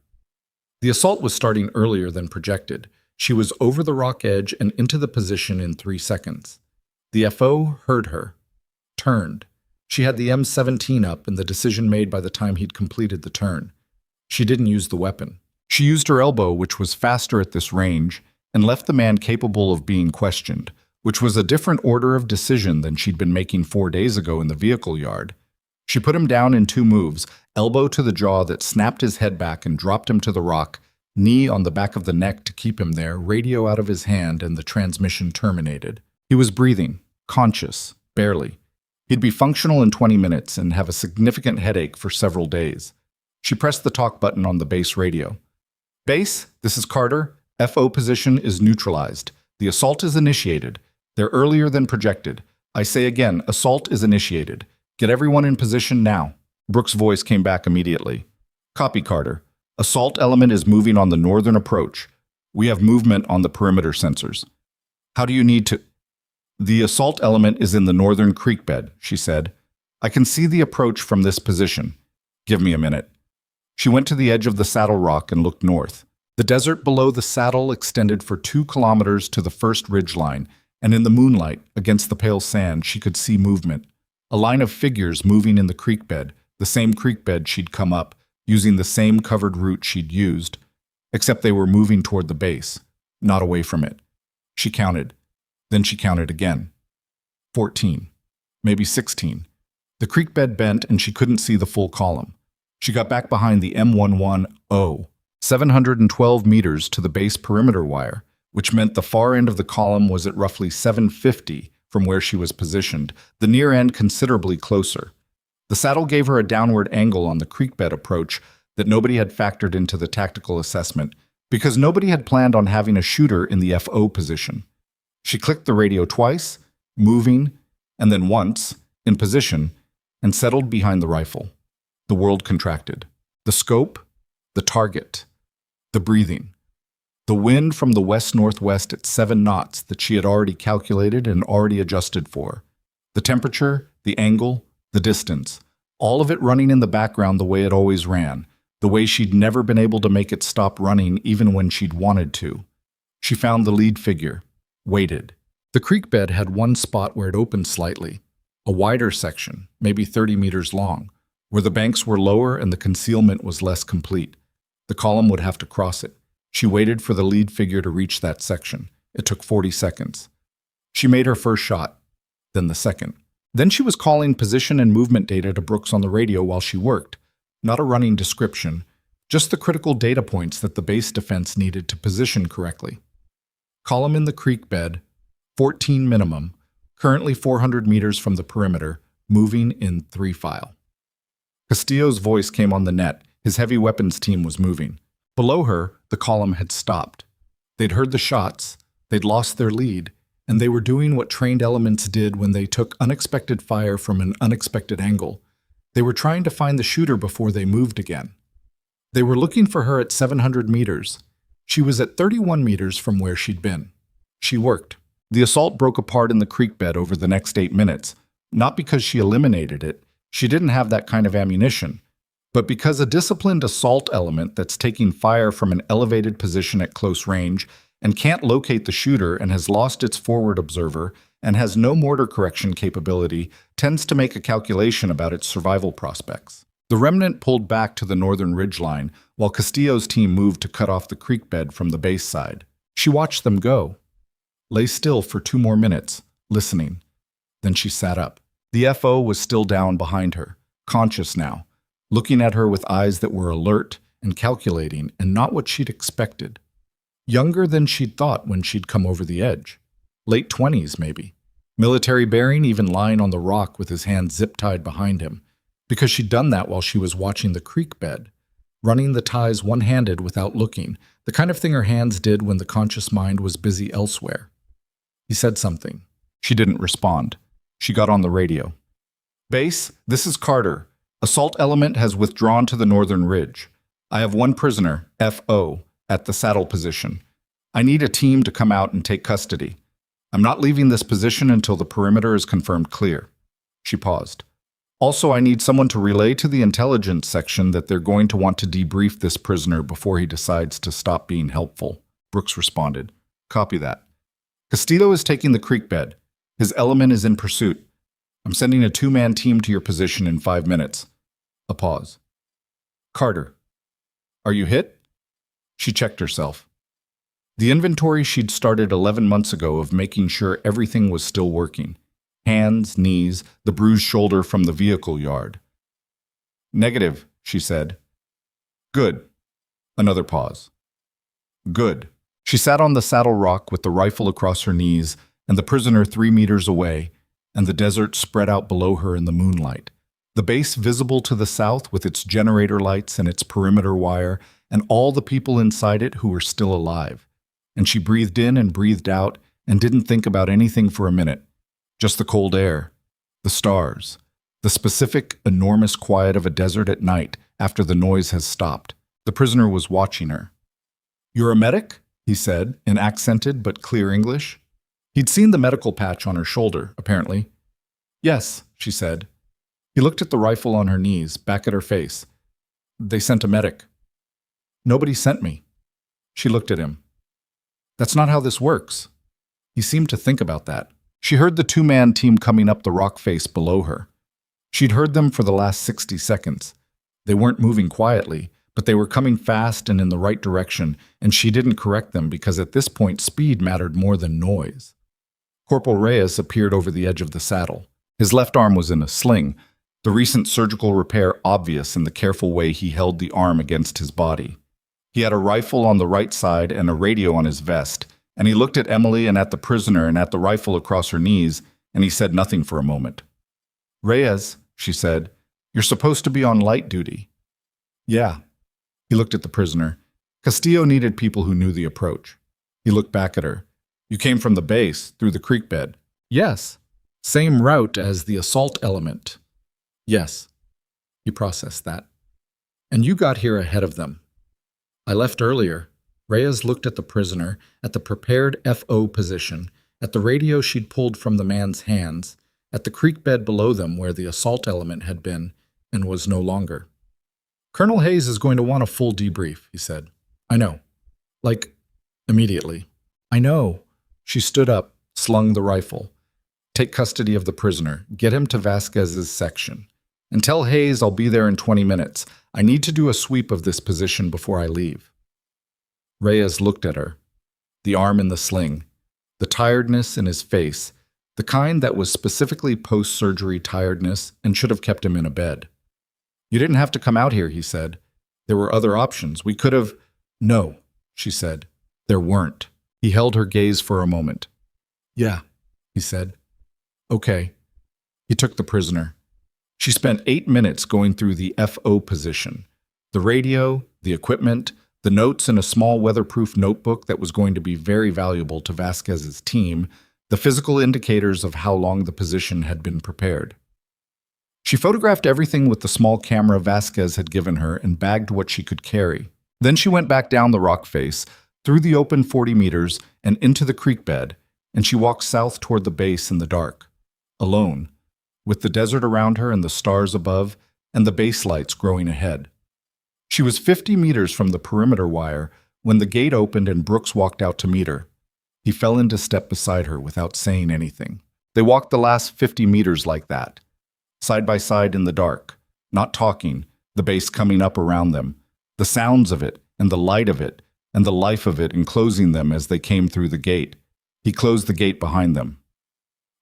The assault was starting earlier than projected. She was over the rock edge and into the position in 3 seconds. The FO heard her, turned. She had the M17 up and the decision made by the time he'd completed the turn. She didn't use the weapon. She used her elbow, which was faster at this range, and left the man capable of being questioned, which was a different order of decision than she'd been making 4 days ago in the vehicle yard. She put him down in 2 moves, elbow to the jaw that snapped his head back and dropped him to the rock, knee on the back of the neck to keep him there, radio out of his hand, and the transmission terminated. He was breathing, conscious, barely. He'd be functional in 20 minutes and have a significant headache for several days. She pressed the talk button on the base radio. Base, this is Carter. FO position is neutralized. The assault is initiated. They're earlier than projected. I say again, assault is initiated. Get everyone in position now. Brooks' voice came back immediately. Copy, Carter. Assault element is moving on the northern approach. We have movement on the perimeter sensors. How do you need to... The assault element is in the northern creek bed, she said. I can see the approach from this position. Give me a minute. She went to the edge of the saddle rock and looked north. The desert below the saddle extended for 2 kilometers to the first ridgeline, and in the moonlight, against the pale sand, she could see movement. A line of figures moving in the creek bed, the same creek bed she'd come up, using the same covered route she'd used, except they were moving toward the base, not away from it. She counted. Then she counted again. 14. Maybe 16. The creek bed bent and she couldn't see the full column. She got back behind the M110, 712 meters to the base perimeter wire, which meant the far end of the column was at roughly 750 from where she was positioned, the near end considerably closer. The saddle gave her a downward angle on the creek bed approach that nobody had factored into the tactical assessment because nobody had planned on having a shooter in the FO position. She clicked the radio twice, moving, and then once, in position, and settled behind the rifle. The world contracted. The scope, the target, the breathing. The wind from the west-northwest at 7 knots that she had already calculated and already adjusted for. The temperature, the angle, the distance, all of it running in the background the way it always ran, the way she'd never been able to make it stop running even when she'd wanted to. She found the lead figure, waited. The creek bed had one spot where it opened slightly, a wider section, maybe 30 meters long, where the banks were lower and the concealment was less complete. The column would have to cross it. She waited for the lead figure to reach that section. It took 40 seconds. She made her first shot, then the second. Then she was calling position and movement data to Brooks on the radio while she worked. Not a running description, just the critical data points that the base defense needed to position correctly. Column in the creek bed, 14 minimum, currently 400 meters from the perimeter, moving in 3 file. Castillo's voice came on the net. His heavy weapons team was moving. Below her, the column had stopped. They'd heard the shots, they'd lost their lead, and they were doing what trained elements did when they took unexpected fire from an unexpected angle. They were trying to find the shooter before they moved again. They were looking for her at 700 meters. She was at 31 meters from where she'd been. She worked. The assault broke apart in the creek bed over the next 8 minutes, not because she eliminated it. She didn't have that kind of ammunition, but because a disciplined assault element that's taking fire from an elevated position at close range and can't locate the shooter and has lost its forward observer and has no mortar correction capability tends to make a calculation about its survival prospects. The remnant pulled back to the northern ridgeline while Castillo's team moved to cut off the creek bed from the base side. She watched them go, lay still for 2 more minutes, listening. Then she sat up. The FO was still down behind her, conscious now, looking at her with eyes that were alert and calculating and not what she'd expected. Younger than she'd thought when she'd come over the edge. Late 20s, maybe. Military bearing, even lying on the rock with his hands zip-tied behind him, because she'd done that while she was watching the creek bed, running the ties one-handed without looking, the kind of thing her hands did when the conscious mind was busy elsewhere. He said something. She didn't respond. She got on the radio. "Base, this is Carter. Assault element has withdrawn to the northern ridge. I have 1 prisoner, FO, at the saddle position. I need a team to come out and take custody. I'm not leaving this position until the perimeter is confirmed clear." She paused. "Also, I need someone to relay to the intelligence section that they're going to want to debrief this prisoner before he decides to stop being helpful." Brooks responded. "Copy that." "Castillo is taking the creek bed. His element is in pursuit. I'm sending a 2-man team to your position in 5 minutes." A pause. "Carter, are you hit?" She checked herself. The inventory she'd started 11 months ago of making sure everything was still working. Hands, knees, the bruised shoulder from the vehicle yard. "Negative," she said. "Good." Another pause. "Good." She sat on the saddle rock with the rifle across her knees and the prisoner 3 meters away, and the desert spread out below her in the moonlight. The base visible to the south with its generator lights and its perimeter wire, and all the people inside it who were still alive. And she breathed in and breathed out and didn't think about anything for a minute. Just the cold air, the stars, the specific, enormous quiet of a desert at night after the noise has stopped. The prisoner was watching her. "You're a medic?" he said, in accented but clear English. He'd seen the medical patch on her shoulder, apparently. "Yes," she said. He looked at the rifle on her knees, back at her face. "They sent a medic." "Nobody sent me." She looked at him. "That's not how this works." He seemed to think about that. She heard the 2-man team coming up the rock face below her. She'd heard them for the last 60 seconds. They weren't moving quietly, but they were coming fast and in the right direction, and she didn't correct them because at this point speed mattered more than noise. Corporal Reyes appeared over the edge of the saddle. His left arm was in a sling, the recent surgical repair obvious in the careful way he held the arm against his body. He had a rifle on the right side and a radio on his vest, and he looked at Emily and at the prisoner and at the rifle across her knees, and he said nothing for a moment. "Reyes," she said, "you're supposed to be on light duty." "Yeah." He looked at the prisoner. Castillo needed people who knew the approach. He looked back at her. "You came from the base, through the creek bed." "Yes." "Same route as the assault element." "Yes." He processed that. "And you got here ahead of them." "I left earlier." Reyes looked at the prisoner, at the prepared FO position, at the radio she'd pulled from the man's hands, at the creek bed below them where the assault element had been and was no longer. Colonel Hayes is going to want a full debrief, he said. I know. Like, immediately. I know. She stood up, slung the rifle. Take custody of the prisoner. Get him to Vasquez's section. And tell Hayes I'll be there in 20 minutes. I need to do a sweep of this position before I leave. Reyes looked at her. The arm in the sling. The tiredness in his face. The kind that was specifically post-surgery tiredness and should have kept him in a bed. You didn't have to come out here, he said. There were other options. We could have... No, she said. There weren't. He held her gaze for a moment. Yeah, he said. Okay. He took the prisoner. She spent 8 minutes going through the FO position. The radio, the equipment, the notes in a small weatherproof notebook that was going to be very valuable to Vasquez's team, the physical indicators of how long the position had been prepared. She photographed everything with the small camera Vasquez had given her and bagged what she could carry. Then she went back down the rock face, through the open 40 meters and into the creek bed, and she walked south toward the base in the dark, alone, with the desert around her and the stars above and the base lights growing ahead. She was 50 meters from the perimeter wire when the gate opened and Brooks walked out to meet her. He fell into step beside her without saying anything. They walked the last 50 meters like that, side by side in the dark, not talking, the base coming up around them, the sounds of it and the light of it and the life of it enclosing them as they came through the gate. He closed the gate behind them.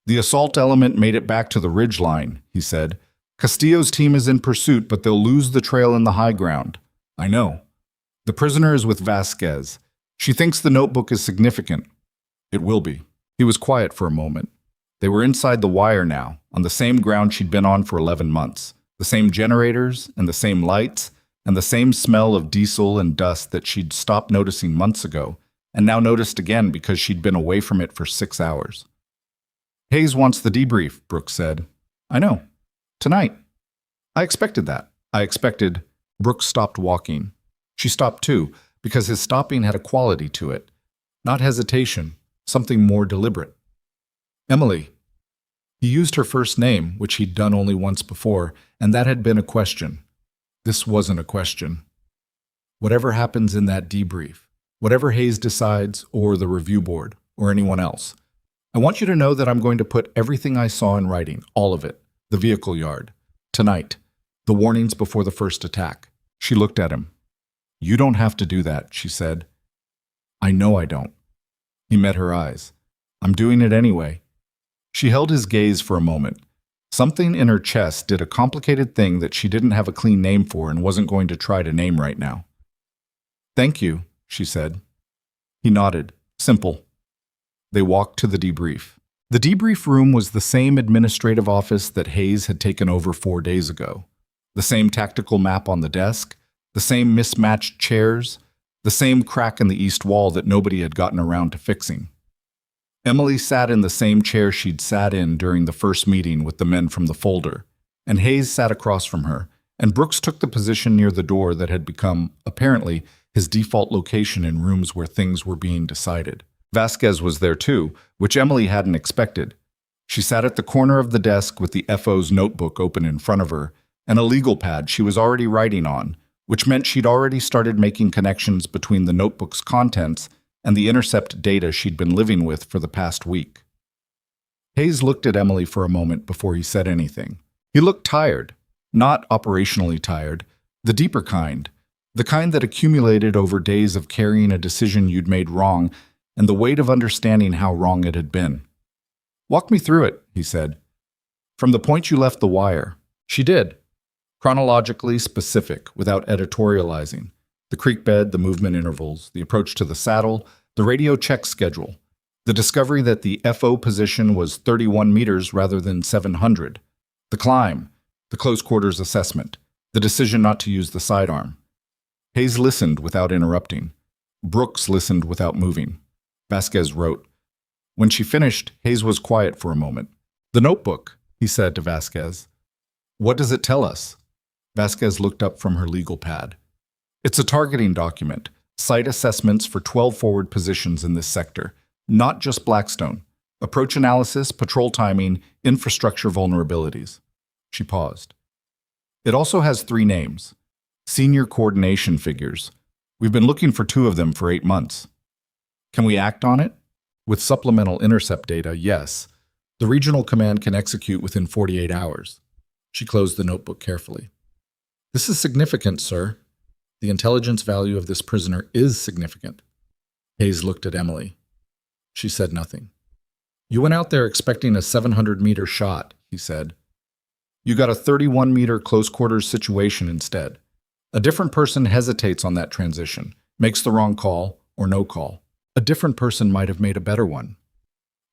The assault element made it back to the ridge line, he said. Castillo's team is in pursuit, but they'll lose the trail in the high ground. I know. The prisoner is with Vasquez. She thinks the notebook is significant. It will be. He was quiet for a moment. They were inside the wire now, on the same ground she'd been on for 11 months. The same generators and the same lights and the same smell of diesel and dust that she'd stopped noticing months ago and now noticed again because she'd been away from it for 6 hours. Hayes wants the debrief, Brooks said. I know. Tonight. I expected that. Brooks stopped walking. She stopped too, because his stopping had a quality to it. Not hesitation, something more deliberate. Emily. He used her first name, which he'd done only once before, and that had been a question. This wasn't a question. Whatever happens in that debrief, whatever Hayes decides, or the review board, or anyone else, I want you to know that I'm going to put everything I saw in writing, all of it, the vehicle yard, tonight, the warnings before the first attack. She looked at him. You don't have to do that, she said. I know I don't. He met her eyes. I'm doing it anyway. She held his gaze for a moment. Something in her chest did a complicated thing that she didn't have a clean name for and wasn't going to try to name right now. Thank you, she said. He nodded. Simple. They walked to the debrief. The debrief room was the same administrative office that Hayes had taken over 4 days ago. The same tactical map on the desk, the same mismatched chairs, the same crack in the east wall that nobody had gotten around to fixing. Emily sat in the same chair she'd sat in during the first meeting with the men from the folder, and Hayes sat across from her, and Brooks took the position near the door that had become, apparently, his default location in rooms where things were being decided. Vasquez was there too, which Emily hadn't expected. She sat at the corner of the desk with the FO's notebook open in front of her, and a legal pad she was already writing on, which meant she'd already started making connections between the notebook's contents and the intercept data she'd been living with for the past week. Hayes looked at Emily for a moment before he said anything. He looked tired, not operationally tired, the deeper kind, the kind that accumulated over days of carrying a decision you'd made wrong and the weight of understanding how wrong it had been. Walk me through it, he said. From the point you left the wire. She did. Chronologically specific, without editorializing. The creek bed, the movement intervals, the approach to the saddle, the radio check schedule, the discovery that the FO position was 31 meters rather than 700, the climb, the close quarters assessment, the decision not to use the sidearm. Hayes listened without interrupting. Brooks listened without moving. Vasquez wrote. When she finished, Hayes was quiet for a moment. The notebook, he said to Vasquez. What does it tell us? Vasquez looked up from her legal pad. It's a targeting document, site assessments for 12 forward positions in this sector, not just Blackstone. Approach analysis, patrol timing, infrastructure vulnerabilities. She paused. It also has 3 names. Senior coordination figures. We've been looking for 2 of them for 8 months. Can we act on it? With supplemental intercept data, yes. The regional command can execute within 48 hours. She closed the notebook carefully. This is significant, sir. The intelligence value of this prisoner is significant. Hayes looked at Emily. She said nothing. You went out there expecting a 700-meter shot, he said. You got a 31-meter close-quarters situation instead. A different person hesitates on that transition, makes the wrong call or no call. A different person might have made a better one.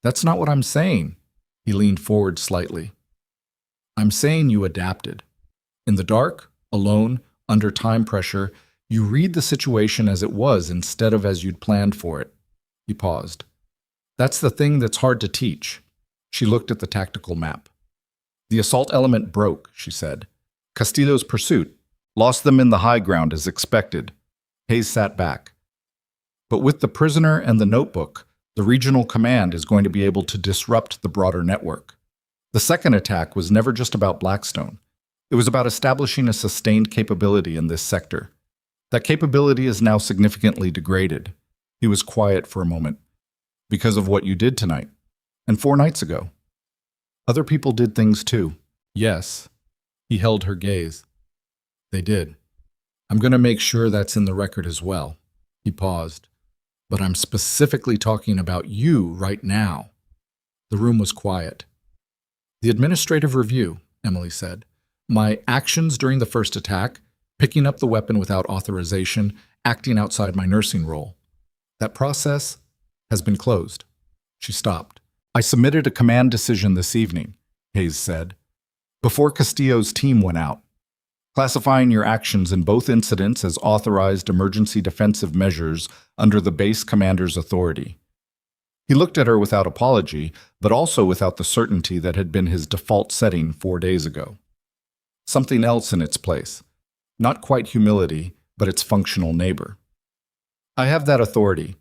That's not what I'm saying. He leaned forward slightly. I'm saying you adapted. In the dark, alone, under time pressure, you read the situation as it was instead of as you'd planned for it. He paused. That's the thing that's hard to teach. She looked at the tactical map. The assault element broke, she said. Castillo's pursuit lost them in the high ground as expected. Hayes sat back. But with the prisoner and the notebook, the regional command is going to be able to disrupt the broader network. The second attack was never just about Blackstone. It was about establishing a sustained capability in this sector. That capability is now significantly degraded. He was quiet for a moment. Because of what you did tonight. And 4 nights ago. Other people did things too. Yes. He held her gaze. They did. I'm going to make sure that's in the record as well. He paused. But I'm specifically talking about you right now. The room was quiet. The administrative review, Emily said. My actions during the first attack, picking up the weapon without authorization, acting outside my nursing role. That process has been closed. She stopped. I submitted a command decision this evening, Hayes said, before Castillo's team went out, classifying your actions in both incidents as authorized emergency defensive measures under the base commander's authority. He looked at her without apology, but also without the certainty that had been his default setting 4 days ago. Something else in its place. Not quite humility, but its functional neighbor. I have that authority.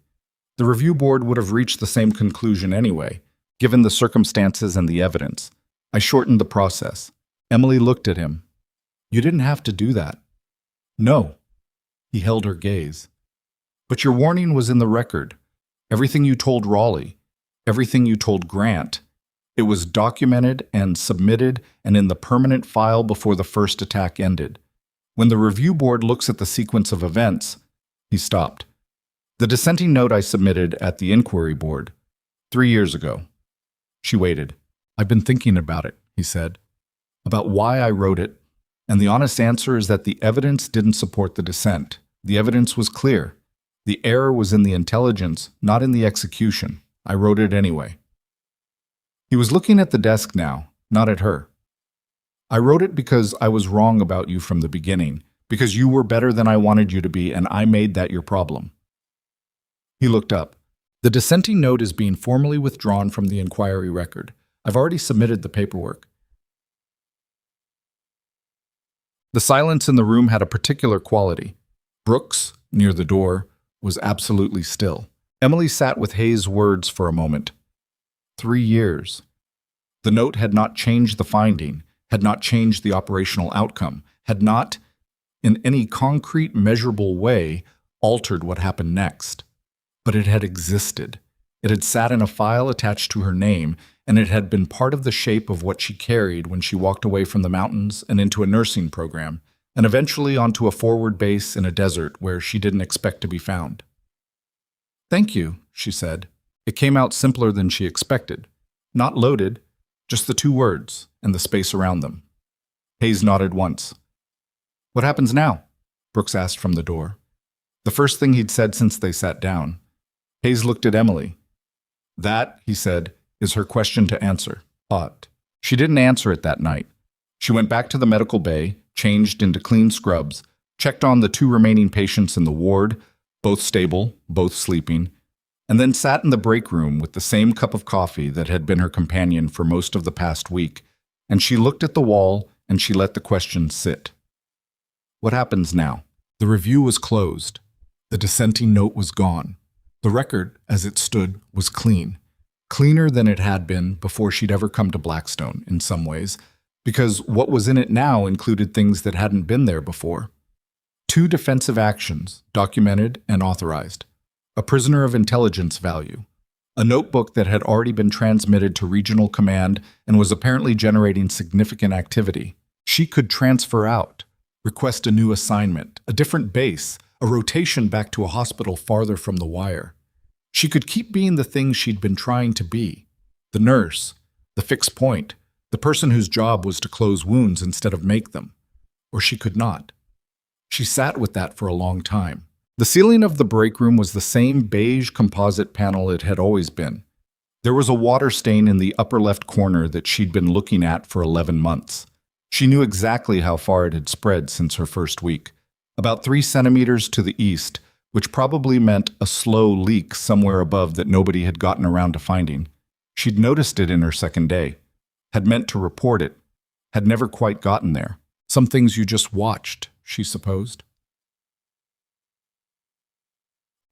The review board would have reached the same conclusion anyway, given the circumstances and the evidence. I shortened the process. Emily looked at him. You didn't have to do that. No. He held her gaze. But your warning was in the record. Everything you told Raleigh, everything you told Grant, it was documented and submitted and in the permanent file before the first attack ended. When the review board looks at the sequence of events, he stopped. The dissenting note I submitted at the inquiry board 3 years ago. She waited. I've been thinking about it, he said, about why I wrote it, and the honest answer is that the evidence didn't support the dissent. The evidence was clear. The error was in the intelligence, not in the execution. I wrote it anyway. He was looking at the desk now, not at her. I wrote it because I was wrong about you from the beginning, because you were better than I wanted you to be, and I made that your problem. He looked up. The dissenting note is being formally withdrawn from the inquiry record. I've already submitted the paperwork. The silence in the room had a particular quality. Brooks, near the door, was absolutely still. Emily sat with Hayes' words for a moment. 3 years. The note had not changed the finding, had not changed the operational outcome, had not, in any concrete, measurable way, altered what happened next. But it had existed. It had sat in a file attached to her name, and it had been part of the shape of what she carried when she walked away from the mountains and into a nursing program, and eventually onto a forward base in a desert where she didn't expect to be found. Thank you, she said. It came out simpler than she expected. Not loaded, just the 2 words and the space around them. Hayes nodded once. What happens now? Brooks asked from the door. The first thing he'd said since they sat down. Hayes looked at Emily. That, he said, is her question to answer. Hot. She didn't answer it that night. She went back to the medical bay, changed into clean scrubs, checked on the 2 remaining patients in the ward, both stable, both sleeping, and then sat in the break room with the same cup of coffee that had been her companion for most of the past week, and she looked at the wall and she let the question sit. What happens now? The review was closed. The dissenting note was gone. The record, as it stood, was clean. Cleaner than it had been before she'd ever come to Blackstone, in some ways, because what was in it now included things that hadn't been there before. 2 defensive actions, documented and authorized. A prisoner of intelligence value. A notebook that had already been transmitted to regional command and was apparently generating significant activity. She could transfer out, request a new assignment, a different base, a rotation back to a hospital farther from the wire. She could keep being the thing she'd been trying to be. The nurse, the fixed point, the person whose job was to close wounds instead of make them. Or she could not. She sat with that for a long time. The ceiling of the break room was the same beige composite panel it had always been. There was a water stain in the upper left corner that she'd been looking at for 11 months. She knew exactly how far it had spread since her first week. About 3 centimeters to the east, which probably meant a slow leak somewhere above that nobody had gotten around to finding. She'd noticed it in her second day, had meant to report it, had never quite gotten there. Some things you just watched, she supposed.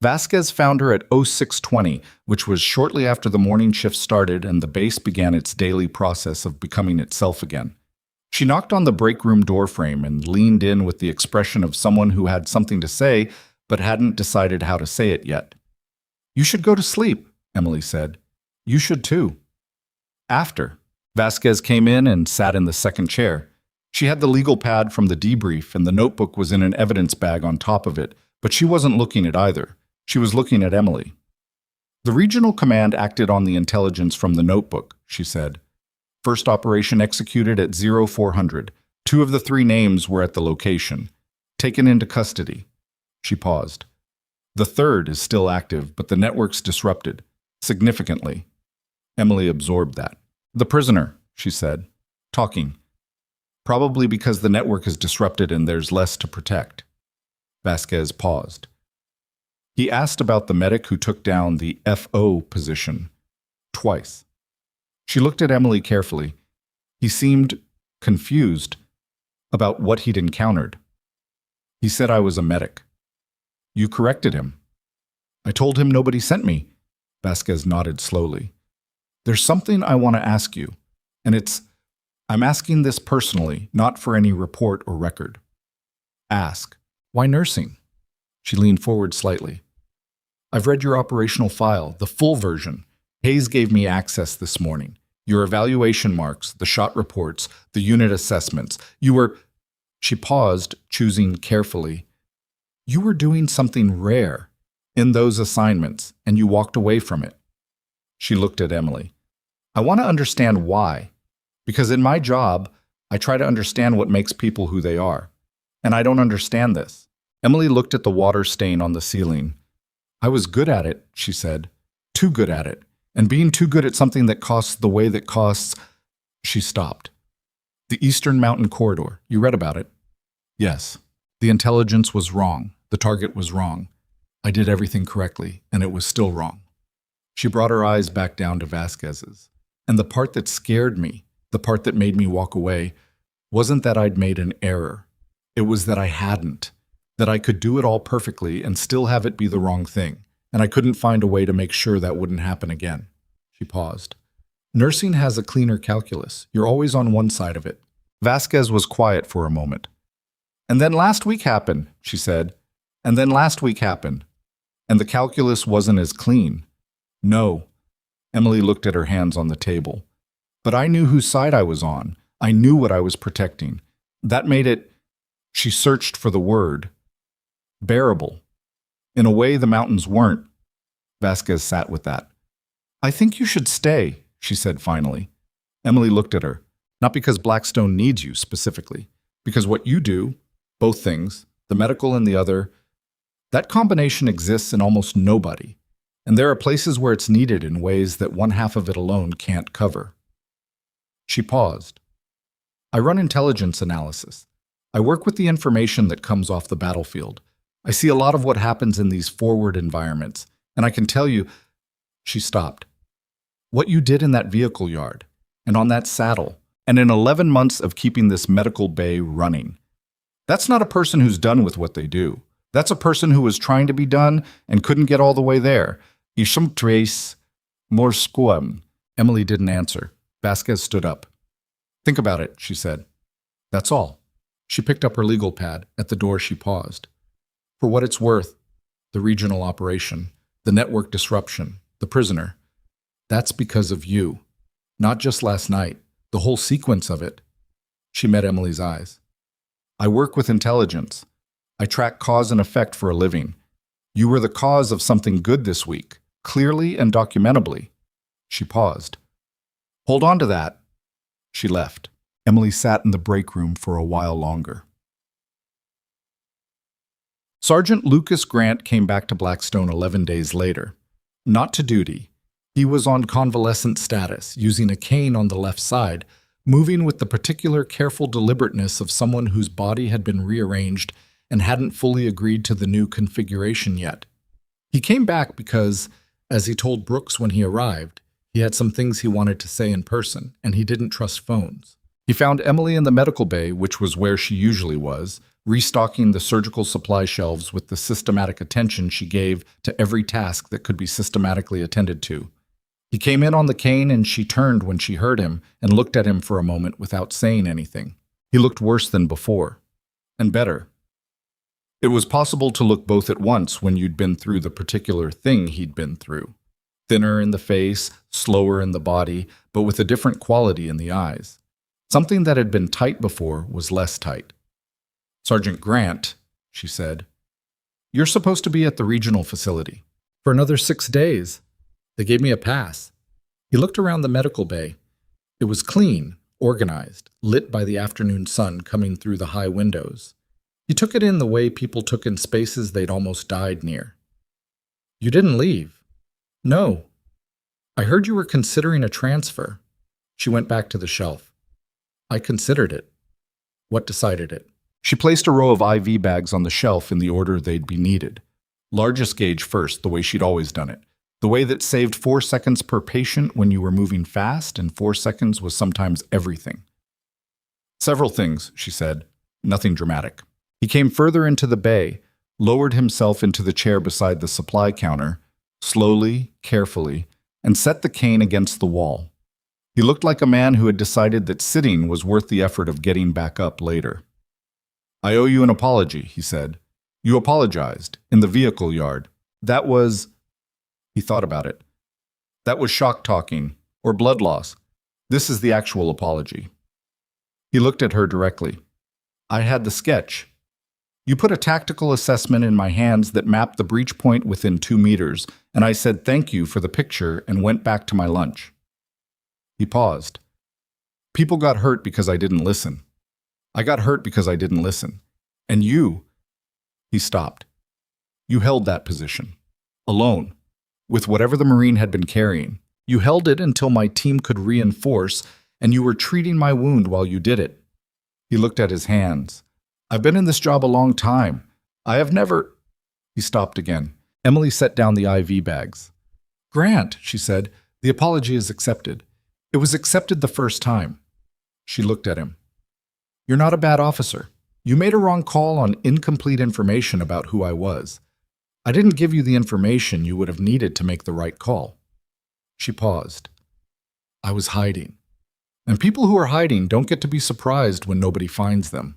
Vasquez found her at 0620, which was shortly after the morning shift started and the base began its daily process of becoming itself again. She knocked on the break room doorframe and leaned in with the expression of someone who had something to say but hadn't decided how to say it yet. "You should go to sleep," Emily said. "You should too." After, Vasquez came in and sat in the second chair. She had the legal pad from the debrief and the notebook was in an evidence bag on top of it, but she wasn't looking at either. She was looking at Emily. "The regional command acted on the intelligence from the notebook," she said. "First operation executed at 0400. 2 of the 3 names were at the location. Taken into custody." She paused. "The 3rd is still active, but the network's disrupted. Significantly." Emily absorbed that. "The prisoner," she said, talking. "Probably because the network is disrupted and there's less to protect." Vasquez paused. He asked about the medic who took down the FO position. Twice. She looked at Emily carefully. He seemed confused about what he'd encountered. "He said I was a medic." "You corrected him." "I told him nobody sent me." Vasquez nodded slowly. "There's something I want to ask you, and I'm asking this personally, not for any report or record." "Ask. Why nursing?" She leaned forward slightly. "I've read your operational file, the full version. Hayes gave me access this morning. Your evaluation marks, the shot reports, the unit assessments. You were..." She paused, choosing carefully. "You were doing something rare in those assignments, and you walked away from it." She looked at Emily. "I want to understand why. Because in my job, I try to understand what makes people who they are. And I don't understand this." Emily looked at the water stain on the ceiling. "I was good at it," she said. "Too good at it. And being too good at something that costs the way that costs..." She stopped. "The Eastern Mountain Corridor. You read about it?" "Yes. The intelligence was wrong. The target was wrong. I did everything correctly, and it was still wrong." She brought her eyes back down to Vasquez's. "And the part that scared me, the part that made me walk away, wasn't that I'd made an error. It was that I hadn't. That I could do it all perfectly and still have it be the wrong thing, and I couldn't find a way to make sure that wouldn't happen again." She paused. "Nursing has a cleaner calculus. You're always on one side of it." Vasquez was quiet for a moment. "And then last week happened," she said. "And then last week happened. And the calculus wasn't as clean." "No." Emily looked at her hands on the table. "But I knew whose side I was on. I knew what I was protecting. That made it..." She searched for the word. "Bearable. In a way the mountains weren't." Vasquez sat with that. "I think you should stay," she said finally. Emily looked at her. "Not because Blackstone needs you specifically. Because what you do, both things, the medical and the other, that combination exists in almost nobody. And there are places where it's needed in ways that one half of it alone can't cover." She paused. "I run intelligence analysis. I work with the information that comes off the battlefield. I see a lot of what happens in these forward environments, and I can tell you..." She stopped. "What you did in that vehicle yard, and on that saddle, and in 11 months of keeping this medical bay running. That's not a person who's done with what they do. That's a person who was trying to be done and couldn't get all the way there. Isham Trace Morsquam." Emily didn't answer. Vasquez stood up. "Think about it," she said. "That's all." She picked up her legal pad. At the door, she paused. For what it's worth, the regional operation, the network disruption, the prisoner, that's because of you. Not just last night, the whole sequence of it. She met Emily's eyes. I work with intelligence. I track cause and effect for a living. You were the cause of something good this week, clearly and documentably. She paused. Hold on to that. She left. Emily sat in the break room for a while longer. Sergeant Lucas Grant came back to Blackstone 11 days later. Not to duty. He was on convalescent status, using a cane on the left side, moving with the particular careful deliberateness of someone whose body had been rearranged and hadn't fully agreed to the new configuration yet. He came back because, as he told Brooks when he arrived, he had some things he wanted to say in person, and he didn't trust phones. He found Emily in the medical bay, which was where she usually was, restocking the surgical supply shelves with the systematic attention she gave to every task that could be systematically attended to. He came in on the cane and she turned when she heard him and looked at him for a moment without saying anything. He looked worse than before. And better. It was possible to look both at once when you'd been through the particular thing he'd been through. Thinner in the face, slower in the body, but with a different quality in the eyes. Something that had been tight before was less tight. Sergeant Grant, she said, you're supposed to be at the regional facility for another 6 days. They gave me a pass. He looked around the medical bay. It was clean, organized, lit by the afternoon sun coming through the high windows. He took it in the way people took in spaces they'd almost died near. You didn't leave. No. I heard you were considering a transfer. She went back to the shelf. I considered it. What decided it? She placed a row of IV bags on the shelf in the order they'd be needed. Largest gauge first, the way she'd always done it. The way that saved 4 seconds per patient when you were moving fast, and 4 seconds was sometimes everything. Several things, she said. Nothing dramatic. He came further into the bay, lowered himself into the chair beside the supply counter, slowly, carefully, and set the cane against the wall. He looked like a man who had decided that sitting was worth the effort of getting back up later. I owe you an apology, he said. You apologized, in the vehicle yard. That was... He thought about it. That was shock talking, or blood loss. This is the actual apology. He looked at her directly. I had the sketch. You put a tactical assessment in my hands that mapped the breach point within 2 meters, and I said thank you for the picture and went back to my lunch. He paused. People got hurt because I didn't listen. I got hurt because I didn't listen. And you... He stopped. You held that position. Alone. With whatever the Marine had been carrying. You held it until my team could reinforce, and you were treating my wound while you did it. He looked at his hands. I've been in this job a long time. I have never... He stopped again. Emily set down the IV bags. Grant, she said, the apology is accepted. It was accepted the first time. She looked at him. You're not a bad officer. You made a wrong call on incomplete information about who I was. I didn't give you the information you would have needed to make the right call. She paused. I was hiding. And people who are hiding don't get to be surprised when nobody finds them.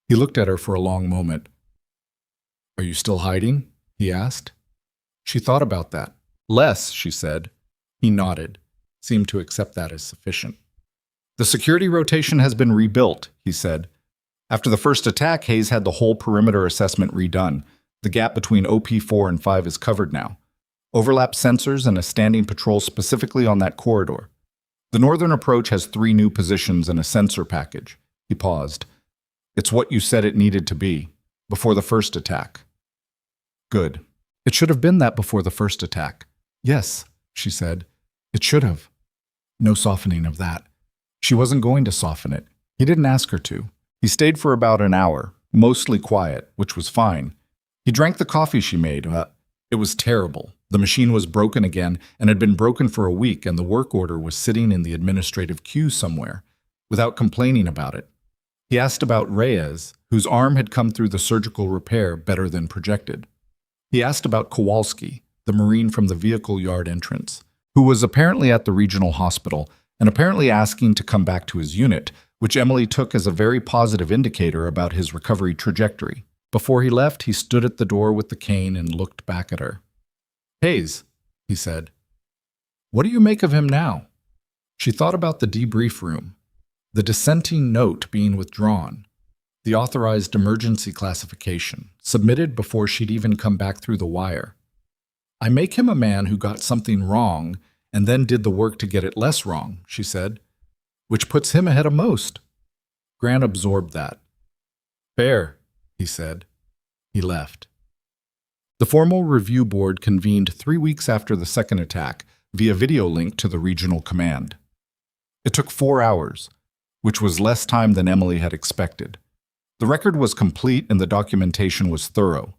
He looked at her for a long moment. Are you still hiding? He asked. She thought about that. Less, she said. He nodded, seemed to accept that as sufficient. The security rotation has been rebuilt, he said. After the first attack, Hayes had the whole perimeter assessment redone. The gap between OP4 and 5 is covered now. Overlap sensors and a standing patrol specifically on that corridor. The northern approach has 3 new positions and a sensor package. He paused. It's what you said it needed to be, before the first attack. Good. It should have been that before the first attack. Yes, she said. It should have. No softening of that. She wasn't going to soften it. He didn't ask her to. He stayed for about an hour, mostly quiet, which was fine. He drank the coffee she made. It was terrible. The machine was broken again and had been broken for a week, and the work order was sitting in the administrative queue somewhere, without complaining about it. He asked about Reyes, whose arm had come through the surgical repair better than projected. He asked about Kowalski, the Marine from the vehicle yard entrance, who was apparently at the regional hospital and apparently asking to come back to his unit, which Emily took as a very positive indicator about his recovery trajectory. Before he left, he stood at the door with the cane and looked back at her. "Hayes," he said, "what do you make of him now?" She thought about the debrief room, the dissenting note being withdrawn, the authorized emergency classification, submitted before she'd even come back through the wire. "I make him a man who got something wrong and then did the work to get it less wrong," she said, "which puts him ahead of most." Grant absorbed that. "Fair," he said. He left. The formal review board convened 3 weeks after the second attack via video link to the regional command. It took 4 hours, which was less time than Emily had expected. The record was complete and the documentation was thorough.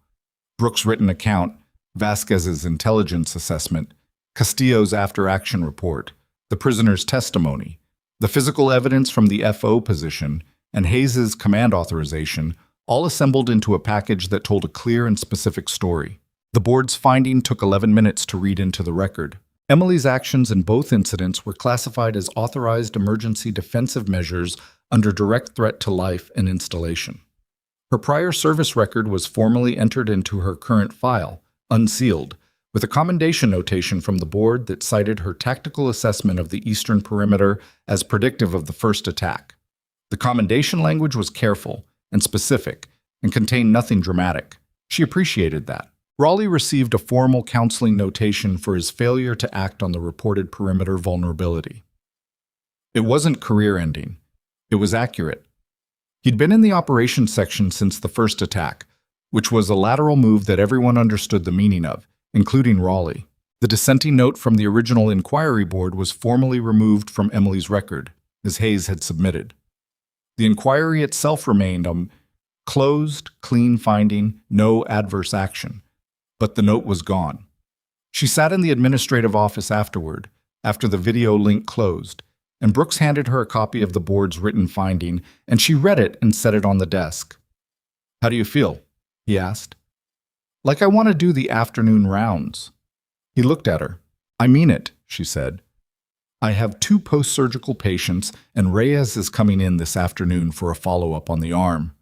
Brooks' written account, Vasquez's intelligence assessment, Castillo's after-action report, the prisoner's testimony, the physical evidence from the FO position, and Hayes's command authorization all assembled into a package that told a clear and specific story. The board's finding took 11 minutes to read into the record. Emily's actions in both incidents were classified as authorized emergency defensive measures under direct threat to life and installation. Her prior service record was formally entered into her current file, unsealed, with a commendation notation from the board that cited her tactical assessment of the eastern perimeter as predictive of the first attack. The commendation language was careful and specific and contained nothing dramatic. She appreciated that. Raleigh received a formal counseling notation for his failure to act on the reported perimeter vulnerability. It wasn't career-ending. It was accurate. He'd been in the operations section since the first attack, which was a lateral move that everyone understood the meaning of, including Raleigh. The dissenting note from the original inquiry board was formally removed from Emily's record, as Hayes had submitted. The inquiry itself remained closed, clean finding, no adverse action. But the note was gone. She sat in the administrative office afterward, after the video link closed, and Brooks handed her a copy of the board's written finding, and she read it and set it on the desk. "How do you feel?" he asked. "Like I want to do the afternoon rounds." He looked at her. "I mean it," she said. "I have 2 post-surgical patients, and Reyes is coming in this afternoon for a follow-up on the arm."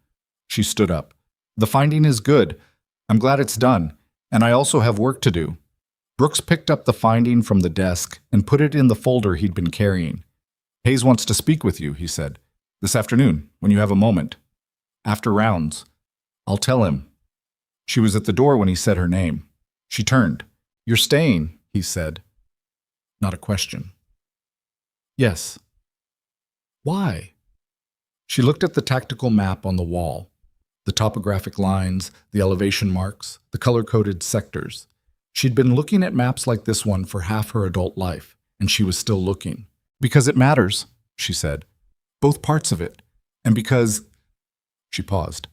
She stood up. "The finding is good. I'm glad it's done. And I also have work to do." Brooks picked up the finding from the desk and put it in the folder he'd been carrying. "Hayes wants to speak with you," he said. "This afternoon, when you have a moment. After rounds. I'll tell him." She was at the door when he said her name. She turned. "You're staying," he said. Not a question. "Yes." "Why?" She looked at the tactical map on the wall. The topographic lines, the elevation marks, the color-coded sectors. She'd been looking at maps like this one for half her adult life, and she was still looking. "Because it matters," she said. "Both parts of it. And because—" She paused.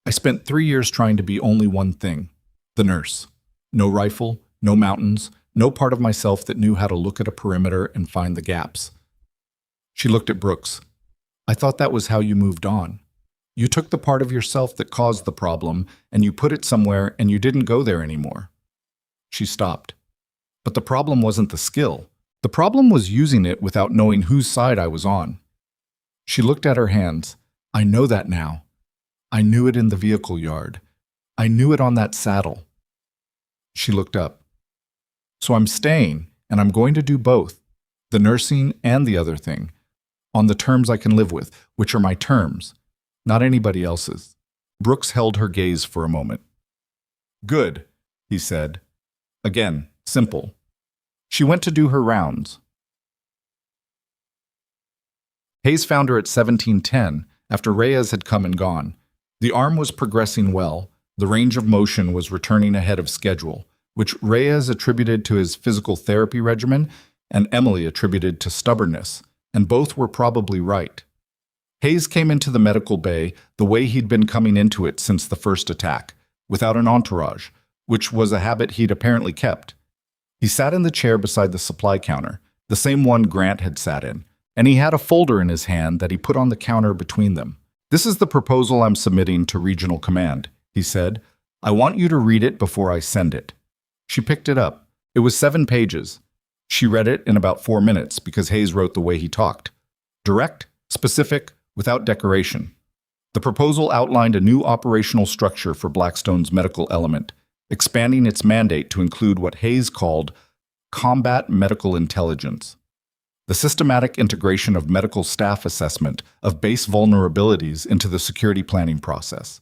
"I spent 3 years trying to be only one thing. The nurse. No rifle, no mountains, no part of myself that knew how to look at a perimeter and find the gaps." She looked at Brooks. "I thought that was how you moved on. You took the part of yourself that caused the problem, and you put it somewhere, and you didn't go there anymore." She stopped. "But the problem wasn't the skill. The problem was using it without knowing whose side I was on." She looked at her hands. "I know that now. I knew it in the vehicle yard. I knew it on that saddle." She looked up. "So I'm staying, and I'm going to do both, the nursing and the other thing, on the terms I can live with, which are my terms. Not anybody else's." Brooks held her gaze for a moment. "Good," he said. Again, simple. She went to do her rounds. Hayes found her at 1710, after Reyes had come and gone. The arm was progressing well, the range of motion was returning ahead of schedule, which Reyes attributed to his physical therapy regimen and Emily attributed to stubbornness, and both were probably right. Hayes came into the medical bay the way he'd been coming into it since the first attack, without an entourage, which was a habit he'd apparently kept. He sat in the chair beside the supply counter, the same one Grant had sat in, and he had a folder in his hand that he put on the counter between them. "This is the proposal I'm submitting to Regional Command," he said. "I want you to read it before I send it." She picked it up. It was 7 pages. She read it in about 4 minutes because Hayes wrote the way he talked. Direct, specific, without decoration. The proposal outlined a new operational structure for Blackstone's medical element, expanding its mandate to include what Hayes called combat medical intelligence. The systematic integration of medical staff assessment of base vulnerabilities into the security planning process.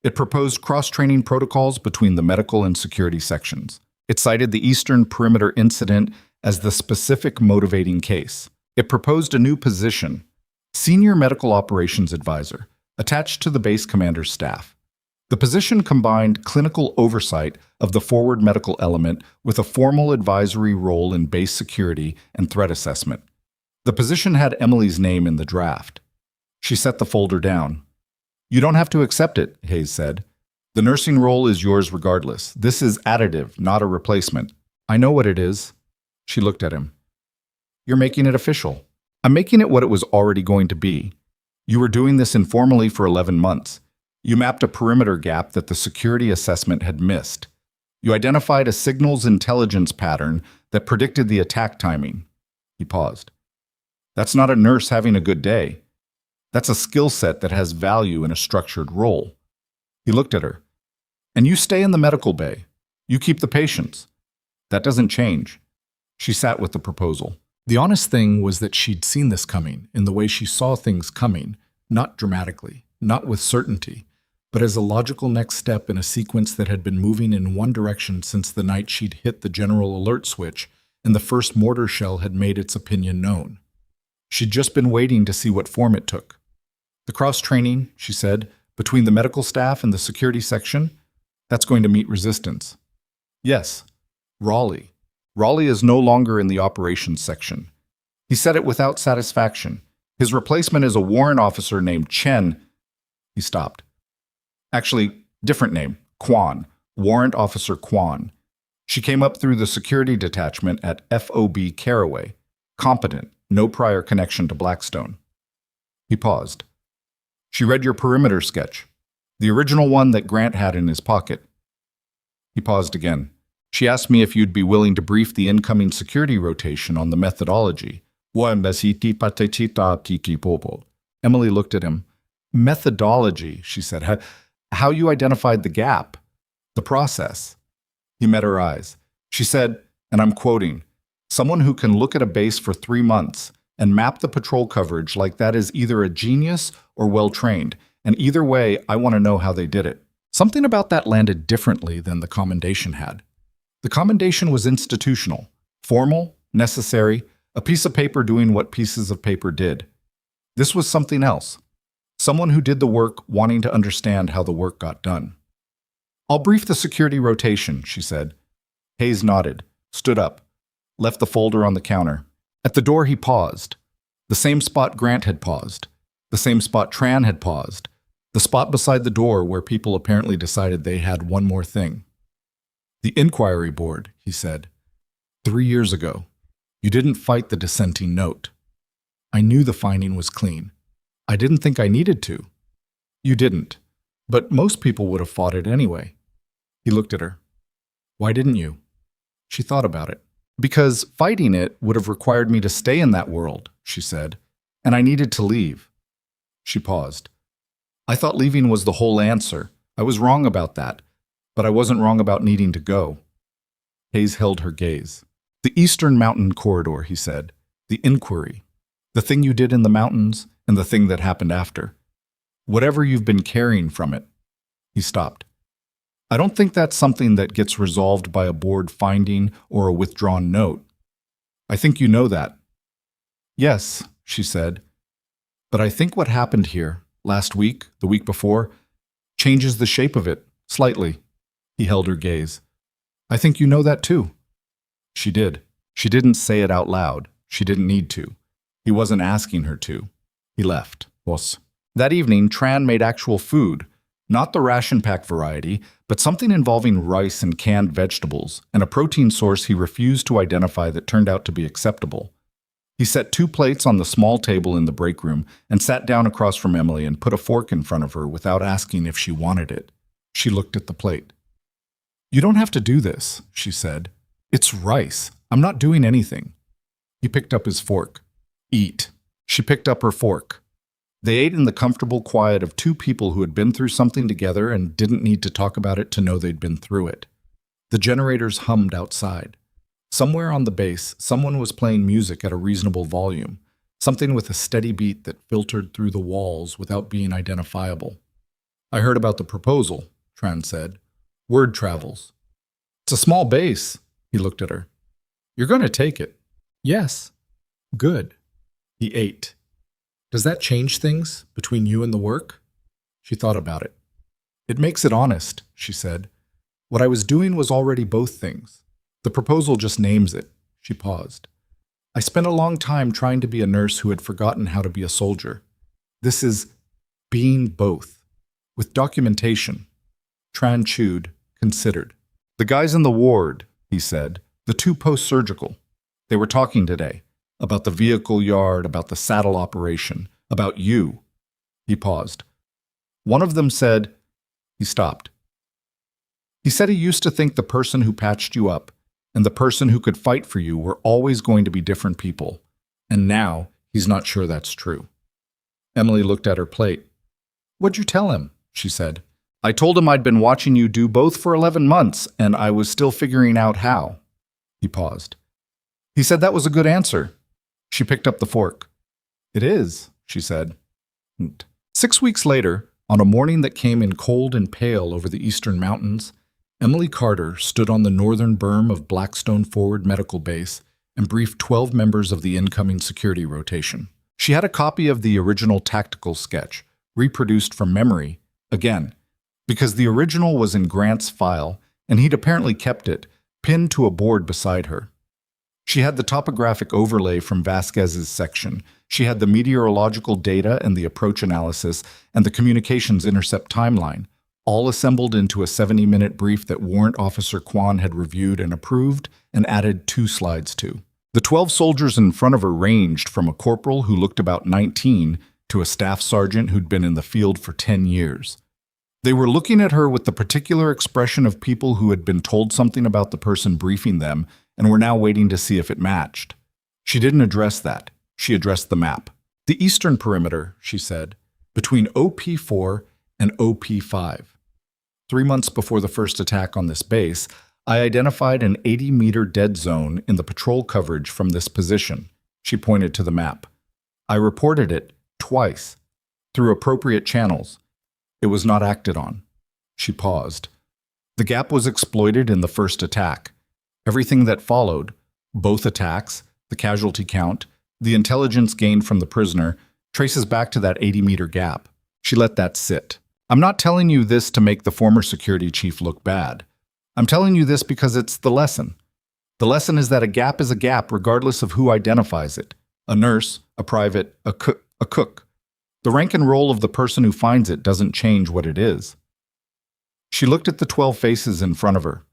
It proposed cross-training protocols between the medical and security sections. It cited the Eastern Perimeter incident as the specific motivating case. It proposed a new position, Senior Medical Operations Advisor, attached to the base commander's staff. The position combined clinical oversight of the forward medical element with a formal advisory role in base security and threat assessment. The position had Emily's name in the draft. She set the folder down. "You don't have to accept it," Hayes said. "The nursing role is yours regardless. This is additive, not a replacement." "I know what it is." She looked at him. "You're making it official." "I'm making it what it was already going to be. You were doing this informally for 11 months. You mapped a perimeter gap that the security assessment had missed. You identified a signals intelligence pattern that predicted the attack timing." He paused. "That's not a nurse having a good day. That's a skill set that has value in a structured role." He looked at her. "And you stay in the medical bay. You keep the patients. That doesn't change." She sat with the proposal. The honest thing was that she'd seen this coming, in the way she saw things coming, not dramatically, not with certainty, but as a logical next step in a sequence that had been moving in one direction since the night she'd hit the general alert switch and the first mortar shell had made its opinion known. She'd just been waiting to see what form it took. "The cross-training," she said, "between the medical staff and the security section, that's going to meet resistance." "Yes, Raleigh. Raleigh is no longer in the operations section." He said it without satisfaction. "His replacement is a warrant officer named Chen." He stopped. "Actually, different name, Quan, Warrant Officer Quan. She came up through the security detachment at FOB Caraway. Competent, no prior connection to Blackstone." He paused. "She read your perimeter sketch, the original one that Grant had in his pocket." He paused again. "She asked me if you'd be willing to brief the incoming security rotation on the methodology." Emily looked at him. "Methodology," she said. "How you identified the gap. The process." He met her eyes. She said, and I'm quoting, "Someone who can look at a base for 3 months and map the patrol coverage like that is either a genius or well-trained. And either way, I want to know how they did it." Something about that landed differently than the commendation had. The commendation was institutional, formal, necessary, a piece of paper doing what pieces of paper did. This was something else. Someone who did the work wanting to understand how the work got done. "I'll brief the security rotation," she said. Hayes nodded, stood up, left the folder on the counter. At the door he paused. The same spot Grant had paused. The same spot Tran had paused. The spot beside the door where people apparently decided they had one more thing. "The inquiry board," he said. 3 years ago. You didn't fight the dissenting note. I knew the finding was clean. I didn't think I needed to." "You didn't. But most people would have fought it anyway." He looked at her. "Why didn't you?" She thought about it. "Because fighting it would have required me to stay in that world," she said, "and I needed to leave." She paused. "I thought leaving was the whole answer. I was wrong about that, but I wasn't wrong about needing to go." Hayes held her gaze. "The Eastern Mountain Corridor," he said. "The inquiry. The thing you did in the mountains and the thing that happened after. Whatever you've been carrying from it." He stopped. "I don't think that's something that gets resolved by a board finding or a withdrawn note. I think you know that." "Yes," she said. "But I think what happened here, last week, the week before, changes the shape of it, slightly." He held her gaze. "I think you know that too." She did. She didn't say it out loud. She didn't need to. He wasn't asking her to. He left. That evening, Tran made actual food. Not the ration pack variety, but something involving rice and canned vegetables, and a protein source he refused to identify that turned out to be acceptable. He set 2 plates on the small table in the break room and sat down across from Emily and put a fork in front of her without asking if she wanted it. She looked at the plate. "You don't have to do this," she said. "It's rice. I'm not doing anything." He picked up his fork. "Eat." She picked up her fork. They ate in the comfortable quiet of two people who had been through something together and didn't need to talk about it to know they'd been through it. The generators hummed outside. Somewhere on the base, someone was playing music at a reasonable volume, something with a steady beat that filtered through the walls without being identifiable. I heard about the proposal, Tran said. Word travels. It's a small base, he looked at her. You're going to take it. Yes. Good. He ate. Does that change things between you and the work? She thought about it. It makes it honest, she said. What I was doing was already both things. The proposal just names it. She paused. I spent a long time trying to be a nurse who had forgotten how to be a soldier. This is being both, with documentation. Tran chewed, considered. The guys in the ward, he said, the two post-surgical. They were talking today, about the vehicle yard, about the saddle operation, about you. He paused. One of them said, he stopped. He said he used to think the person who patched you up and the person who could fight for you were always going to be different people, and now he's not sure that's true. Emily looked at her plate. What'd you tell him? She said. I told him I'd been watching you do both for 11 months, and I was still figuring out how. He paused. He said that was a good answer. She picked up the fork. It is, she said. 6 weeks later, on a morning that came in cold and pale over the eastern mountains, Emily Carter stood on the northern berm of Blackstone Forward Medical Base and briefed 12 members of the incoming security rotation. She had a copy of the original tactical sketch, reproduced from memory, again, because the original was in Grant's file, and he'd apparently kept it, pinned to a board beside her. She had the topographic overlay from Vasquez's section. She had the meteorological data and the approach analysis and the communications intercept timeline, all assembled into a 70-minute brief that Warrant Officer Kwan had reviewed and approved and added 2 slides to. The 12 soldiers in front of her ranged from a corporal who looked about 19 to a staff sergeant who'd been in the field for 10 years. They were looking at her with the particular expression of people who had been told something about the person briefing them and were now waiting to see if it matched. She didn't address that. She addressed the map. The eastern perimeter, she said, between OP4 and OP5. 3 months before the first attack on this base, I identified an 80-meter dead zone in the patrol coverage from this position. She pointed to the map. I reported it twice, through appropriate channels. It was not acted on. She paused. The gap was exploited in the first attack. Everything that followed, both attacks, the casualty count, the intelligence gained from the prisoner, traces back to that 80-meter gap. She let that sit. I'm not telling you this to make the former security chief look bad. I'm telling you this because it's the lesson. The lesson is that a gap is a gap regardless of who identifies it. A nurse, a private, a cook. The rank and role of the person who finds it doesn't change what it is. She looked at the 12 faces in front of her.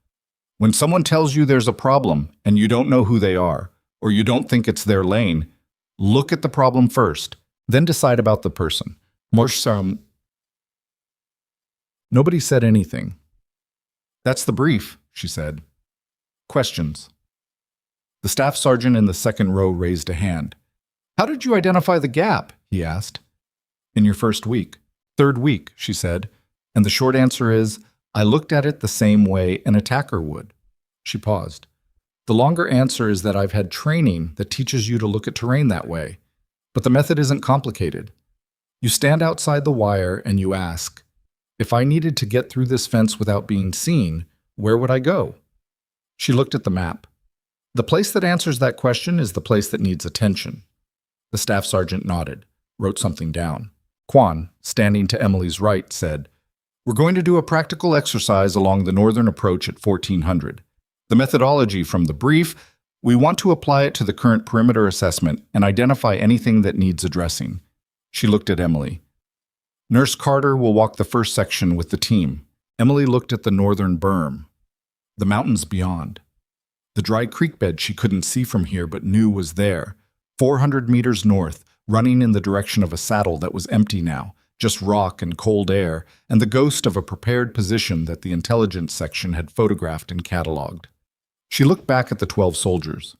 When someone tells you there's a problem and you don't know who they are, or you don't think it's their lane, look at the problem first, then decide about the person. Nobody said anything. That's the brief, she said. Questions. The staff sergeant in the second row raised a hand. How did you identify the gap? He asked. In your first week. 3rd week, she said. And the short answer is, I looked at it the same way an attacker would. She paused. The longer answer is that I've had training that teaches you to look at terrain that way. But the method isn't complicated. You stand outside the wire and you ask, if I needed to get through this fence without being seen, where would I go? She looked at the map. The place that answers that question is the place that needs attention. The staff sergeant nodded, wrote something down. Kwan, standing to Emily's right, said, We're going to do a practical exercise along the northern approach at 1400. The methodology from the brief, we want to apply it to the current perimeter assessment and identify anything that needs addressing. She looked at Emily. Nurse Carter will walk the first section with the team. Emily looked at the northern berm, the mountains beyond. The dry creek bed she couldn't see from here but knew was there, 400 meters north, running in the direction of a saddle that was empty now, just rock and cold air, and the ghost of a prepared position that the intelligence section had photographed and cataloged. She looked back at the 12 soldiers.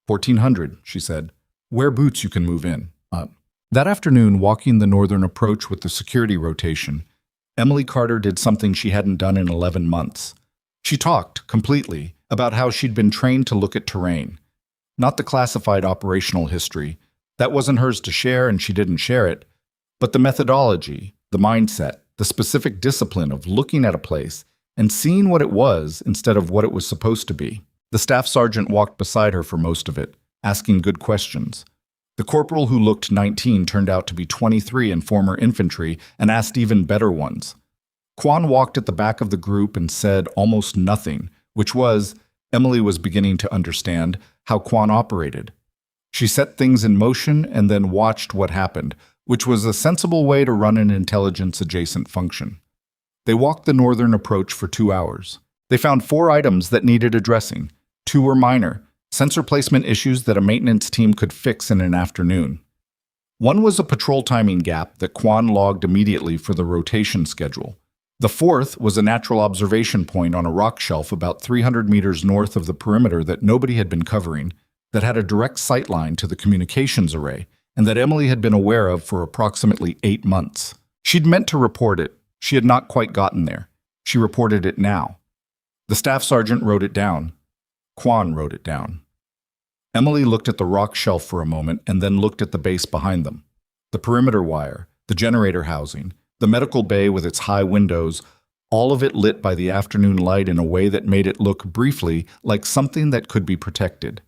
1400, she said. Wear boots you can move in. That afternoon, walking the northern approach with the security rotation, Emily Carter did something she hadn't done in 11 months. She talked, completely, about how she'd been trained to look at terrain. Not the classified operational history. That wasn't hers to share and she didn't share it. But the methodology, the mindset, the specific discipline of looking at a place and seeing what it was instead of what it was supposed to be. The staff sergeant walked beside her for most of it, asking good questions. The corporal who looked 19 turned out to be 23 and former infantry and asked even better ones. Quan walked at the back of the group and said almost nothing, which was, Emily was beginning to understand, how Quan operated. She set things in motion and then watched what happened, which was a sensible way to run an intelligence-adjacent function. They walked the northern approach for 2 hours. They found 4 items that needed addressing. 2 were minor, sensor placement issues that a maintenance team could fix in an afternoon. One was a patrol timing gap that Quan logged immediately for the rotation schedule. The 4th was a natural observation point on a rock shelf about 300 meters north of the perimeter that nobody had been covering, that had a direct sight line to the communications array, and that Emily had been aware of for approximately 8 months. She'd meant to report it. She had not quite gotten there. She reported it now. The staff sergeant wrote it down. Quan wrote it down. Emily looked at the rock shelf for a moment and then looked at the base behind them. The perimeter wire, the generator housing, the medical bay with its high windows, all of it lit by the afternoon light in a way that made it look, briefly, like something that could be protected.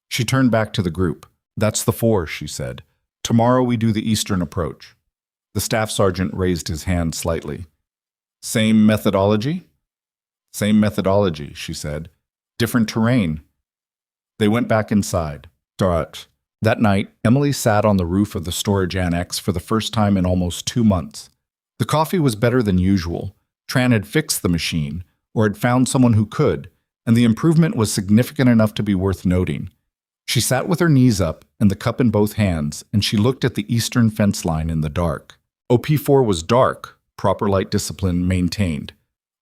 She turned back to the group. "That's the 4, she said. "Tomorrow we do the eastern approach." The staff sergeant raised his hand slightly. "Same methodology?" "Same methodology," she said. "Different terrain." They went back inside. That night, Emily sat on the roof of the storage annex for the first time in almost 2 months. The coffee was better than usual. Tran had fixed the machine, or had found someone who could, and the improvement was significant enough to be worth noting. She sat with her knees up and the cup in both hands, and she looked at the eastern fence line in the dark. OP4 was dark, proper light discipline maintained.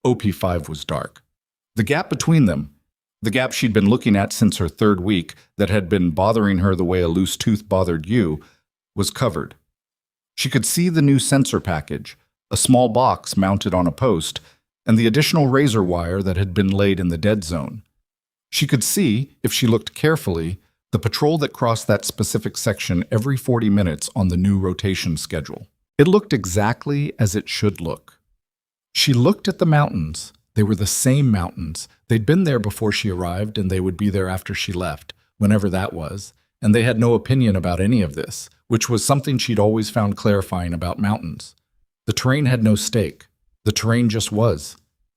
OP5 was dark. The gap between them, the gap she'd been looking at since her 3rd week that had been bothering her the way a loose tooth bothered you, was covered. She could see the new sensor package, a small box mounted on a post, and the additional razor wire that had been laid in the dead zone. She could see, if she looked carefully, the patrol that crossed that specific section every 40 minutes on the new rotation schedule. It looked exactly as it should look. She looked at the mountains. They were the same mountains. They'd been there before she arrived, and they would be there after she left, whenever that was, and they had no opinion about any of this, which was something she'd always found clarifying about mountains. The terrain had no stake. The terrain just was.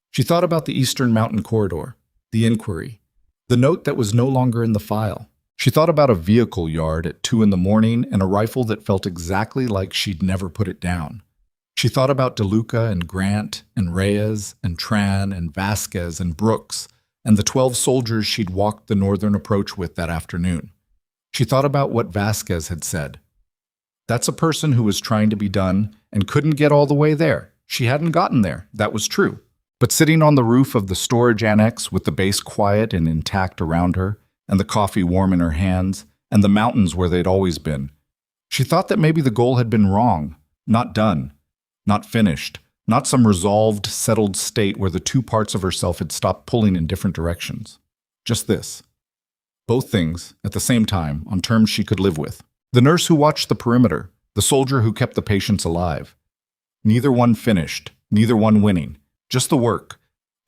She thought about the Eastern Mountain Corridor, the inquiry, the note that was no longer in the file. She thought about a vehicle yard at 2 in the morning and a rifle that felt exactly like she'd never put it down. She thought about DeLuca and Grant and Reyes and Tran and Vasquez and Brooks and the 12 soldiers she'd walked the northern approach with that afternoon. She thought about what Vasquez had said. That's a person who was trying to be done and couldn't get all the way there. She hadn't gotten there. That was true. But sitting on the roof of the storage annex with the base quiet and intact around her, and the coffee warm in her hands, and the mountains where they'd always been, she thought that maybe the goal had been wrong, not done, not finished, not some resolved, settled state where the 2 parts of herself had stopped pulling in different directions. Just this. Both things, at the same time, on terms she could live with. The nurse who watched the perimeter, the soldier who kept the patients alive. Neither one finished, neither one winning. Just the work,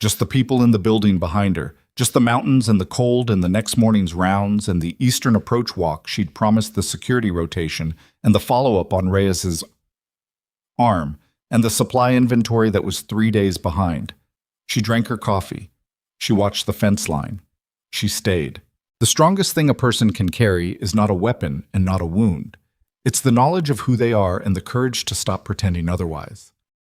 just the people in the building behind her, just the mountains and the cold and the next morning's rounds and the eastern approach walk she'd promised the security rotation and the follow-up on Reyes's arm and the supply inventory that was 3 days behind. She drank her coffee. She watched the fence line. She stayed. The strongest thing a person can carry is not a weapon and not a wound. It's the knowledge of who they are and the courage to stop pretending otherwise.